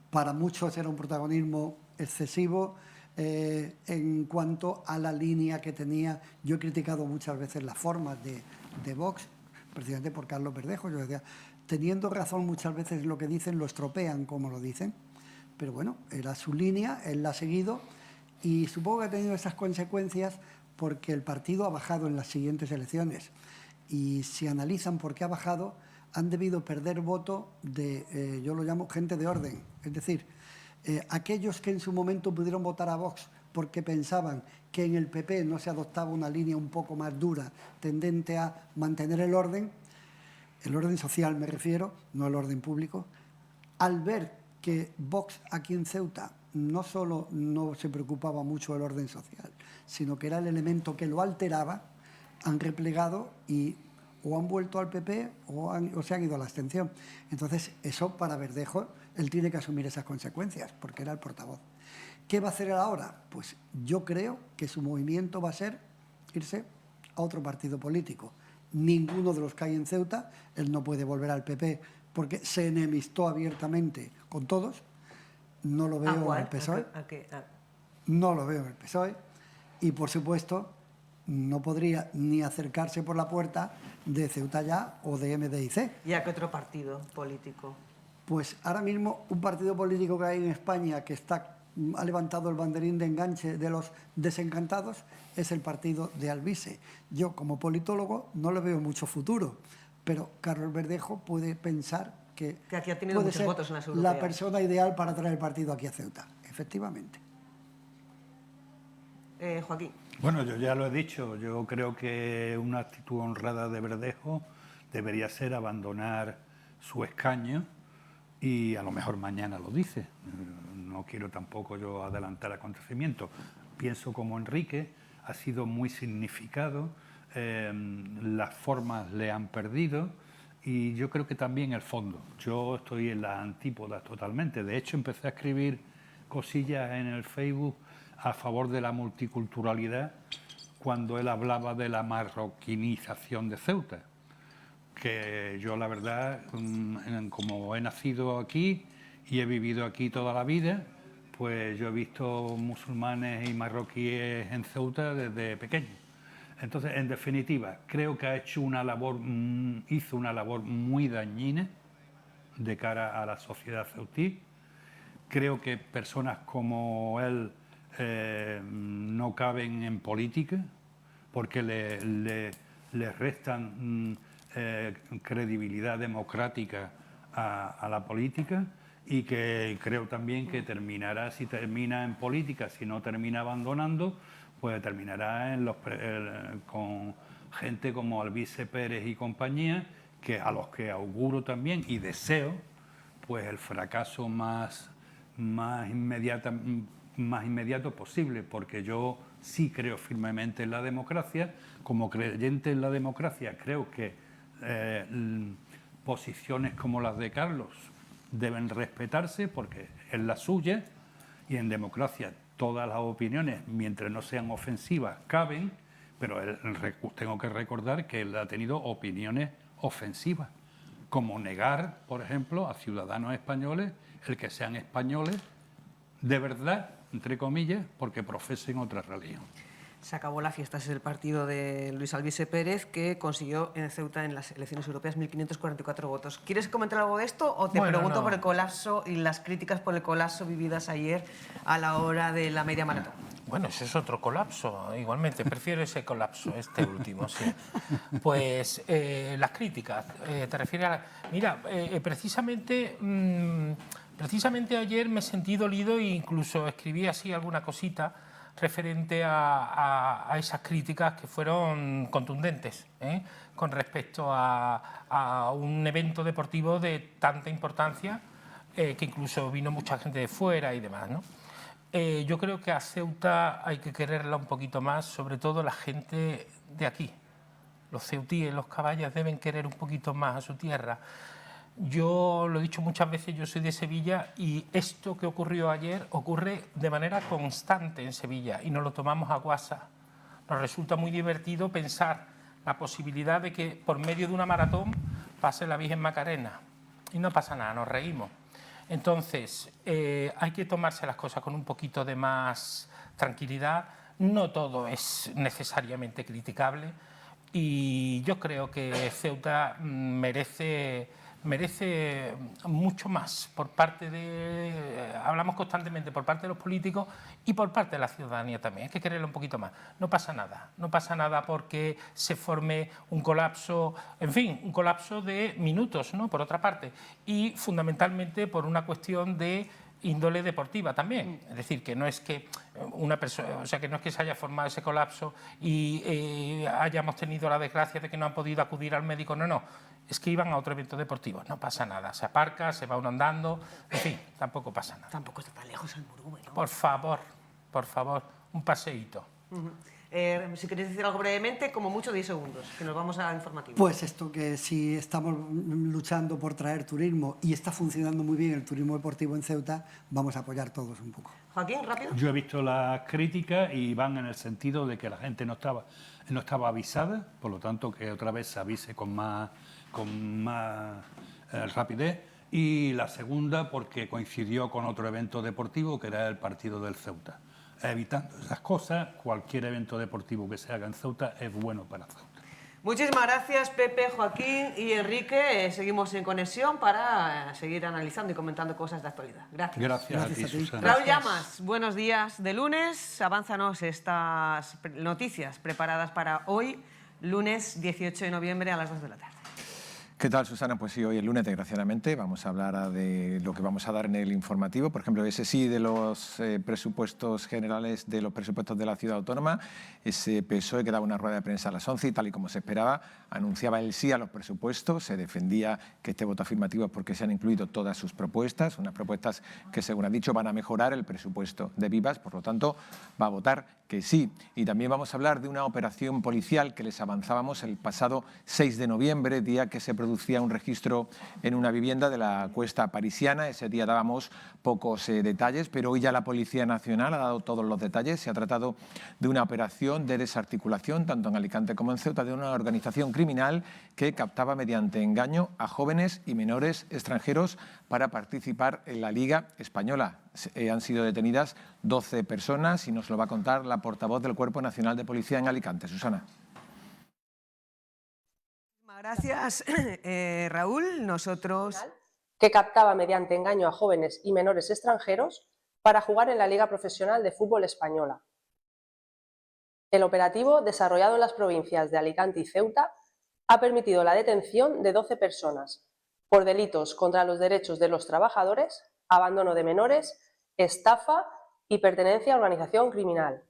Para muchos era un protagonismo excesivo. En cuanto a la línea que tenía, yo he criticado muchas veces las formas de Vox, precisamente por Carlos Verdejo. Yo decía, teniendo razón muchas veces lo que dicen, lo estropean como lo dicen. Pero bueno, era su línea, él la ha seguido y supongo que ha tenido esas consecuencias porque el partido ha bajado en las siguientes elecciones. Y si analizan por qué ha bajado, han debido perder voto de, yo lo llamo gente de orden. Es decir, aquellos que en su momento pudieron votar a Vox porque pensaban que en el PP no se adoptaba una línea un poco más dura, tendente a mantener el orden social me refiero, no el orden público, al ver que Vox aquí en Ceuta no solo no se preocupaba mucho del orden social, sino que era el elemento que lo alteraba, han replegado y o han vuelto al PP o se han ido a la abstención. Entonces, eso para Verdejo, él tiene que asumir esas consecuencias, porque era el portavoz. ¿Qué va a hacer él ahora? Pues yo creo que su movimiento va a ser irse a otro partido político. Ninguno de los que hay en Ceuta, él no puede volver al PP porque se enemistó abiertamente con todos. No lo veo en el PSOE. No lo veo en el PSOE. Y, por supuesto, no podría ni acercarse por la puerta de Ceuta Ya o de MDIC. ¿Y a qué otro partido político? Pues ahora mismo un partido político que hay en España que ha levantado el banderín de enganche de los desencantados es el partido de Alvise. Yo, como politólogo, no le veo mucho futuro, pero Carlos Verdejo puede pensar que aquí ha tenido puede muchos ser votos en las europeas. la persona ideal para traer el partido aquí a Ceuta, efectivamente. Joaquín. Bueno, yo ya lo he dicho, yo creo que una actitud honrada de Verdejo debería ser abandonar su escaño y a lo mejor mañana lo dice. No quiero tampoco yo adelantar acontecimientos. Pienso como Enrique, ha sido muy significado, las formas le han perdido y yo creo que también el fondo. Yo estoy en las antípodas totalmente. De hecho, empecé a escribir cosillas en el Facebook a favor de la multiculturalidad cuando él hablaba de la marroquinización de Ceuta, que yo la verdad, como he nacido aquí y he vivido aquí toda la vida, pues yo he visto musulmanes y marroquíes en Ceuta desde pequeño. Entonces, en definitiva, creo que hizo una labor muy dañina de cara a la sociedad ceutí. Creo que personas como él no caben en política porque le restan credibilidad democrática a la política y que creo también que terminará, si termina en política, si no termina abandonando, pues terminará con gente como Alvise Pérez y compañía, que a los que auguro también y deseo pues el fracaso más inmediato posible, porque yo sí creo firmemente en la democracia. Como creyente en la democracia creo que posiciones como las de Carlos deben respetarse porque es la suya, y en democracia todas las opiniones, mientras no sean ofensivas, caben, pero tengo que recordar que él ha tenido opiniones ofensivas, como negar, por ejemplo, a ciudadanos españoles el que sean españoles de verdad, entre comillas, porque profesen otra religión. Se acabó la fiesta, ese es el partido de Luis Alvise Pérez, que consiguió en Ceuta en las elecciones europeas 1.544 votos. ¿Quieres comentar algo de esto o te pregunto por el colapso y las críticas por el colapso vividas ayer a la hora de la media maratón? Bueno, ese es otro colapso, igualmente, prefiero ese colapso, este último, sí. Pues las críticas, te refieres a... Mira, precisamente ayer me sentí dolido e incluso escribí así alguna cosita referente a esas críticas que fueron contundentes con respecto a un evento deportivo de tanta importancia que incluso vino mucha gente de fuera y demás, ¿no? Yo creo que a Ceuta hay que quererla un poquito más, sobre todo la gente de aquí. Los ceutíes, los caballas deben querer un poquito más a su tierra. Yo lo he dicho muchas veces, yo soy de Sevilla y esto que ocurrió ayer ocurre de manera constante en Sevilla y nos lo tomamos a guasa. Nos resulta muy divertido pensar la posibilidad de que por medio de una maratón pase la Virgen Macarena y no pasa nada, nos reímos. Entonces, hay que tomarse las cosas con un poquito de más tranquilidad. No todo es necesariamente criticable y yo creo que Ceuta merece mucho más por parte de, hablamos constantemente por parte de los políticos y por parte de la ciudadanía también, hay que quererlo un poquito más. No pasa nada porque se forme un colapso, en fin, un colapso de minutos, ¿no? Por otra parte, y fundamentalmente por una cuestión de índole deportiva también, es decir, que no es que una persona, o sea, que no es que se haya formado ese colapso y hayamos tenido la desgracia de que no han podido acudir al médico, no, es que iban a otro evento deportivo, no pasa nada, se aparca, se va uno andando, en fin, tampoco pasa nada. Tampoco está tan lejos el Murube, ¿no? Por favor, un paseíto. Si queréis decir algo brevemente, como mucho 10 segundos, que nos vamos a informativo. Pues esto, que si estamos luchando por traer turismo y está funcionando muy bien el turismo deportivo en Ceuta, vamos a apoyar todos un poco. Joaquín, rápido. Yo he visto las críticas y van en el sentido de que la gente no estaba avisada, por lo tanto que otra vez se avise con más rapidez. Y la segunda porque coincidió con otro evento deportivo que era el partido del Ceuta. Evitando esas cosas, cualquier evento deportivo que se haga en Ceuta es bueno para Ceuta. Muchísimas gracias, Pepe, Joaquín y Enrique. Seguimos en conexión para seguir analizando y comentando cosas de actualidad. Gracias. Gracias a ti, Susana. Raúl Llamas, buenos días de lunes. Avánzanos estas noticias preparadas para hoy, lunes 18 de noviembre a las 2 de la tarde. ¿Qué tal, Susana? Pues sí, hoy el lunes, desgraciadamente, vamos a hablar de lo que vamos a dar en el informativo. Por ejemplo, ese sí de los presupuestos generales, de los presupuestos de la ciudad autónoma. Ese PSOE que daba una rueda de prensa a las 11 y tal y como se esperaba, anunciaba el sí a los presupuestos, se defendía que este voto afirmativo es porque se han incluido todas sus propuestas, unas propuestas que, según ha dicho, van a mejorar el presupuesto de Vivas, por lo tanto, va a votar que sí. Y también vamos a hablar de una operación policial que les avanzábamos el pasado 6 de noviembre, día que se producía un registro en una vivienda de la Cuesta Parisiana. Ese día dábamos pocos detalles, pero hoy ya la Policía Nacional ha dado todos los detalles. Se ha tratado de una operación de desarticulación, tanto en Alicante como en Ceuta, de una organización criminal que captaba mediante engaño a jóvenes y menores extranjeros para participar en la Liga Española. Han sido detenidas 12 personas y nos lo va a contar la portavoz del Cuerpo Nacional de Policía en Alicante, Susana. Gracias, Raúl. Nosotros... que captaba mediante engaño a jóvenes y menores extranjeros para jugar en la Liga Profesional de Fútbol Española. El operativo, desarrollado en las provincias de Alicante y Ceuta, ha permitido la detención de 12 personas por delitos contra los derechos de los trabajadores, abandono de menores, estafa y pertenencia a organización criminal.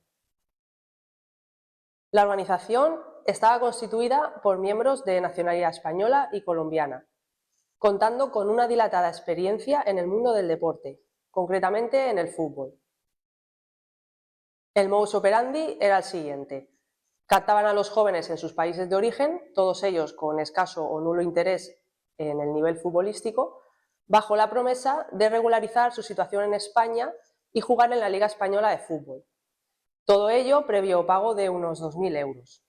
La organización estaba constituida por miembros de nacionalidad española y colombiana, contando con una dilatada experiencia en el mundo del deporte, concretamente en el fútbol. El modus operandi era el siguiente: captaban a los jóvenes en sus países de origen, todos ellos con escaso o nulo interés en el nivel futbolístico, bajo la promesa de regularizar su situación en España y jugar en la Liga Española de Fútbol. Todo ello previo pago de unos 2.000 euros.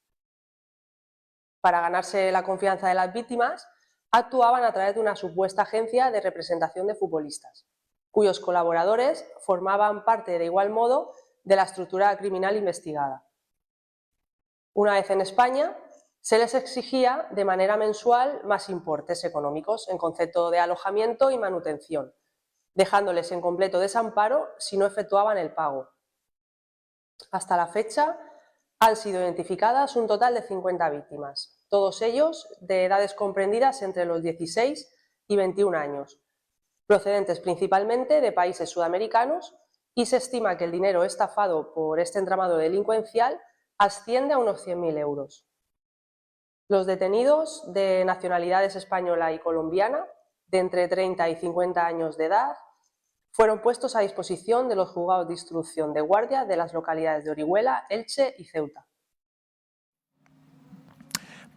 Para ganarse la confianza de las víctimas, actuaban a través de una supuesta agencia de representación de futbolistas, cuyos colaboradores formaban parte de igual modo de la estructura criminal investigada. Una vez en España, se les exigía de manera mensual más importes económicos en concepto de alojamiento y manutención, dejándoles en completo desamparo si no efectuaban el pago. Hasta la fecha han sido identificadas un total de 50 víctimas, todos ellos de edades comprendidas entre los 16 y 21 años, procedentes principalmente de países sudamericanos, y se estima que el dinero estafado por este entramado delincuencial asciende a unos 100.000 euros. Los detenidos de nacionalidades española y colombiana, de entre 30 y 50 años de edad, fueron puestos a disposición de los juzgados de instrucción de guardia de las localidades de Orihuela, Elche y Ceuta.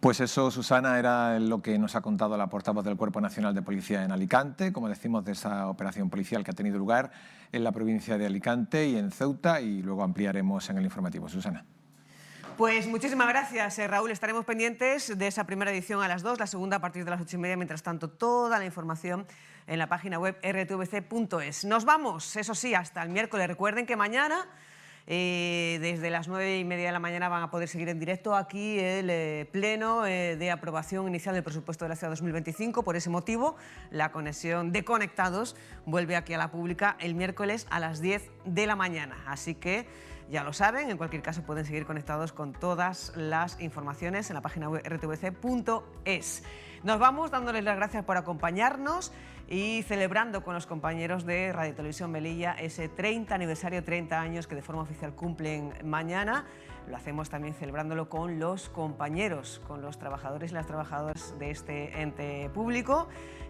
Pues eso, Susana, era lo que nos ha contado la portavoz del Cuerpo Nacional de Policía en Alicante, como decimos, de esa operación policial que ha tenido lugar en la provincia de Alicante y en Ceuta, y luego ampliaremos en el informativo. Susana. Pues muchísimas gracias, Raúl. Estaremos pendientes de esa primera edición a las 2, la segunda a partir de las 8:30. Mientras tanto, toda la información en la página web rtvc.es. Nos vamos, eso sí, hasta el miércoles. Recuerden que mañana, desde las 9:30 de la mañana, van a poder seguir en directo aquí el pleno de aprobación inicial del presupuesto de la ciudad 2025. Por ese motivo, la conexión de Conectados vuelve aquí a la pública el miércoles a las 10 de la mañana. Así que ya lo saben, en cualquier caso pueden seguir conectados con todas las informaciones en la página web rtvc.es. Nos vamos dándoles las gracias por acompañarnos y celebrando con los compañeros de Radio Televisión Melilla ese 30 aniversario, 30 años que de forma oficial cumplen mañana. Lo hacemos también celebrándolo con los compañeros, con los trabajadores y las trabajadoras de este ente público,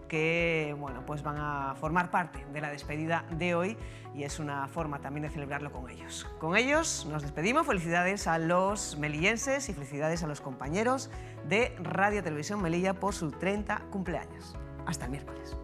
que bueno, pues van a formar parte de la despedida de hoy, y es una forma también de celebrarlo con ellos. Con ellos nos despedimos. Felicidades a los melillenses y felicidades a los compañeros de Radio Televisión Melilla por su 30 cumpleaños. Hasta el miércoles.